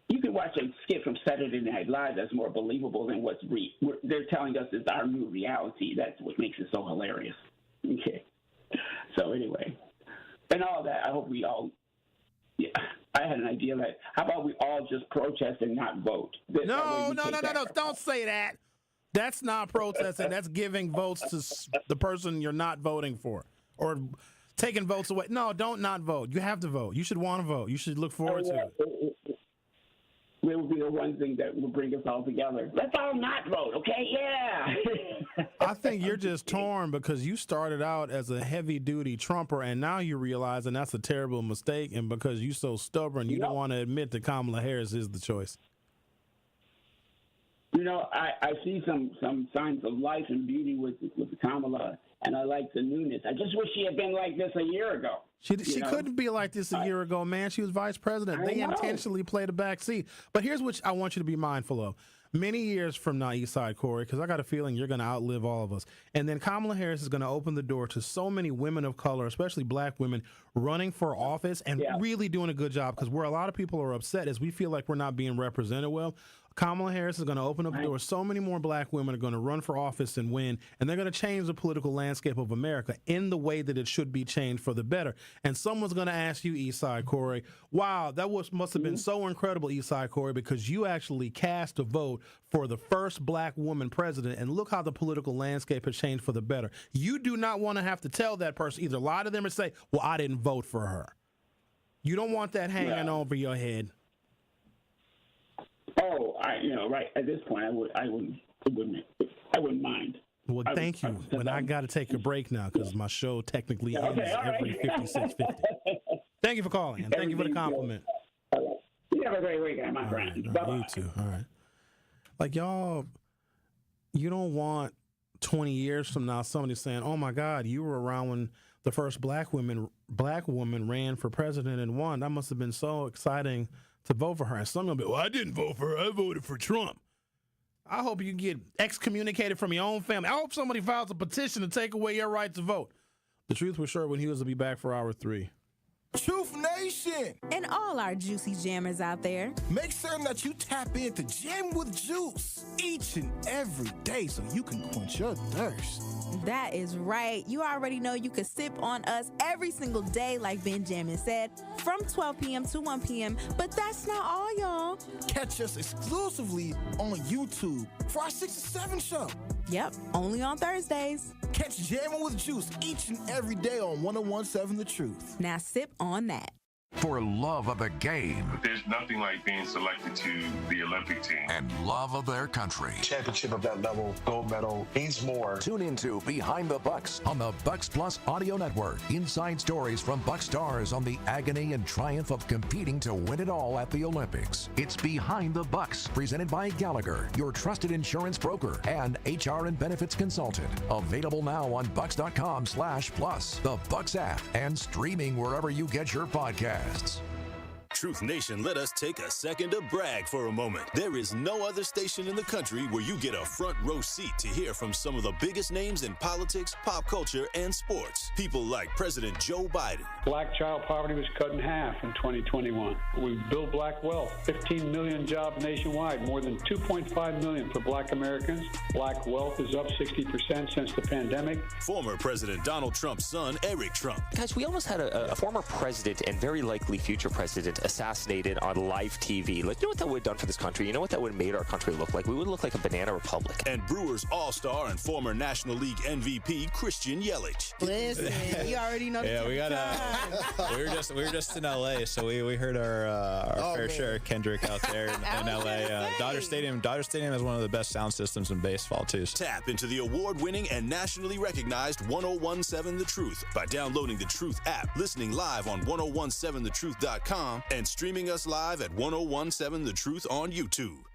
you can watch a skit from Saturday Night Live that's more believable than what's they're telling us is our new reality. That's what makes it so hilarious. Okay. So anyway, and all that, I hope we all, I had an idea that, how about we all just protest and not vote? No, don't say that. That's not protesting. That's giving votes to the person you're not voting for or taking votes away. No, don't not vote. You have to vote. You should want to vote. You should look forward to it. It will be the one thing that will bring us all together. Let's all not vote, okay? Yeah. I think you're just torn because you started out as a heavy-duty Trumper, and now you're realizing that's a terrible mistake, and because you're so stubborn, you don't want to admit that Kamala Harris is the choice. I see some signs of life and beauty with Kamala, and I like the newness. I just wish she had been like this a year ago. She couldn't be like this a year ago, man. She was vice president. They intentionally played a back seat. But here's what I want you to be mindful of. Many years from now, Eastside Corey, because I got a feeling you're going to outlive all of us. And then Kamala Harris is going to open the door to so many women of color, especially black women, running for office and really doing a good job. Because where a lot of people are upset is we feel like we're not being represented well. Kamala Harris is going to open up the door. So many more black women are going to run for office and win, and they're going to change the political landscape of America in the way that it should be changed for the better. And someone's going to ask you, Eastside Corey, wow, that must have been so incredible, Eastside Corey, because you actually cast a vote for the first black woman president, and look how the political landscape has changed for the better. You do not want to have to tell that person, either lie to them or say, well, I didn't vote for her. You don't want that hanging over your head. Oh, right. At this point, I wouldn't mind. Well, thank you. But I got to take a break now because my show technically ends every 56:50. Thank you for calling, and thank you for the compliment. You have a great weekend, my friend. Bye-bye. You too. All right. Like, y'all, you don't want 20 years from now somebody saying, oh, my God, you were around when the first black woman ran for president and won. That must have been so exciting to vote for her. And some will be, well, I didn't vote for her. I voted for Trump. I hope you get excommunicated from your own family. I hope somebody files a petition to take away your right to vote. The Truth with Sherwin Hughes will be back for hour 3. Truth Nation! And all our juicy jammers out there. Make certain that you tap into Jam with Juice each and every day so you can quench your thirst. That is right. You already know you can sip on us every single day, like Benjamin said, from 12 p.m. to 1 p.m. But that's not all, y'all. Catch us exclusively on YouTube for our 6 to 7 show. Yep, only on Thursdays. Catch Jammin' with Juice each and every day on 1017 The Truth. Now sip on that. For love of the game. There's nothing like being selected to the Olympic team. And love of their country. Championship of that level, gold medal, means more. Tune into Behind the Bucks on the Bucks Plus Audio Network. Inside stories from Buck stars on the agony and triumph of competing to win it all at the Olympics. It's Behind the Bucks, presented by Gallagher, your trusted insurance broker and HR and benefits consultant. Available now on bucks.com/plus, the Bucks app, and streaming wherever you get your podcasts. Truth Nation, let us take a second to brag for a moment. There is no other station in the country where you get a front row seat to hear from some of the biggest names in politics, pop culture, and sports. People like President Joe Biden. Black child poverty was cut in half in 2021. We built black wealth, 15 million jobs nationwide, more than 2.5 million for black Americans. Black wealth is up 60% since the pandemic. Former President Donald Trump's son, Eric Trump. Guys, we almost had a former president and very likely future president assassinated on live TV. Like, you know what that would have done for this country? You know what that would have made our country look like? We would look like a banana republic. And Brewers All-Star and former National League MVP Christian Yelich. Listen, you already know. Yeah, we got we were just in LA, so we heard our fair share of Kendrick out there in LA. Dodger Stadium has one of the best sound systems in baseball too. Tap into the award-winning and nationally recognized 1017 The Truth by downloading the Truth app, listening live on 1017thetruth.com, and streaming us live at 1017 The Truth on YouTube.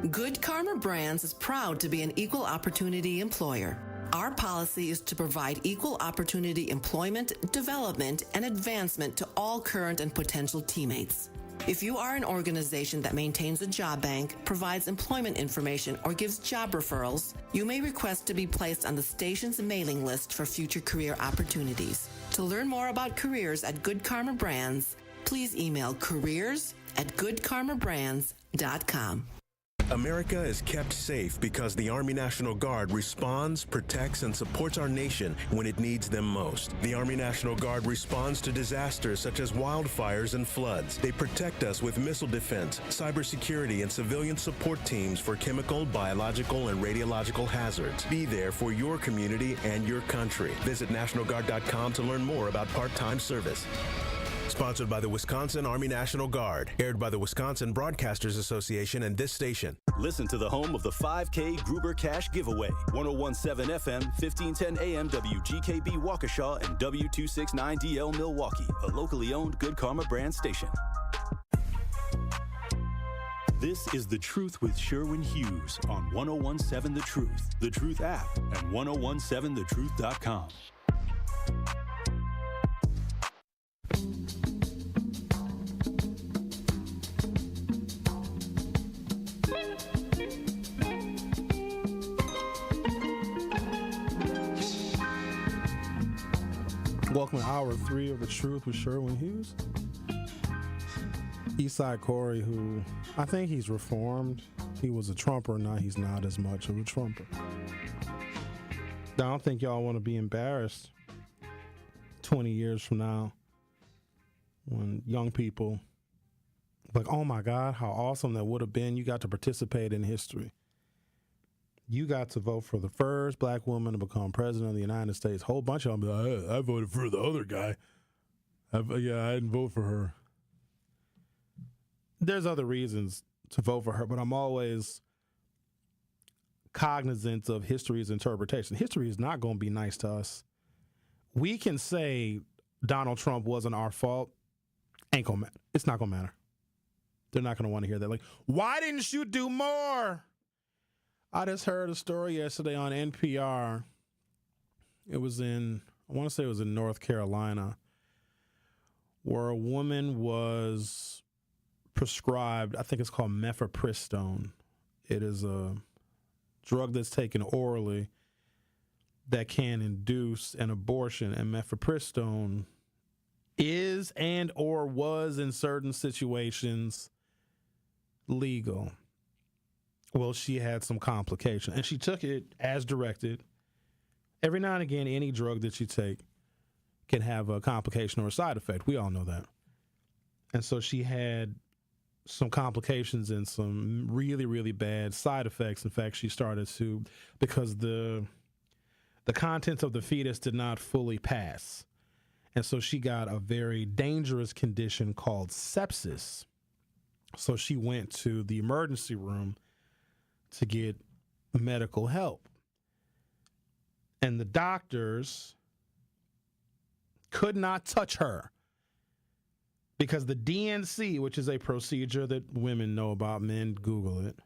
Good Karma Brands is proud to be an equal opportunity employer. Our policy is to provide equal opportunity employment, development, and advancement to all current and potential teammates. If you are an organization that maintains a job bank, provides employment information, or gives job referrals, you may request to be placed on the station's mailing list for future career opportunities. To learn more about careers at Good Karma Brands, please email careers@goodkarmabrands.com. America is kept safe because the Army National Guard responds, protects, and supports our nation when it needs them most. The Army National Guard responds to disasters such as wildfires and floods. They protect us with missile defense, cybersecurity, and civilian support teams for chemical, biological, and radiological hazards. Be there for your community and your country. Visit NationalGuard.com to learn more about part-time service. Sponsored by the Wisconsin Army National Guard. Aired by the Wisconsin Broadcasters Association and this station. Listen to the home of the 5K Gruber Cash Giveaway. 1017 FM, 1510 AM WGKB Waukesha and W269DL Milwaukee. A locally owned Good Karma brand station. This is The Truth with Sherwin Hughes on 1017 The Truth, The Truth app, and 1017thetruth.com. Welcome to Hour 3 of The Truth with Sherwin Hughes. Eastside Corey, who I think he's reformed. He was a Trumper, now he's not as much of a Trumper. I don't think y'all want to be embarrassed 20 years from now when young people like, oh my God, how awesome that would have been. You got to participate in history. You got to vote for the first black woman to become president of the United States. A whole bunch of them, like, I voted for the other guy. I didn't vote for her. There's other reasons to vote for her, but I'm always cognizant of history's interpretation. History is not going to be nice to us. We can say Donald Trump wasn't our fault. Ain't going to matter. It's not going to matter. They're not going to want to hear that. Like, why didn't you do more? I just heard a story yesterday on NPR. It was I want to say it was in North Carolina, where a woman was prescribed, I think it's called mifepristone. It is a drug that's taken orally that can induce an abortion, and mifepristone is and or was in certain situations legal. Well, she had some complications, and she took it as directed. Every now and again, any drug that you take can have a complication or a side effect. We all know that. And so she had some complications and some really, really bad side effects. In fact, she started to, because the contents of the fetus did not fully pass. And so she got a very dangerous condition called sepsis. So she went to the emergency room to get medical help. And the doctors could not touch her because the DNC, which is a procedure that women know about, men Google it,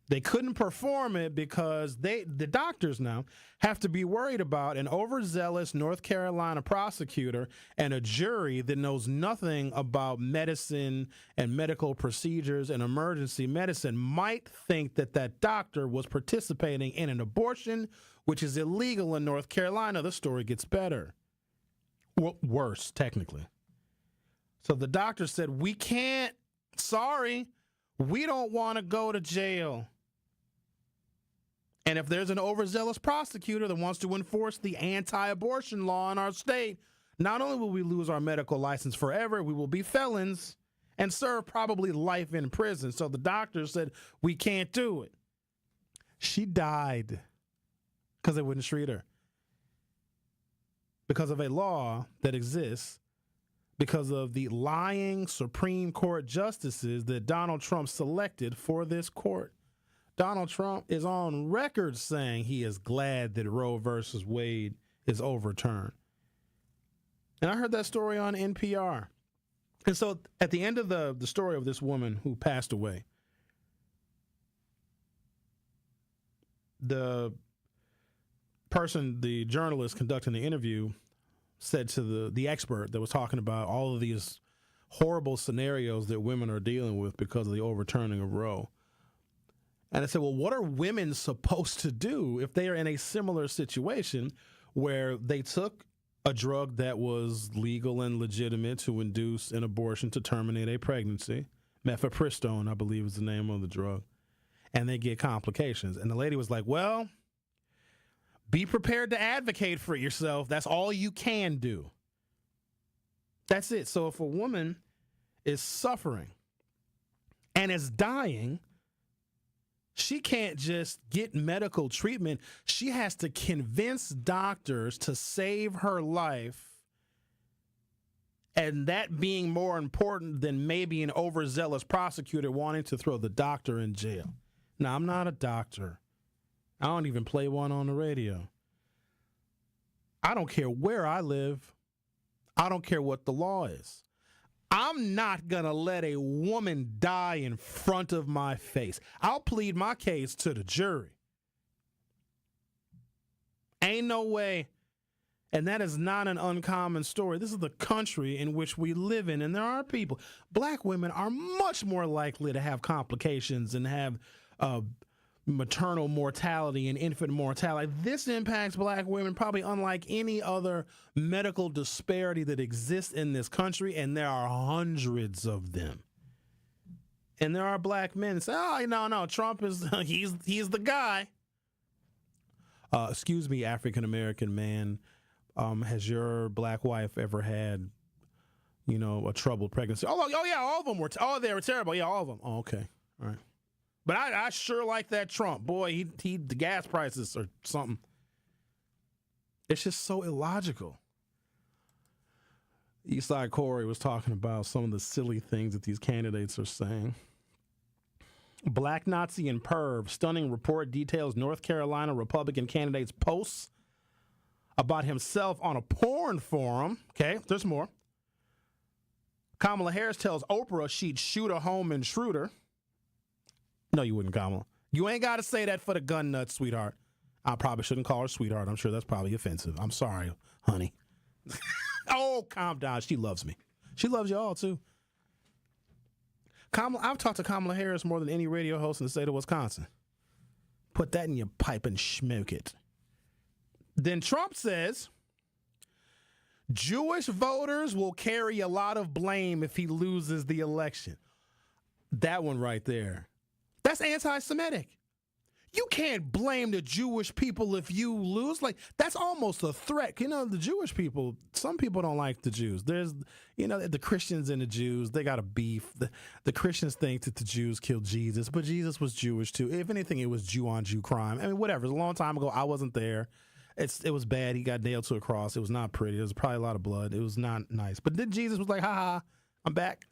they couldn't perform it because the doctors now have to be worried about an overzealous North Carolina prosecutor and a jury that knows nothing about medicine and medical procedures and emergency medicine might think that that doctor was participating in an abortion, which is illegal in North Carolina. The story gets better. Well, worse, technically. So the doctor said, we can't, sorry, we don't want to go to jail. And if there's an overzealous prosecutor that wants to enforce the anti-abortion law in our state, not only will we lose our medical license forever, we will be felons and serve probably life in prison. So the doctor said, we can't do it. She died because they wouldn't treat her. Because of a law that exists, because of the lying Supreme Court justices that Donald Trump selected for this court. Donald Trump is on record saying he is glad that Roe versus Wade is overturned. And I heard that story on NPR. And so at the end of the story of this woman who passed away, the journalist conducting the interview said to the expert that was talking about all of these horrible scenarios that women are dealing with because of the overturning of Roe. And I said, well, what are women supposed to do if they are in a similar situation where they took a drug that was legal and legitimate to induce an abortion to terminate a pregnancy? Mifepristone, I believe, is the name of the drug. And they get complications. And the lady was like, well, be prepared to advocate for yourself. That's all you can do. That's it. So if a woman is suffering and is dying, she can't just get medical treatment. She has to convince doctors to save her life, and that being more important than maybe an overzealous prosecutor wanting to throw the doctor in jail. Now, I'm not a doctor. I don't even play one on the radio. I don't care where I live. I don't care what the law is. I'm not going to let a woman die in front of my face. I'll plead my case to the jury. Ain't no way. And that is not an uncommon story. This is the country in which we live in, and there are people. Black women are much more likely to have complications and have maternal mortality and infant mortality. This impacts black women probably unlike any other medical disparity that exists in this country, and there are hundreds of them. And there are black men that say, oh, no, Trump is, he's the guy. Excuse me, African-American man, has your black wife ever had, a troubled pregnancy? Oh yeah, all of them were, they were terrible. Yeah, all of them. Oh, okay. All right. But I sure like that Trump. Boy, the gas prices or something. It's just so illogical. Eastside Corey was talking about some of the silly things that these candidates are saying. Black Nazi and perv. Stunning report details North Carolina Republican candidate's posts about himself on a porn forum. Okay, there's more. Kamala Harris tells Oprah she'd shoot a home intruder. No, you wouldn't, Kamala. You ain't got to say that for the gun nut, sweetheart. I probably shouldn't call her sweetheart. I'm sure that's probably offensive. I'm sorry, honey. Oh, calm down. She loves me. She loves y'all, too. I've talked to Kamala Harris more than any radio host in the state of Wisconsin. Put that in your pipe and smoke it. Then Trump says Jewish voters will carry a lot of blame if he loses the election. That one right there. That's anti-Semitic. You can't blame the Jewish people if you lose. Like, that's almost a threat. You know, the Jewish people, some people don't like the Jews. There's, you know, the Christians and the Jews, they got a beef. The Christians think that the Jews killed Jesus, but Jesus was Jewish too. If anything, it was Jew on Jew crime. I mean, whatever. It was a long time ago. I wasn't there. It was bad. He got nailed to a cross. It was not pretty. There was probably a lot of blood. It was not nice. But then Jesus was like, ha ha, I'm back.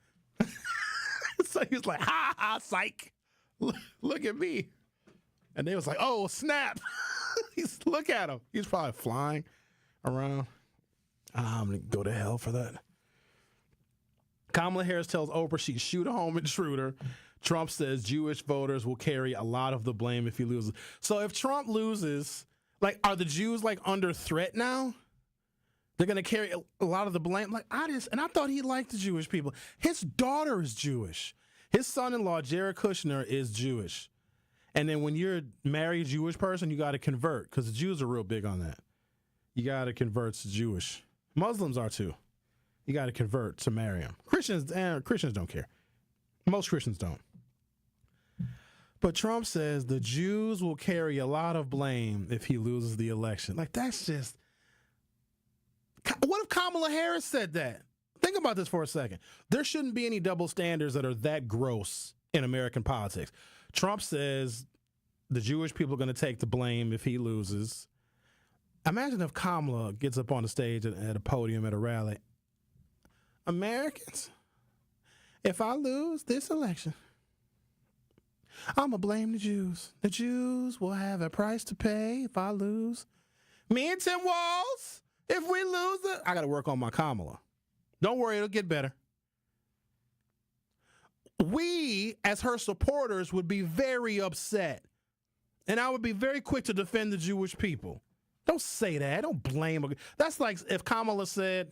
So he was like, ha ha, psych. Look at me. And they was like, oh, snap. Look at him. He's probably flying around. I'm going to go to hell for that. Kamala Harris tells Oprah she'd shoot a home intruder. Trump says Jewish voters will carry a lot of the blame if he loses. So if Trump loses, like, are the Jews, like, under threat now? They're going to carry a lot of the blame? Like, I thought he liked the Jewish people. His daughter is Jewish. His son-in-law, Jared Kushner, is Jewish. And then when you're a married Jewish person, you got to convert, because the Jews are real big on that. You got to convert to Jewish. Muslims are too. You got to convert to marry him. Christians don't care. Most Christians don't. But Trump says the Jews will carry a lot of blame if he loses the election. Like, that's just... What if Kamala Harris said that? Think about this for a second. There shouldn't be any double standards that are that gross in American politics. Trump says the Jewish people are going to take the blame if he loses. Imagine if Kamala gets up on the stage at a podium at a rally. Americans, if I lose this election, I'm going to blame the Jews. The Jews will have a price to pay if I lose. Me and Tim Walz, if we lose it, I got to work on my Kamala. Don't worry, it'll get better. We, as her supporters, would be very upset. And I would be very quick to defend the Jewish people. Don't say that. Don't blame her. That's like if Kamala said,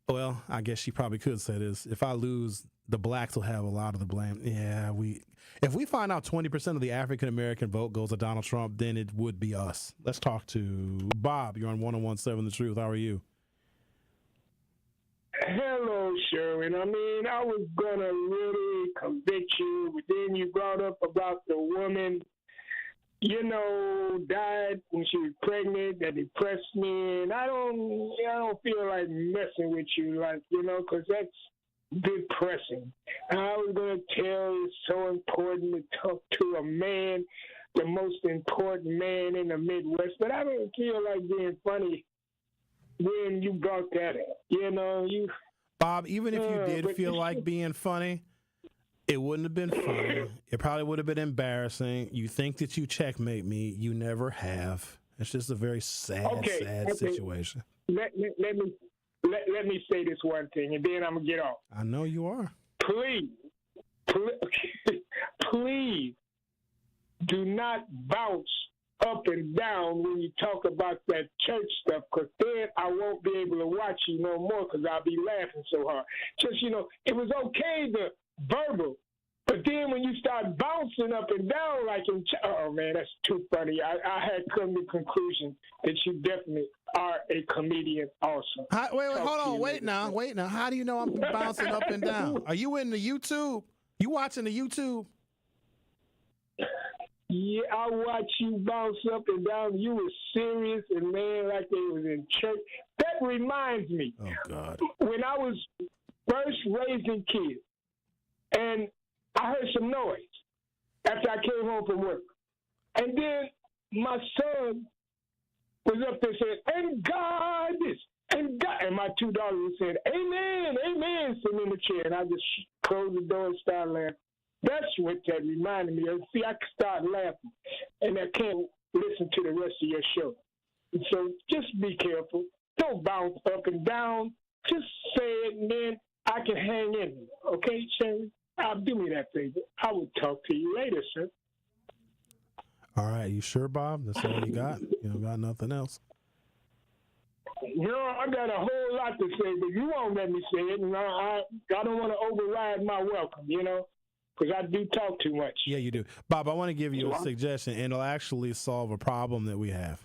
well, I guess she probably could say this. If I lose, the blacks will have a lot of the blame. Yeah, if we find out 20% of the African-American vote goes to Donald Trump, then it would be us. Let's talk to Bob. You're on 101.7 The Truth. How are you? Hello, Sherwin. I mean, I was going to really convict you, but then you brought up about the woman, you know, died when she was pregnant. That depressed me, and I don't feel like messing with you, like, you know, because that's depressing. And I was going to tell you it's so important to talk to a man, the most important man in the Midwest, but I don't feel like being funny when you brought that up. You know, Bob, even if you did feel like being funny, it wouldn't have been funny. It probably would have been embarrassing. You think that you checkmate me. You never have. It's just a very sad situation. Let me say this one thing, and then I'm going to get off. I know you are. Please do not bounce up and down when you talk about that church stuff, because then I won't be able to watch you no more because I'll be laughing so hard. Just, you know, it was okay the verbal, but then when you start bouncing up and down like in oh man, that's too funny. I had come to the conclusion that you definitely are a comedian also. Wait now. How do you know I'm bouncing up and down? Are you in the YouTube? You watching the YouTube? Yeah, I watch you bounce up and down. You were serious and man, like they was in church. That reminds me. Oh God. When I was first raising kids, and I heard some noise after I came home from work, and then my son was up there saying, "And God this, and God," and my two daughters were saying, "Amen, amen," sitting in the chair, and I just closed the door and started laughing. That's what that reminded me of. See, I could start laughing, and I can't listen to the rest of your show. And so just be careful. Don't bounce up and down. Just say it, and then I can hang in there. Okay, Sherry? Do me that favor. I will talk to you later, sir. All right. You sure, Bob? That's all you got? You don't got nothing else? No, I got a whole lot to say, but you won't let me say it, and I don't want to override my welcome, you know? Because I do talk too much. Yeah, you do. Bob, I want to give you a suggestion, and it'll actually solve a problem that we have.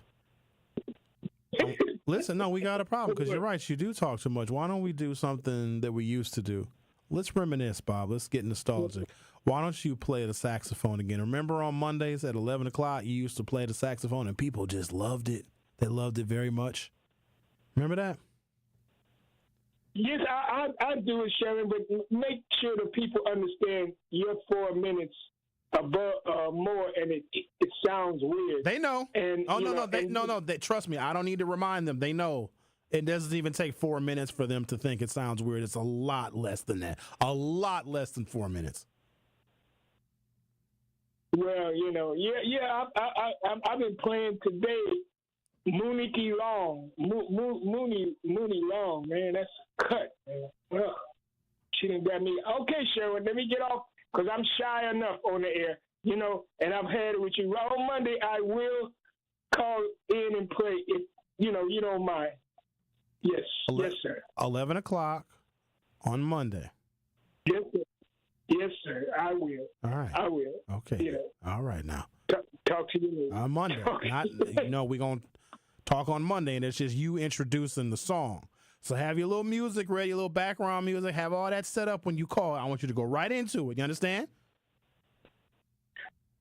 Listen, no, we got a problem because you're right. You do talk too much. Why don't we do something that we used to do? Let's reminisce, Bob. Let's get nostalgic. Why don't you play the saxophone again? Remember on Mondays at 11 o'clock, you used to play the saxophone and people just loved it. They loved it very much. Remember that? Yes, I do it, Sherwin, but make sure the people understand your 4 minutes above more, and it sounds weird. They know. And trust me, I don't need to remind them. They know. It doesn't even take 4 minutes for them to think it sounds weird. It's a lot less than that. A lot less than 4 minutes. Well, I've been playing today. Mooney Long, Mooney Long, man, that's a cut, man. Well, she didn't got me. Okay, Sherwin, let me get off because I'm shy enough on the air, and I've had it with you. On Monday, I will call in and play if you don't mind. Yes, yes, sir. 11 o'clock on Monday. Yes, sir. Yes, sir. I will. All right. I will. Okay. Yeah. All right now. Talk to you later. On Monday. We're going to talk on Monday, and it's just you introducing the song. So have your little music ready, your little background music, have all that set up when you call. I want you to go right into it. You understand?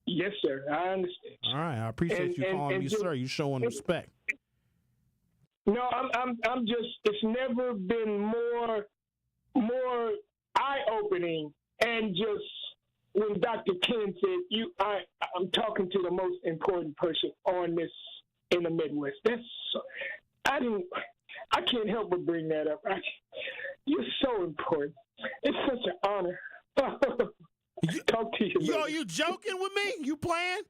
Yes, sir. I understand. All right. I appreciate you calling me, sir. You showing respect. No, I'm just. It's never been more eye-opening, and just when Dr. Ken said, I'm talking to the most important person on this in the Midwest. I can't help but bring that up. You're so important. It's such an honor. Talk to you. Yo, you joking with me? You playing?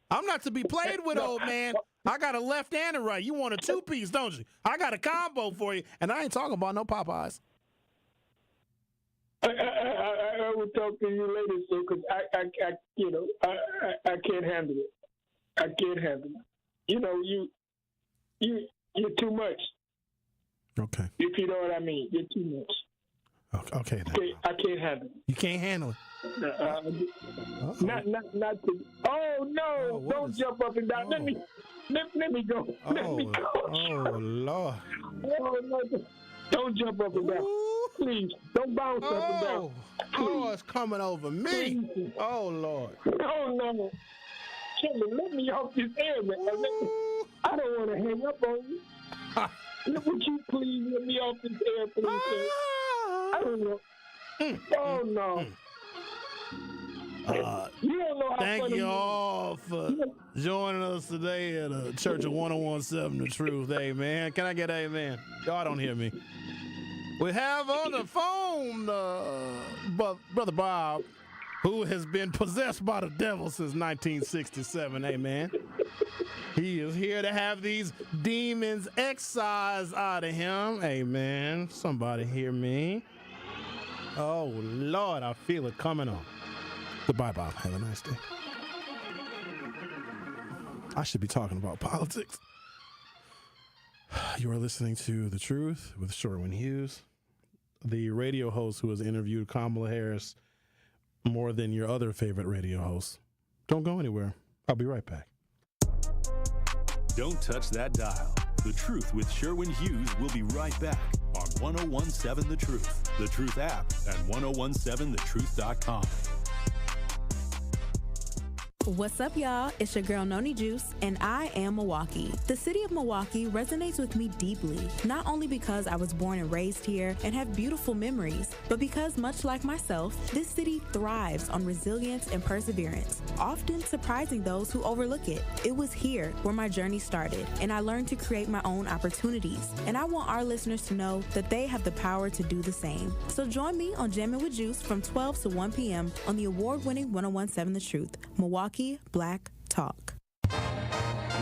I'm not to be played with, old man. I got a left and a right. You want a two-piece, don't you? I got a combo for you, and I ain't talking about no Popeyes. I will talk to you later, sir, because I can't handle it. I can't handle it. You're too much. Okay. If you know what I mean, you're too much. Okay. I can't handle it. You can't handle it. Not to. Oh no! Don't jump up and down. Let me go. Let me go. Oh Lord. Oh no! Don't jump up and down. Please, don't bounce up and down. Please. Oh, it's coming over me. Please. Oh Lord. Oh no! Sherwin, let me off this air, man. I don't want to hang up on you. Would you please let me off this air, please, sir? I don't know. Oh no. You don't know how thank you all for joining us today at the Church of 1017 The Truth. Amen. Can I get amen? Y'all don't hear me. We have on the phone Brother Bob, who has been possessed by the devil since 1967. Amen. He is here to have these demons excised out of him. Amen. Somebody hear me. Oh, Lord, I feel it coming on. Goodbye, Bob. Have a nice day. I should be talking about politics. You are listening to The Truth with Sherwin Hughes, the radio host who has interviewed Kamala Harris more than your other favorite radio hosts. Don't go anywhere. I'll be right back. Don't touch that dial. The Truth with Sherwin Hughes will be right back on 1017 The Truth, The Truth app, and 1017thetruth.com. What's up, y'all? It's your girl, Noni Juice, and I am Milwaukee. The city of Milwaukee resonates with me deeply, not only because I was born and raised here and have beautiful memories, but because, much like myself, this city thrives on resilience and perseverance, often surprising those who overlook it. It was here where my journey started, and I learned to create my own opportunities. And I want our listeners to know that they have the power to do the same. So join me on Jammin' with Juice from 12 to 1 p.m. on the award-winning 1017 The Truth, Milwaukee Black Talk.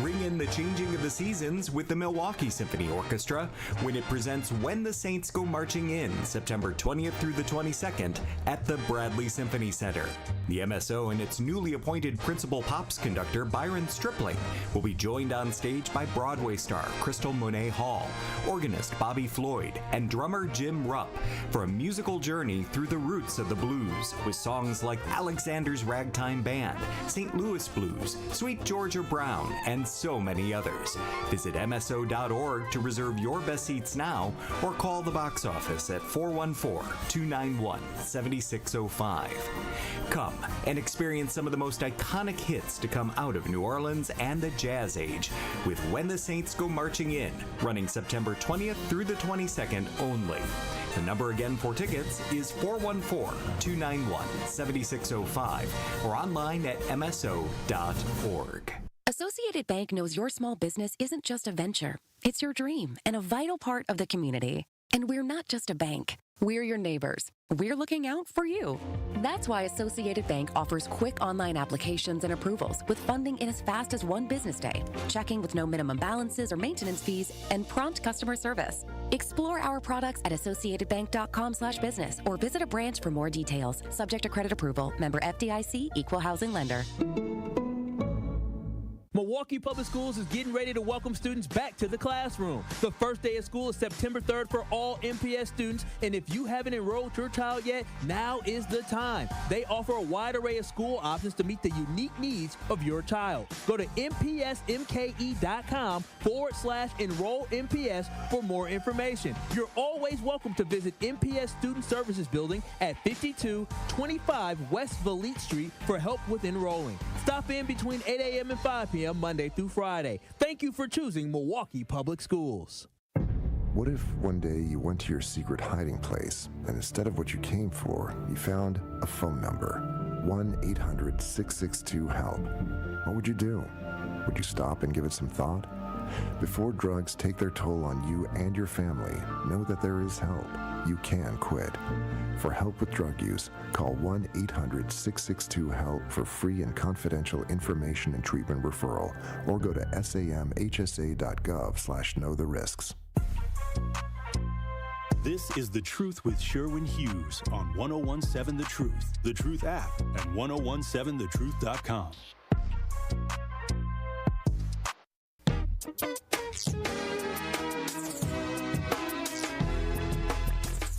Ring in the changing of the seasons with the Milwaukee Symphony Orchestra when it presents When the Saints Go Marching In, September 20th through the 22nd at the Bradley Symphony Center. The MSO and its newly appointed principal pops conductor Byron Stripling will be joined on stage by Broadway star Crystal Monet Hall, organist Bobby Floyd, and drummer Jim Rupp for a musical journey through the roots of the blues with songs like Alexander's Ragtime Band, St. Louis Blues, Sweet Georgia Brown, and and so many others. Visit MSO.org to reserve your best seats now or call the box office at 414-291-7605. Come and experience some of the most iconic hits to come out of New Orleans and the Jazz Age with When the Saints Go Marching In, running September 20th through the 22nd only. The number again for tickets is 414-291-7605 or online at MSO.org. Associated Bank knows your small business isn't just a venture. It's your dream and a vital part of the community. And we're not just a bank. We're your neighbors. We're looking out for you. That's why Associated Bank offers quick online applications and approvals with funding in as fast as one business day, checking with no minimum balances or maintenance fees, and prompt customer service. Explore our products at associatedbank.com/business or visit a branch for more details. Subject to credit approval. Member FDIC, Equal Housing Lender. Milwaukee Public Schools is getting ready to welcome students back to the classroom. The first day of school is September 3rd for all MPS students, and if you haven't enrolled your child yet, now is the time. They offer a wide array of school options to meet the unique needs of your child. Go to mpsmke.com/enrollmps for more information. You're always welcome to visit MPS Student Services Building at 5225 West Valete Street for help with enrolling. Stop in between 8 a.m. and 5 p.m. Monday through Friday. Thank you for choosing Milwaukee Public Schools. What if one day you went to your secret hiding place and instead of what you came for, you found a phone number, 1-800-662-HELP? What would you do? Would you stop and give it some thought? Before drugs take their toll on you and your family, know that there is help. You can quit. For help with drug use, call 1-800-662-HELP for free and confidential information and treatment referral, or go to samhsa.gov/know-the-risks. This is The Truth with Sherwin Hughes on 1017 The Truth, The Truth app, and 1017thetruth.com.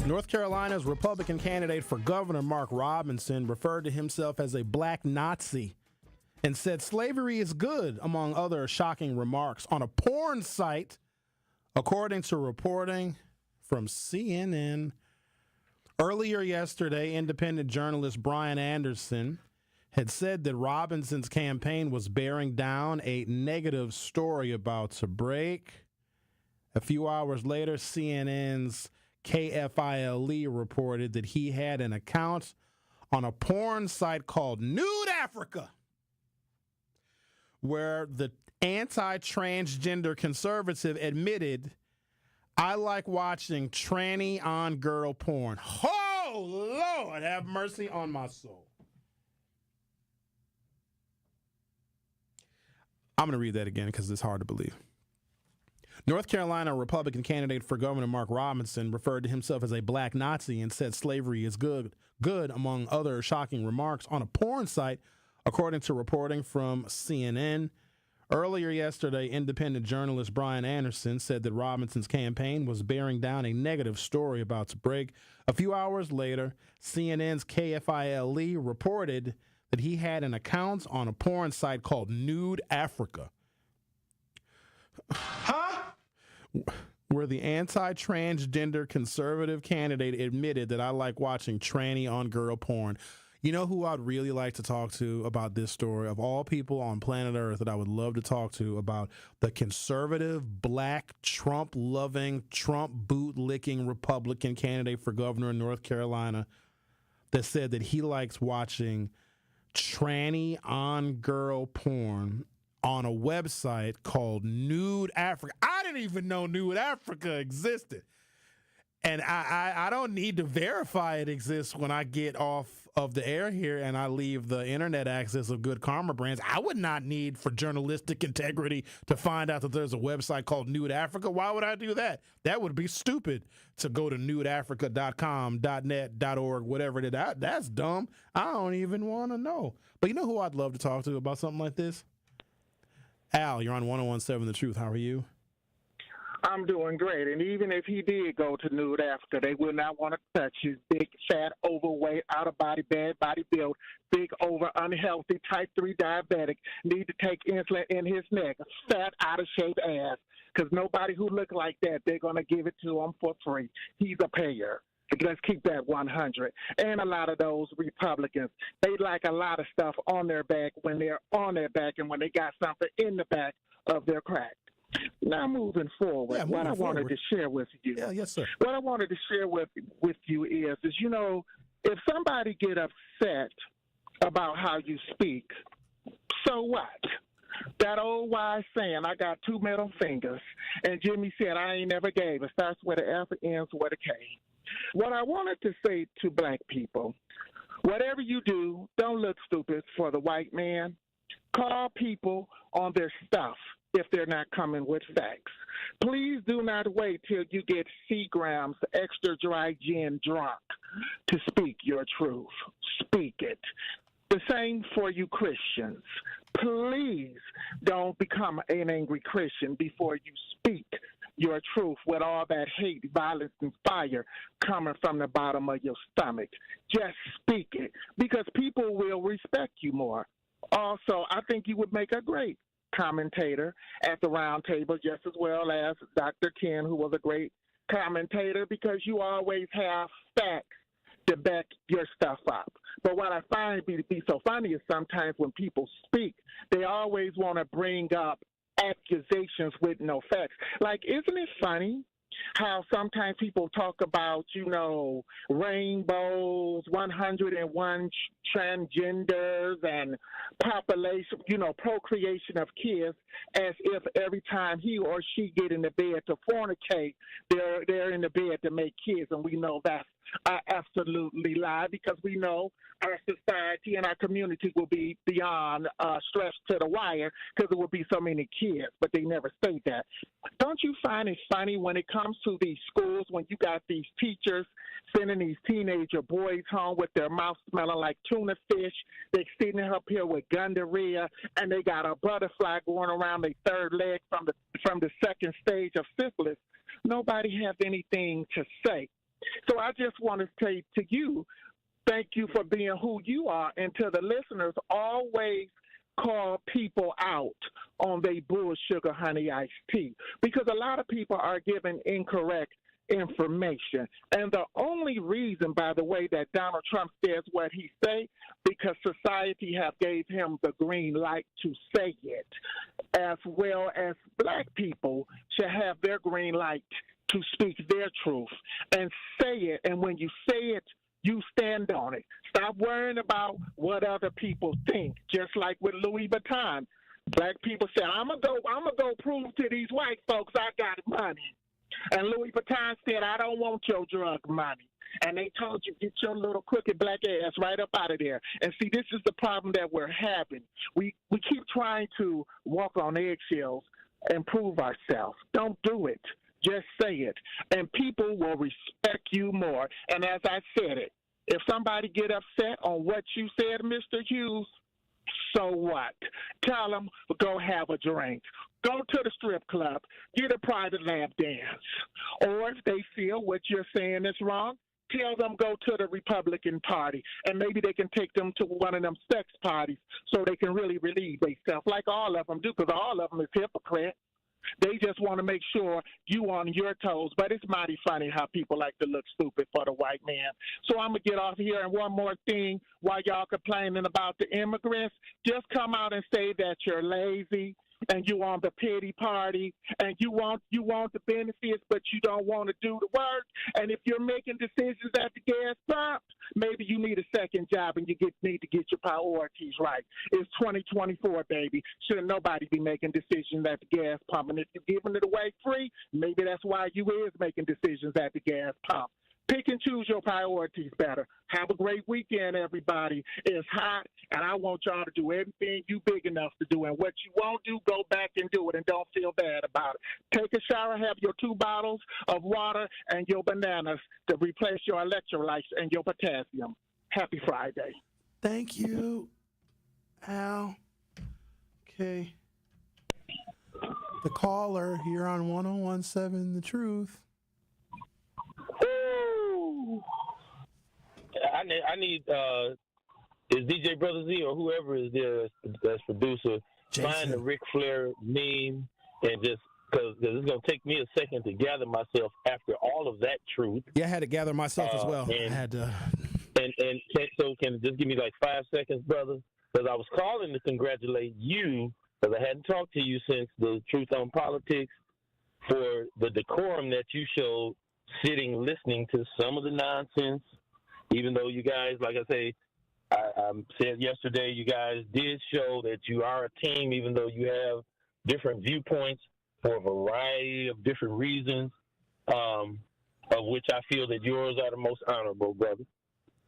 North Carolina's Republican candidate for governor, Mark Robinson, referred to himself as a black Nazi and said slavery is good, among other shocking remarks, on a porn site, according to reporting from CNN. Earlier yesterday, independent journalist Brian Anderson had said that Robinson's campaign was bearing down a negative story about to break. A few hours later, CNN's KFILE reported that he had an account on a porn site called Nude Africa, where the anti-transgender conservative admitted, "I like watching tranny on girl porn." Oh, Lord, have mercy on my soul. I'm going to read that again because it's hard to believe. North Carolina Republican candidate for governor Mark Robinson referred to himself as a black Nazi and said slavery is good, among other shocking remarks, on a porn site, according to reporting from CNN. Earlier yesterday, independent journalist Brian Anderson said that Robinson's campaign was bearing down a negative story about to break. A few hours later, CNN's KFILE reported that he had an account on a porn site called Nude Africa. Where the anti-transgender conservative candidate admitted that I like watching tranny on girl porn. You know who I'd really like to talk to about this story? Of all people on planet Earth that I would love to talk to about the conservative, black, Trump-loving, Trump boot-licking Republican candidate for governor in North Carolina that said that he likes watching tranny on girl porn on a website called Nude Africa. I didn't even know Nude Africa existed. And I don't need to verify it exists when I get off of the air here and I leave the internet access of Good Karma Brands. I would not need for journalistic integrity to find out that there's a website called Nude Africa. Why would I do that? That would be stupid to go to nudeafrica.com, .net, .org, whatever it is. That's dumb. I don't even want to know. But you know who I'd love to talk to about something like this? Al, you're on 1017 The Truth. How are you? I'm doing great. And even if he did go to Nude Africa, they would not want to touch his big, fat, overweight, out-of-body, bad body build, big, over, unhealthy type 3 diabetic need to take insulin in his neck, fat, out of shape ass, because nobody who look like that, they're going to give it to him for free. He's a payer. Let's keep that 100. And a lot of those Republicans, they like a lot of stuff on their back when they're on their back and when they got something in the back of their crack. Now moving forward, what I wanted to share with you. Yes, sir. What I wanted to share with you is, you know, if somebody get upset about how you speak, so what? That old wise saying, I got 2 middle fingers, and Jimmy said, I ain't never gave. It starts with an F, ends with a K. What I wanted to say to black people, whatever you do, don't look stupid for the white man. Call people on their stuff if they're not coming with facts. Please do not wait till you get Seagram's extra dry gin drunk to speak your truth. Speak it. The same for you Christians. Please don't become an angry Christian before you speak your truth with all that hate, violence, and fire coming from the bottom of your stomach. Just speak it, because people will respect you more. Also, I think you would make a great commentator at the round table, just as well as Dr. Ken, who was a great commentator, because you always have facts to back your stuff up. But what I find to be so funny is sometimes when people speak, they always want to bring up accusations with no facts. Like, isn't it funny how sometimes people talk about, you know, rainbows, 101 transgenders, and population, you know, procreation of kids, as if every time he or she get in the bed to fornicate, they're in the bed to make kids, and we know that's absolutely lie, because we know our society and our community will be beyond stretched to the wire because there will be so many kids, but they never say that. Don't you find it funny when it comes to these schools, when you got these teachers sending these teenager boys home with their mouth smelling like tuna fish, they sitting up here with gonorrhea, and they got a butterfly going around their third leg from the second stage of syphilis? Nobody has anything to say. So I just want to say to you, thank you for being who you are, and to the listeners, always call people out on their bull sugar honey iced tea, because a lot of people are given incorrect information. And the only reason, by the way, that Donald Trump says what he say, because society have gave him the green light to say it, as well as black people should have their green light to speak their truth and say it. And when you say it, you stand on it. Stop worrying about what other people think. Just like with Louis Vuitton, black people said, I'm gonna go prove to these white folks I got money. And Louis Vuitton said, I don't want your drug money. And they told you, get your little crooked black ass right up out of there. And see, this is the problem that we're having. We keep trying to walk on eggshells and prove ourselves. Don't do it. Just say it, and people will respect you more. And as I said it, if somebody get upset on what you said, Mr. Hughes, so what? Tell them, go have a drink. Go to the strip club. Get a private lap dance. Or if they feel what you're saying is wrong, tell them go to the Republican Party, and maybe they can take them to one of them sex parties so they can really relieve themselves, like all of them do, because all of them is hypocrite. They just want to make sure you on your toes. But it's mighty funny how people like to look stupid for the white man. So I'm going to get off here. And one more thing, while y'all complaining about the immigrants, just come out and say that you're lazy and you on the pity party and you want the benefits, but you don't want to do the work. And if you're making decisions at the gas pump, maybe you need a second job and you need to get your priorities right. It's 2024, baby. Shouldn't nobody be making decisions at the gas pump? And if you're giving it away free, maybe that's why you is making decisions at the gas pump. Pick and choose your priorities better. Have a great weekend, everybody. It's hot, and I want y'all to do everything you big enough to do. And what you won't do, go back and do it, and don't feel bad about it. Take a shower, have your 2 bottles of water and your bananas to replace your electrolytes and your potassium. Happy Friday. Thank you, Al. Okay. The caller here on 101.7 The Truth. I need is DJ Brother Z or whoever is there that's producer, find the Ric Flair meme and just, because it's going to take me a second to gather myself after all of that truth. Yeah, I had to gather myself as well. And, I had to. So can you just give me like 5 seconds, brother? Because I was calling to congratulate you, because I hadn't talked to you since the Truth on Politics, for the decorum that you showed sitting listening to some of the nonsense, even though you guys, like I say, I said yesterday, you guys did show that you are a team, even though you have different viewpoints for a variety of different reasons, of which I feel that yours are the most honorable, brother.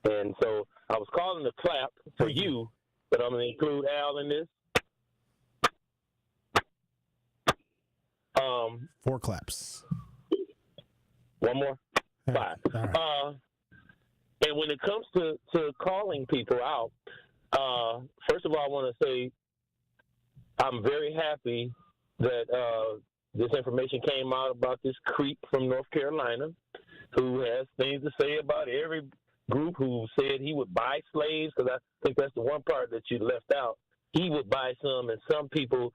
And so I was calling to clap for you, but I'm going to include Al in this. 4 claps. One more? 5. And when it comes to calling people out, first of all, I want to say I'm very happy that this information came out about this creep from North Carolina who has things to say about every group, who said he would buy slaves, because I think that's the one part that you left out. He would buy some, and some people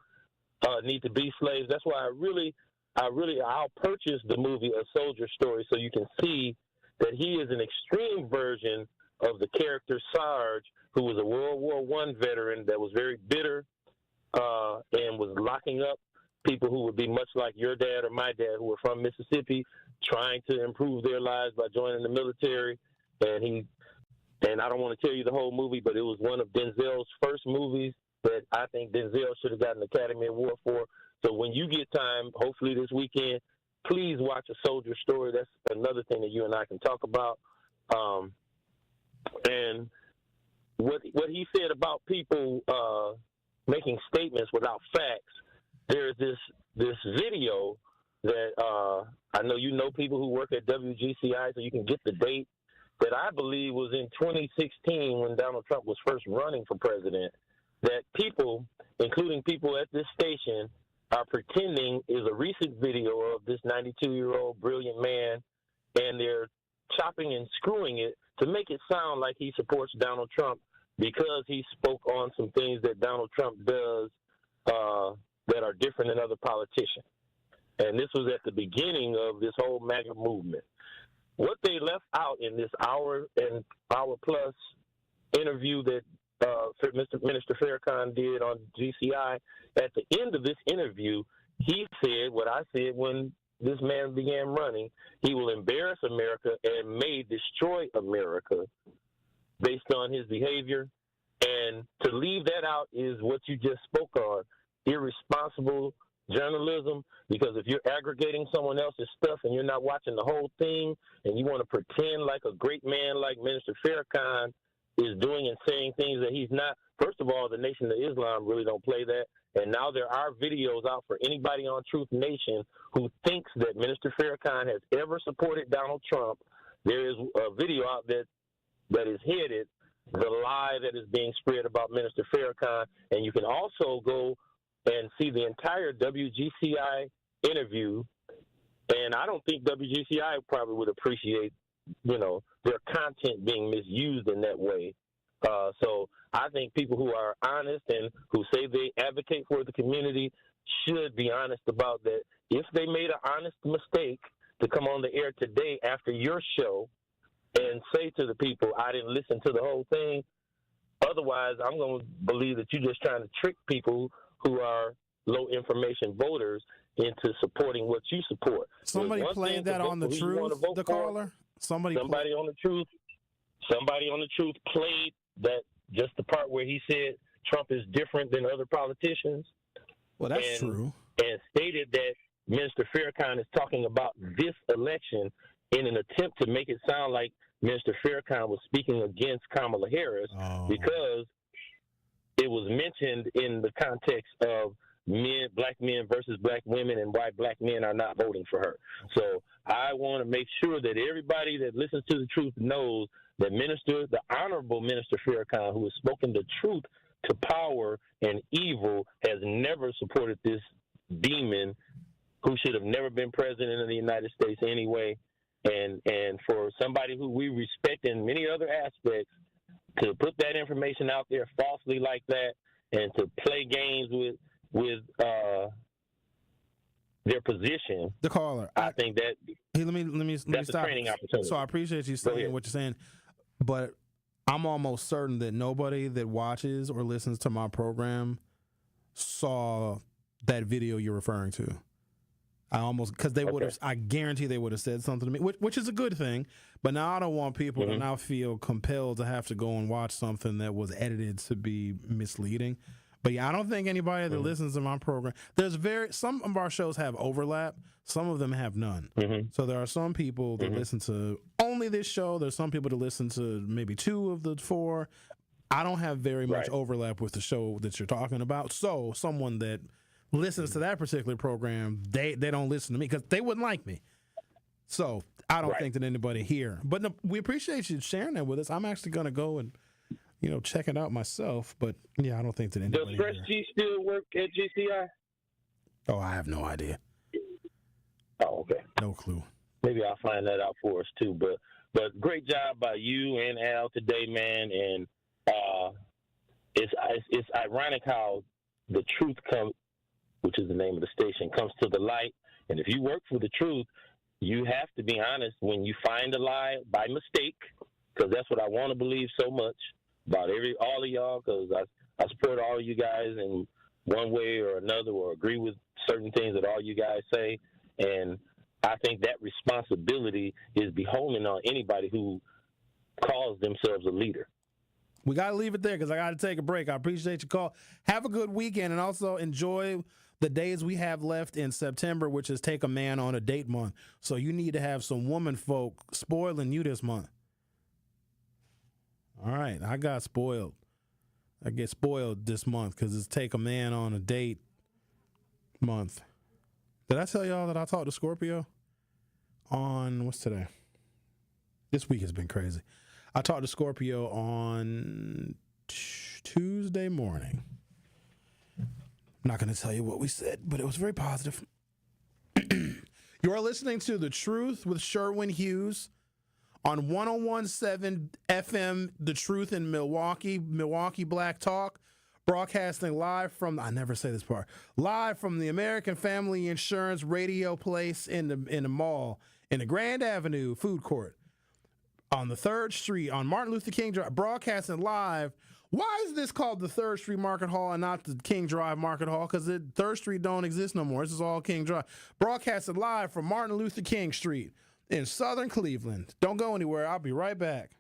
need to be slaves. That's why I'll purchase the movie A Soldier Story, so you can see that he is an extreme version of the character Sarge, who was a World War I veteran that was very bitter and was locking up people who would be much like your dad or my dad, who were from Mississippi, trying to improve their lives by joining the military. And I don't want to tell you the whole movie, but it was one of Denzel's first movies that I think Denzel should have gotten an Academy Award for. So when you get time, hopefully this weekend, please watch A Soldier Story. That's another thing that you and I can talk about. And what he said about people making statements without facts, there's this video that I know you know people who work at WGCI, so you can get the date, that I believe was in 2016 when Donald Trump was first running for president, that people, including people at this station, are pretending is a recent video of this 92-year-old brilliant man, and they're chopping and screwing it to make it sound like he supports Donald Trump because he spoke on some things that Donald Trump does that are different than other politicians. And this was at the beginning of this whole MAGA movement. What they left out in this hour and hour plus interview that Minister Farrakhan did on GCI, at the end of this interview, he said what I said when this man began running: he will embarrass America and may destroy America based on his behavior. And to leave that out is what you just spoke on, irresponsible journalism, because if you're aggregating someone else's stuff and you're not watching the whole thing and you want to pretend like a great man like Minister Farrakhan is doing and saying things that he's not. First of all, the Nation of Islam really don't play that. And now there are videos out for anybody on Truth Nation who thinks that Minister Farrakhan has ever supported Donald Trump. There is a video out that is headed the lie that is being spread about Minister Farrakhan. And you can also go and see the entire WGCI interview. And I don't think WGCI probably would appreciate, their content being misused in that way. So I think people who are honest and who say they advocate for the community should be honest about that. If they made an honest mistake to come on the air today after your show and say to the people, I didn't listen to the whole thing, otherwise I'm going to believe that you're just trying to trick people who are low information voters into supporting what you support. Somebody played that on the Truth, the caller? Somebody on the Truth played that, just the part where he said Trump is different than other politicians. Well, that's true. And stated that Minister Farrakhan is talking about this election in an attempt to make it sound like Minister Farrakhan was speaking against Kamala Harris because it was mentioned in the context of black men versus black women and why black men are not voting for her. So I want to make sure that everybody that listens to the truth knows that the Honorable Minister Farrakhan, who has spoken the truth to power and evil, has never supported this demon who should have never been president of the United States anyway. And for somebody who we respect in many other aspects, to put that information out there falsely like that and to play games with their position, the caller, I think that let me that's stop. a training opportunity. So I appreciate you saying what you're saying, but I'm almost certain that nobody that watches or listens to my program saw that video you're referring to. Because they would have, I guarantee they would have said something to me, which is a good thing. But now I don't want people to now feel compelled to have to go and watch something that was edited to be misleading. But yeah, I don't think anybody that listens to my program, some of our shows have overlap. Some of them have none. So there are some people that listen to only this show. There's some people that listen to maybe 2 of the 4. I don't have very much overlap with the show that you're talking about. So someone that listens to that particular program, they don't listen to me because they wouldn't like me. So I don't think that anybody here. But no, we appreciate you sharing that with us. I'm actually going to go and check it out myself. But yeah, I don't think that anybody. Does Fresh G still work at GCI? Oh, I have no idea. Oh, okay. No clue. Maybe I'll find that out for us too. But great job by you and Al today, man. And it's ironic how the truth comes, which is the name of the station, comes to the light. And if you work for the truth, you have to be honest when you find a lie by mistake, because that's what I want to believe so much about all of y'all, because I support all of you guys in one way or another, or agree with certain things that all you guys say. And I think that responsibility is beholden on anybody who calls themselves a leader. We got to leave it there because I got to take a break. I appreciate your call. Have a good weekend, and also enjoy the days we have left in September, which is Take a Man on a Date month. So you need to have some woman folk spoiling you this month. All right, I got spoiled. I get spoiled this month because it's Take a Man on a Date month. Did I tell y'all that I talked to Scorpio on, what's today? This week has been crazy. I talked to Scorpio on Tuesday morning. I'm not going to tell you what we said, but it was very positive. You are listening to The Truth with Sherwin Hughes on 101.7 FM, The Truth in Milwaukee, Milwaukee Black Talk, broadcasting live from, I never say this part, live from the American Family Insurance Radio Place in the mall, in the Grand Avenue Food Court, on the 3rd Street, on Martin Luther King Drive, broadcasting live. Why is this called the 3rd Street Market Hall and not the King Drive Market Hall? Because 3rd Street don't exist no more. This is all King Drive. Broadcasting live from Martin Luther King Street in Southern Cleveland. Don't go anywhere. I'll be right back.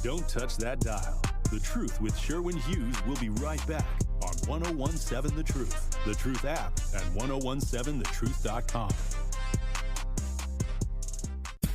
Don't touch that dial. The Truth with Sherwin Hughes will be right back on 101.7 The Truth, The Truth app, and 1017thetruth.com.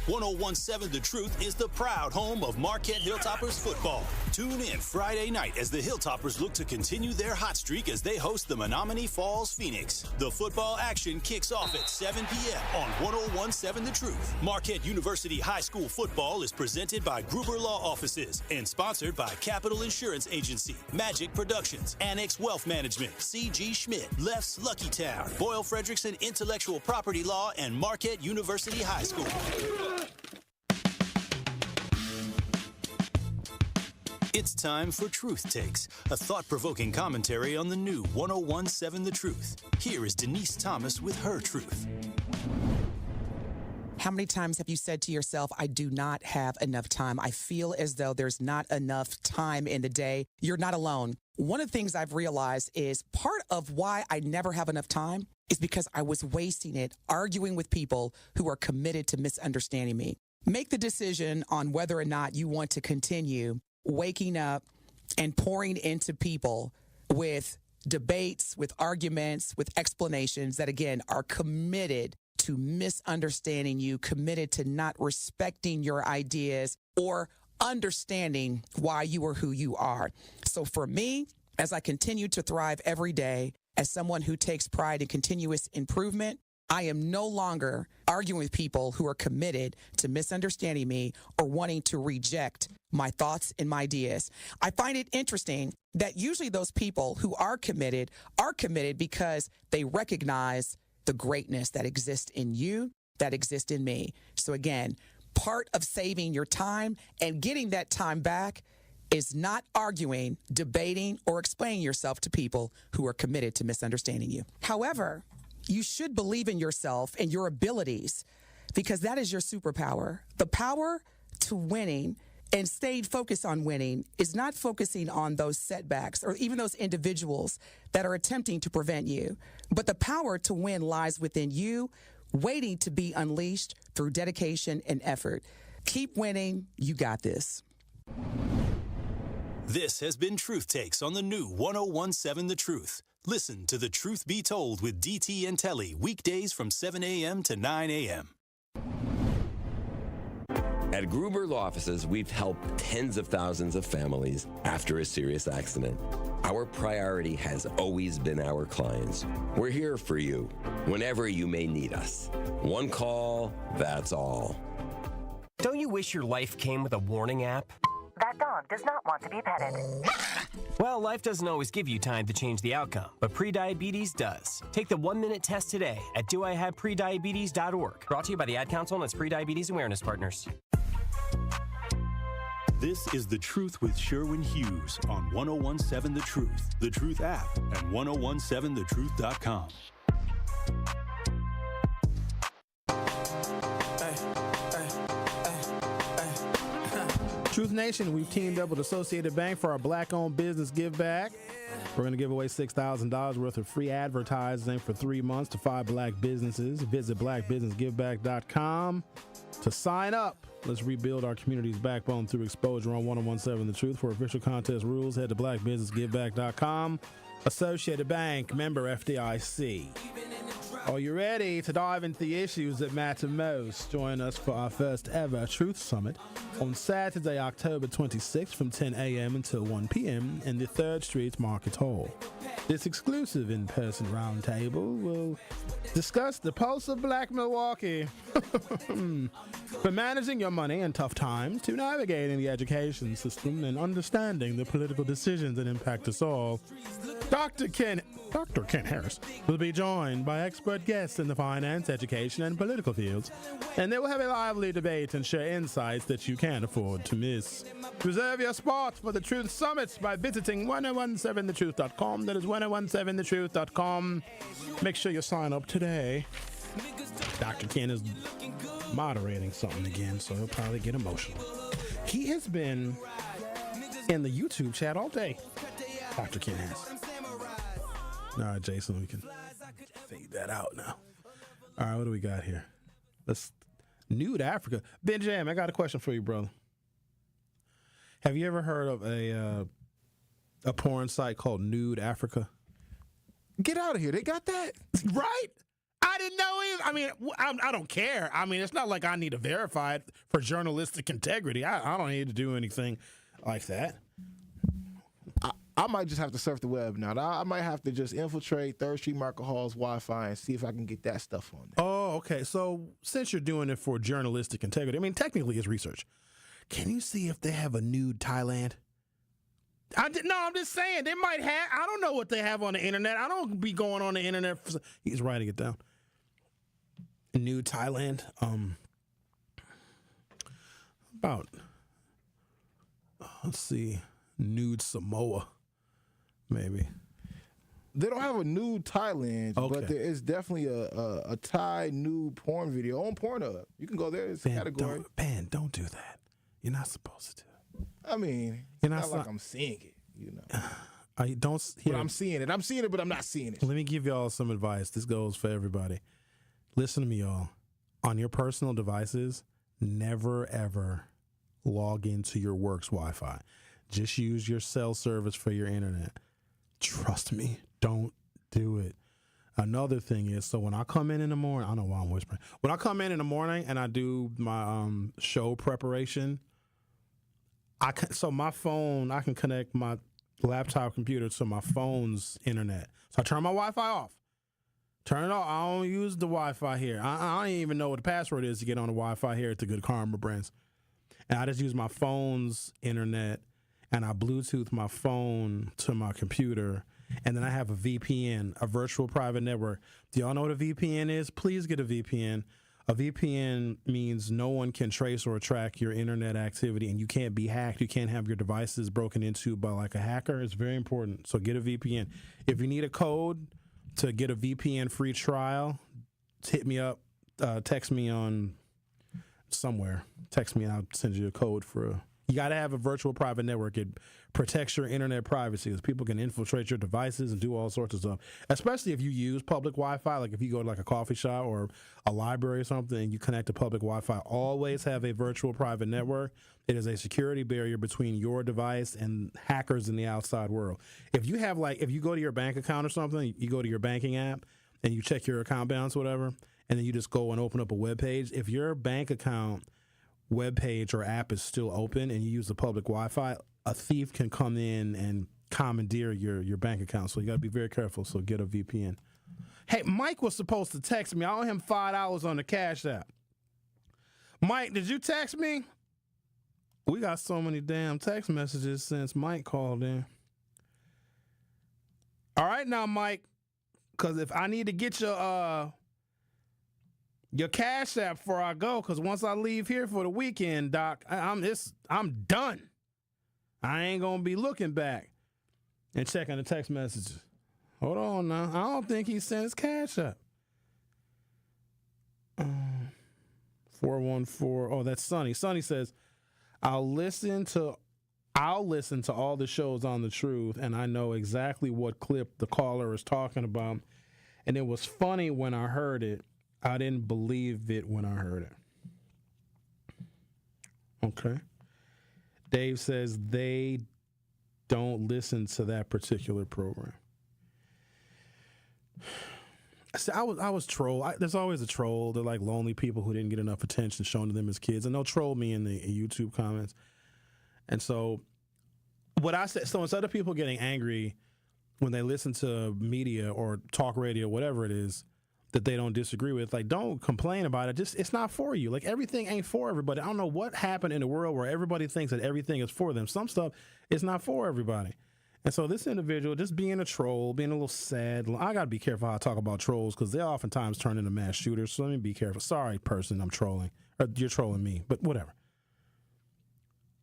101.7 The Truth is the proud home of Marquette Hilltoppers football. Tune in Friday night as the Hilltoppers look to continue their hot streak as they host the Menominee Falls Phoenix. The football action kicks off at 7 p.m. on 101.7 The Truth. Marquette University High School football is presented by Gruber Law Offices and sponsored by Capital Insurance Agency, Magic Productions, Annex Wealth Management, C.G. Schmidt, Leff's Lucky Town, Boyle Frederickson Intellectual Property Law, and Marquette University High School. It's time for Truth Takes, a thought-provoking commentary on the new 101.7 The Truth. Here is Denise Thomas with her truth. How many times have you said to yourself, I do not have enough time? I feel as though there's not enough time in the day. You're not alone. One of the things I've realized is part of why I never have enough time is because I was wasting it arguing with people who are committed to misunderstanding me. Make the decision on whether or not you want to continue waking up and pouring into people with debates, with arguments, with explanations that, again, are committed to misunderstanding you, committed to not respecting your ideas or understanding why you are who you are. So for me, as I continue to thrive every day, as someone who takes pride in continuous improvement, I am no longer arguing with people who are committed to misunderstanding me or wanting to reject my thoughts and my ideas. I find it interesting that usually those people who are committed because they recognize the greatness that exists in you, that exists in me. So again, Part of saving your time and getting that time back is not arguing, debating, or explaining yourself to people who are committed to misunderstanding you. However, you should believe in yourself and your abilities because that is your superpower. The power to winning and staying focused on winning is not focusing on those setbacks or even those individuals that are attempting to prevent you. But the power to win lies within you, waiting to be unleashed through dedication and effort. Keep winning. You got this. This has been Truth Takes on the new 101.7 The Truth. Listen to The Truth Be Told with DT and Telly weekdays from 7 a.m. to 9 a.m. At Gruber Law Offices, we've helped tens of thousands of families after a serious accident. Our priority has always been our clients. We're here for you whenever you may need us. One call, that's all. Don't you wish your life came with a warning app? That dog does not want to be petted. Well, life doesn't always give you time to change the outcome, but prediabetes does. Take the 1-minute test today at doihaveprediabetes.org. Brought to you by the Ad Council and its Prediabetes Awareness Partners. This is The Truth with Sherwin Hughes on 101.7 The Truth, The Truth app, and 1017thetruth.com. Truth Nation, we've teamed up with Associated Bank for our Black-owned business give back. We're going to give away $6,000 worth of free advertising for 3 months to 5 black businesses. Visit blackbusinessgiveback.com to sign up. Let's rebuild our community's backbone through exposure on 101.7 The Truth. For official contest rules, head to blackbusinessgiveback.com. Associated Bank, member FDIC. Are you ready to dive into the issues that matter most? Join us for our first ever Truth Summit on Saturday, October 26th from 10 a.m. until 1 p.m. in the 3rd Street Market Hall. This exclusive in-person roundtable will discuss the pulse of Black Milwaukee. From managing your money in tough times to navigating the education system and understanding the political decisions that impact us all, Dr. Ken Harris will be joined by expert guests in the finance, education, and political fields, and they will have a lively debate and share insights that you can't afford to miss. Reserve your spot for the Truth Summit by visiting 1017thetruth.com. That is 1017thetruth.com. Make sure you sign up today. Dr. Ken is moderating something again, so he'll probably get emotional. He has been in the YouTube chat all day. Dr. Ken has. All right, Jason, we can fade that out now. All right, what do we got here? Let's Nude Africa. Benjamin, I got a question for you, brother. Have you ever heard of a porn site called Nude Africa? Get out of here. They got that? Right? I didn't know either. I mean, I don't care. I mean, it's not like I need to verify it for journalistic integrity. I don't need to do anything like that. I might just have to surf the web now. I might have to just infiltrate 3rd Street Market Hall's Wi-Fi and see if I can get that stuff on there. Oh, okay. So since you're doing it for journalistic integrity, I mean, technically it's research. Can you see if they have a nude Thailand? I'm just saying they might have. I don't know what they have on the internet. I don't be going on the internet. He's writing it down. Nude Thailand. Let's see. Nude Samoa. Maybe. They don't have a nude Thailand, but there is definitely a Thai nude porn video on Pornhub. You can go there. It's a category. Don't do that. You're not supposed to. I mean, it's not like I'm seeing it, you know. I'm seeing it. I'm seeing it, but I'm not seeing it. Let me give y'all some advice. This goes for everybody. Listen to me, y'all. On your personal devices, never, ever log into your work's Wi-Fi. Just use your cell service for your internet. Trust me, don't do it. Another thing is, so when I come in the morning, I don't know why I'm whispering. When I come in the morning and I do my show preparation, my phone, I can connect my laptop computer to my phone's internet. So I turn my Wi-Fi off. Turn it off. I don't use the Wi-Fi here. I don't even know what the password is to get on the Wi-Fi here at the Good Karma Brands. And I just use my phone's internet, and I Bluetooth my phone to my computer, and then I have a VPN, a virtual private network. Do y'all know what a VPN is? Please get a VPN. A VPN means no one can trace or track your internet activity, and you can't be hacked. You can't have your devices broken into by like a hacker. It's very important. So get a VPN. If you need a code to get a VPN free trial, hit me up. Text me on somewhere. Text me and I'll send you a code for. You got to have a virtual private network. It protects your internet privacy because people can infiltrate your devices and do all sorts of stuff, especially if you use public Wi-Fi. Like if you go to like a coffee shop or a library or something and you connect to public Wi-Fi, always have a virtual private network. It is a security barrier between your device and hackers in the outside world. If you go to your bank account or something, you go to your banking app and you check your account balance, whatever, and then you just go and open up a web page. If your bank account web page or app is still open and you use the public Wi-Fi, a thief can come in and commandeer your bank account. So you got to be very careful. So get a VPN. Hey, Mike was supposed to text me. I owe him $5 on the Cash App. Mike, did you text me? We got so many damn text messages since Mike called in. All right now, Mike, because if I need to get your Cash App before I go, because once I leave here for the weekend, Doc, I'm done. I ain't gonna be looking back and checking the text messages. Hold on now. I don't think he sent his Cash App. 414. Oh, that's Sonny. Sonny says, I'll listen to all the shows on The Truth, and I know exactly what clip the caller is talking about. And it was funny when I heard it. I didn't believe it when I heard it. Okay. Dave says they don't listen to that particular program. See, I was trolled. There's always a troll. They're like lonely people who didn't get enough attention shown to them as kids, and they'll troll me in the YouTube comments. And so what I said, so instead of people getting angry when they listen to media or talk radio, whatever it is, that they don't disagree with, like, don't complain about it. Just, it's not for you. Like, everything ain't for everybody. I don't know what happened in the world where everybody thinks that everything is for them. Some stuff is not for everybody. And so this individual, just being a troll, being a little sad. I got to be careful how I talk about trolls because they oftentimes turn into mass shooters. So let me be careful. Sorry, person, I'm trolling. Or you're trolling me, but whatever.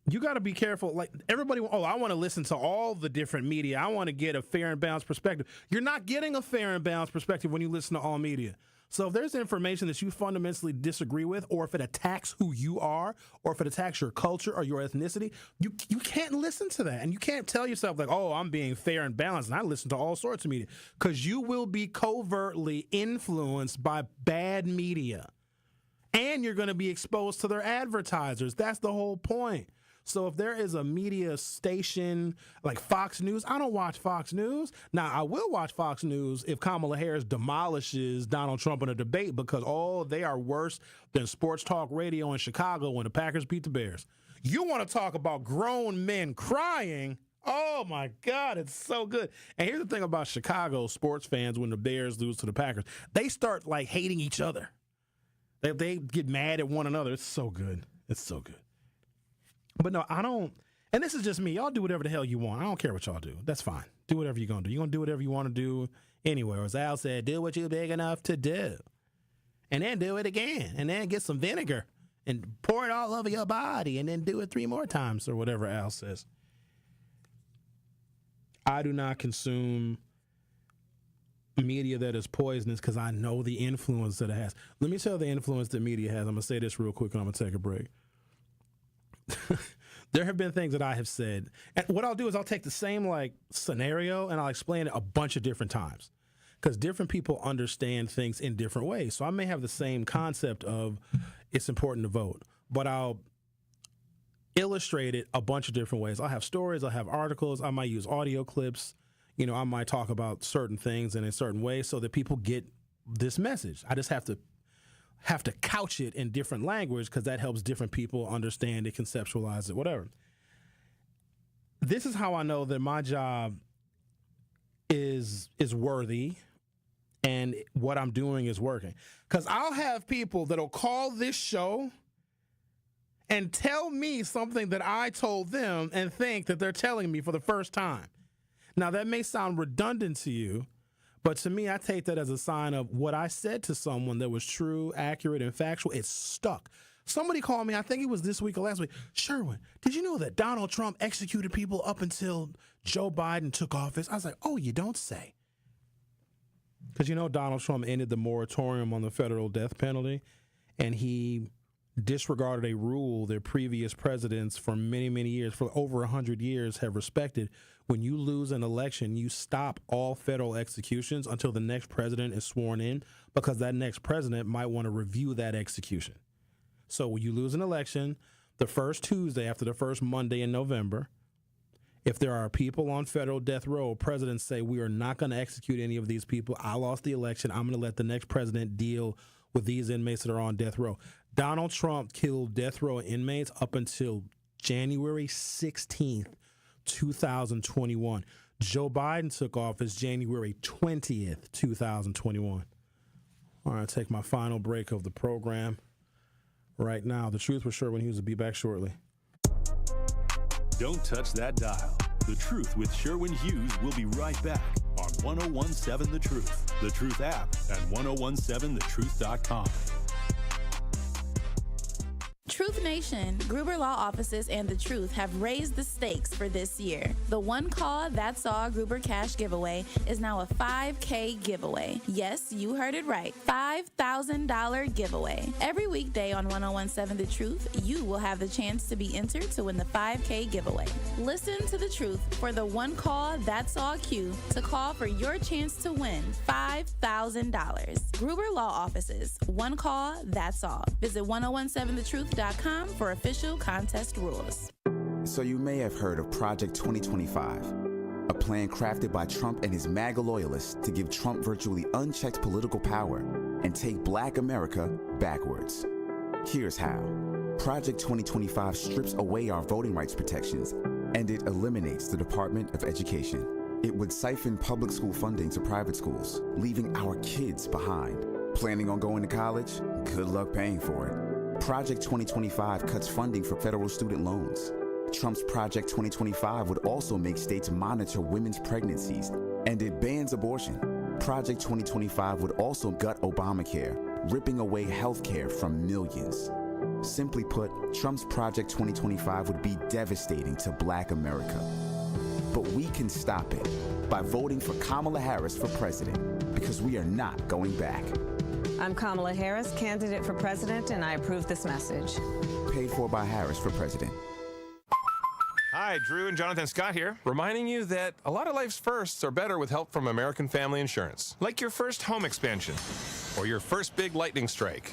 You got to be careful. Like, everybody, I want to listen to all the different media. I want to get a fair and balanced perspective. You're not getting a fair and balanced perspective when you listen to all media. So if there's information that you fundamentally disagree with, or if it attacks who you are, or if it attacks your culture or your ethnicity, you can't listen to that. And you can't tell yourself like, oh, I'm being fair and balanced and I listen to all sorts of media, because you will be covertly influenced by bad media. And you're going to be exposed to their advertisers. That's the whole point. So if there is a media station like Fox News, I don't watch Fox News. Now, I will watch Fox News if Kamala Harris demolishes Donald Trump in a debate, because, they are worse than sports talk radio in Chicago when the Packers beat the Bears. You want to talk about grown men crying? Oh, my God, it's so good. And here's the thing about Chicago sports fans when the Bears lose to the Packers. They start, like, hating each other. They get mad at one another. It's so good. It's so good. But no, I don't, and this is just me. Y'all do whatever the hell you want. I don't care what y'all do. That's fine. Do whatever you're going to do. You're going to do whatever you want to do anywhere. As Al said, do what you're big enough to do. And then do it again. And then get some vinegar and pour it all over your body and then do it 3 more times or whatever Al says. I do not consume media that is poisonous because I know the influence that it has. Let me tell you the influence that media has. I'm going to say this real quick and I'm going to take a break. There have been things that I have said, and what I'll do is I'll take the same scenario and I'll explain it a bunch of different times, because different people understand things in different ways. So I may have the same concept of it's important to vote, but I'll illustrate it a bunch of different ways. I'll have stories, I'll have articles, I might use audio clips, I might talk about certain things in a certain way so that people get this message. I just have to couch it in different language because that helps different people understand it, conceptualize it, whatever. This is how I know that my job is worthy and what I'm doing is working. Because I'll have people that'll call this show and tell me something that I told them and think that they're telling me for the first time. Now, that may sound redundant to you, But to me, I take that as a sign of what I said to someone that was true, accurate, and factual. It stuck. Somebody called me, I think it was this week or last week. Sherwin, did you know that Donald Trump executed people up until Joe Biden took office? I was like, oh, you don't say. Because Donald Trump ended the moratorium on the federal death penalty, and he disregarded a rule that previous presidents for many, many years, for over 100 years, have respected. When you lose an election, you stop all federal executions until the next president is sworn in, because that next president might want to review that execution. So when you lose an election, the first Tuesday after the first Monday in November, if there are people on federal death row, presidents say, we are not going to execute any of these people. I lost the election. I'm going to let the next president deal with these inmates that are on death row. Donald Trump killed death row inmates up until January 16th, 2021. Joe Biden took office January 20th, 2021. All right, take my final break of the program right now. The Truth with Sherwin Hughes will be back shortly. Don't touch that dial. The Truth with Sherwin Hughes will be right back on 1017 The Truth, The Truth app, and 1017thetruth.com. Truth Nation, Gruber Law Offices, and The Truth have raised the stakes for this year. The One Call, That's All Gruber Cash Giveaway is now a $5K giveaway. Yes, you heard it right. $5,000 giveaway. Every weekday on 1017 The Truth, you will have the chance to be entered to win the $5K giveaway. Listen to The Truth for the One Call, That's All cue to call for your chance to win $5,000. Gruber Law Offices, One Call, That's All. Visit 1017thetruth.com for official contest rules. So you may have heard of Project 2025, a plan crafted by Trump and his MAGA loyalists to give Trump virtually unchecked political power and take Black America backwards. Here's how. Project 2025 strips away our voting rights protections, and it eliminates the Department of Education. It would siphon public school funding to private schools, leaving our kids behind. Planning on going to college? Good luck paying for it. Project 2025 cuts funding for federal student loans. Trump's Project 2025 would also make states monitor women's pregnancies, and it bans abortion. Project 2025 would also gut Obamacare, ripping away health care from millions. Simply put, Trump's Project 2025 would be devastating to Black America. But we can stop it by voting for Kamala Harris for president, because we are not going back. I'm Kamala Harris, candidate for president, and I approve this message. Paid for by Harris for president. Hi, Drew and Jonathan Scott here, reminding you that a lot of life's firsts are better with help from American Family Insurance. Like your first home expansion, or your first big lightning strike.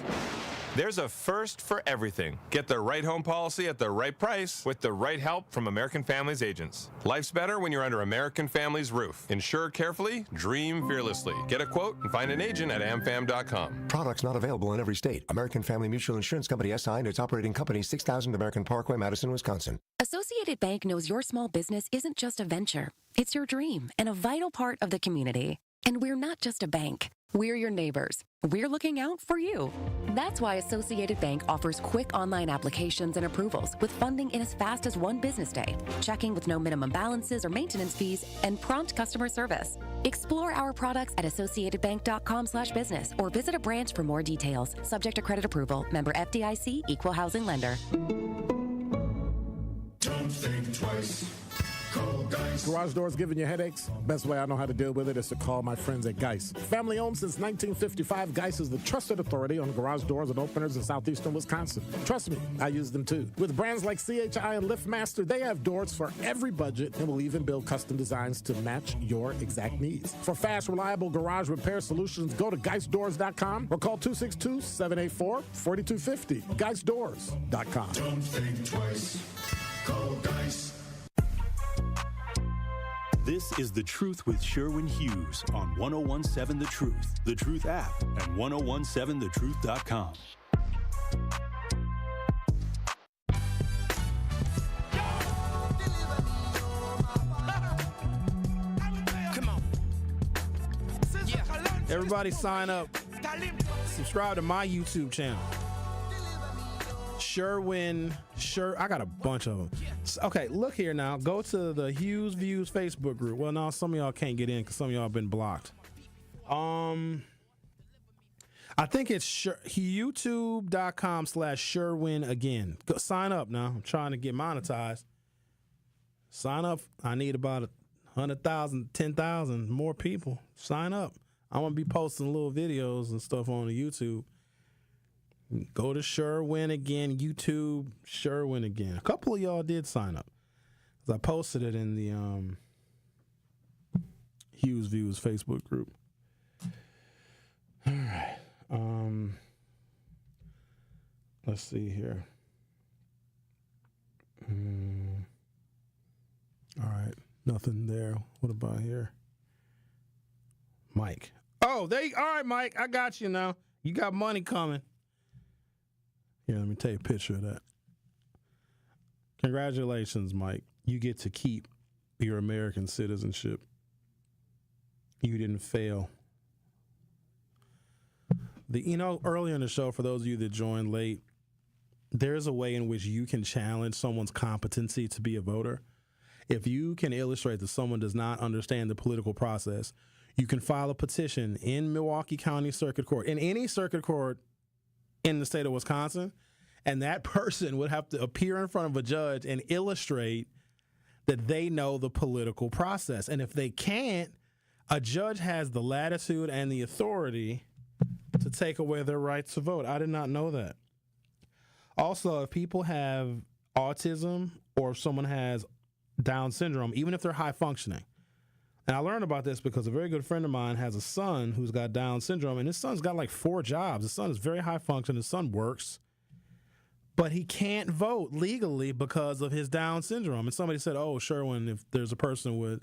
There's a first for everything. Get the right home policy at the right price with the right help from American Family's agents. Life's better when you're under American Family's roof. Insure carefully, dream fearlessly. Get a quote and find an agent at amfam.com. Products not available in every state. American Family Mutual Insurance Company SI and its operating company 6000 American Parkway, Madison, Wisconsin. Associated Bank knows your small business isn't just a venture. It's your dream and a vital part of the community. And we're not just a bank. We're your neighbors. We're looking out for you. That's why Associated Bank offers quick online applications and approvals with funding in as fast as one business day, checking with no minimum balances or maintenance fees, and prompt customer service. Explore our products at associatedbank.com/business or visit a branch for more details. Subject to credit approval. Member FDIC, Equal Housing Lender. Don't think twice. Call Geis. Garage doors giving you headaches? Best way I know how to deal with it is to call my friends at Geis. Family owned since 1955, Geis is the trusted authority on garage doors and openers in southeastern Wisconsin. Trust me, I use them too. With brands like CHI and LiftMaster, they have doors for every budget and will even build custom designs to match your exact needs. For fast, reliable garage repair solutions, go to GeisDoors.com or call 262-784-4250. GeisDoors.com. Don't think twice. Call Geis. This is The Truth with Sherwin Hughes on 1017 The Truth, The Truth app, and 1017thetruth.com. Everybody sign up. Subscribe to my YouTube channel. I got a bunch of them. Okay, look here now. Go to the Hughes Views Facebook group. Well, no, some of y'all can't get in because some of y'all have been blocked. I think it's youtube.com/Sherwin again. Go sign up now. I'm trying to get monetized. Sign up. I need about 100,000, 10,000 more people. Sign up. I want to be posting little videos and stuff on the YouTube. Go to Sherwin again, YouTube, Sherwin again. A couple of y'all did sign up. I posted it in the Hughes Views Facebook group. All right. Let's see here. All right. Nothing there. What about here? Mike. Oh, all right, Mike. I got you now. You got money coming. Here, let me take a picture of that. Congratulations, Mike. You get to keep your American citizenship. You didn't fail. Earlier in the show, for those of you that joined late, there's a way in which you can challenge someone's competency to be a voter. If you can illustrate that someone does not understand the political process, you can file a petition in Milwaukee County Circuit Court, in any circuit court in the state of Wisconsin, and that person would have to appear in front of a judge and illustrate that they know the political process. And if they can't, a judge has the latitude and the authority to take away their right to vote. I did not know that. Also, if people have autism or if someone has Down syndrome, even if they're high functioning, and I learned about this because a very good friend of mine has a son who's got Down syndrome, and his son's got like 4 jobs. His son is very high functioning. His son works, but he can't vote legally because of his Down syndrome. And somebody said, oh, Sherwin, if there's a person with,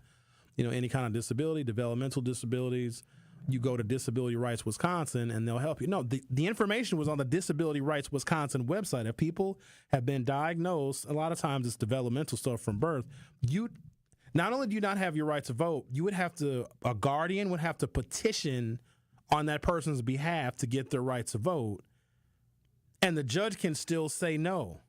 any kind of disability, developmental disabilities, you go to Disability Rights Wisconsin and they'll help you. No, the information was on the Disability Rights Wisconsin website. If people have been diagnosed, a lot of times it's developmental stuff from birth, not only do you not have your right to vote, a guardian would have to petition on that person's behalf to get their right to vote. And the judge can still say no.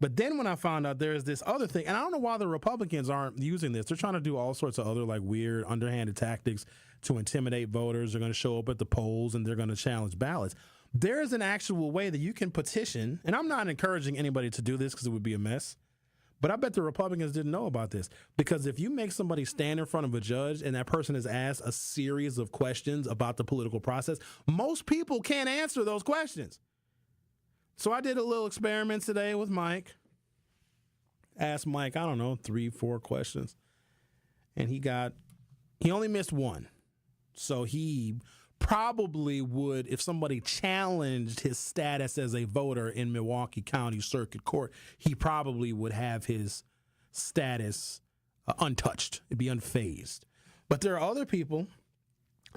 But then when I found out there's this other thing, and I don't know why the Republicans aren't using this. They're trying to do all sorts of other like weird underhanded tactics to intimidate voters. They're going to show up at the polls and they're going to challenge ballots. There is an actual way that you can petition, and I'm not encouraging anybody to do this because it would be a mess. But I bet the Republicans didn't know about this, because if you make somebody stand in front of a judge and that person is asked a series of questions about the political process, most people can't answer those questions. So I did a little experiment today with Mike. Asked Mike, 3-4 questions. And he only missed one. So he probably would, if somebody challenged his status as a voter in Milwaukee County Circuit Court, he probably would have his status untouched. It'd be unfazed. But there are other people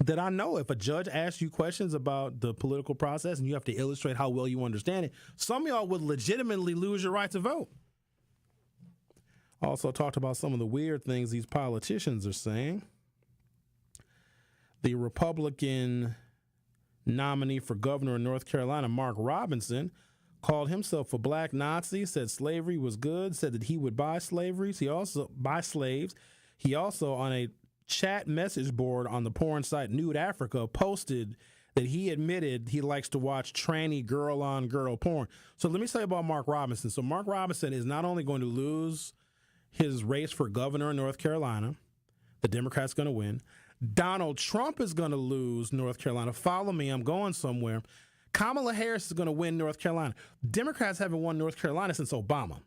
that I know, if a judge asks you questions about the political process and you have to illustrate how well you understand it, some of y'all would legitimately lose your right to vote. Also talked about some of the weird things these politicians are saying. The Republican nominee for governor in North Carolina, Mark Robinson, called himself a black Nazi, said slavery was good, said that he would buy slaves. He also, on a chat message board on the porn site Nude Africa, posted that he admitted he likes to watch tranny girl-on-girl porn. So let me tell you about Mark Robinson. So Mark Robinson is not only going to lose his race for governor in North Carolina, the Democrats going to win. Donald Trump is going to lose North Carolina. Follow me, I'm going somewhere. Kamala Harris is going to win North Carolina. Democrats haven't won North Carolina since Obama.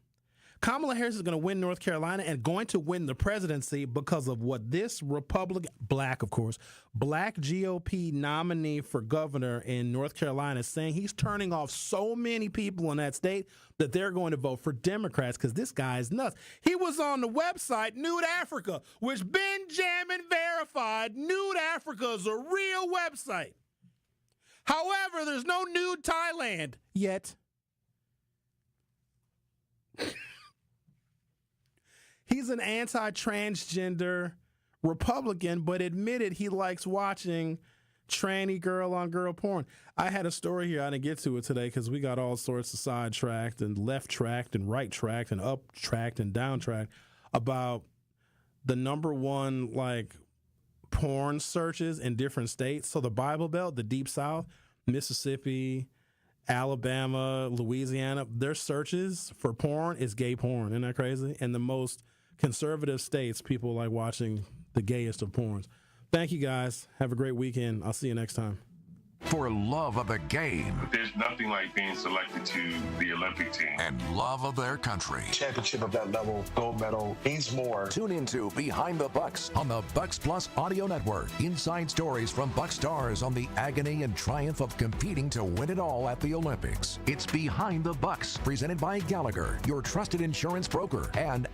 Kamala Harris is going to win North Carolina and going to win the presidency because of what this black GOP nominee for governor in North Carolina is saying. He's turning off so many people in that state that they're going to vote for Democrats because this guy is nuts. He was on the website Nude Africa, which Benjamin verified. Nude Africa is a real website. However, there's no nude Thailand yet. He's an anti-transgender Republican, but admitted he likes watching tranny girl-on-girl porn. I had a story here. I didn't get to it today because we got all sorts of sidetracked and left-tracked and right-tracked and up-tracked and down-tracked about the number one, porn searches in different states. So the Bible Belt, the Deep South, Mississippi, Alabama, Louisiana, their searches for porn is gay porn. Isn't that crazy? And the most conservative states, people like watching the gayest of porns. Thank you, guys. Have a great weekend. I'll see you next time. For love of the game. There's nothing like being selected to the Olympic team. And love of their country. Championship of that level, gold medal, means more. Tune into Behind the Bucks on the Bucks Plus Audio Network. Inside stories from Buck stars on the agony and triumph of competing to win it all at the Olympics. It's Behind the Bucks, presented by Gallagher, your trusted insurance broker, and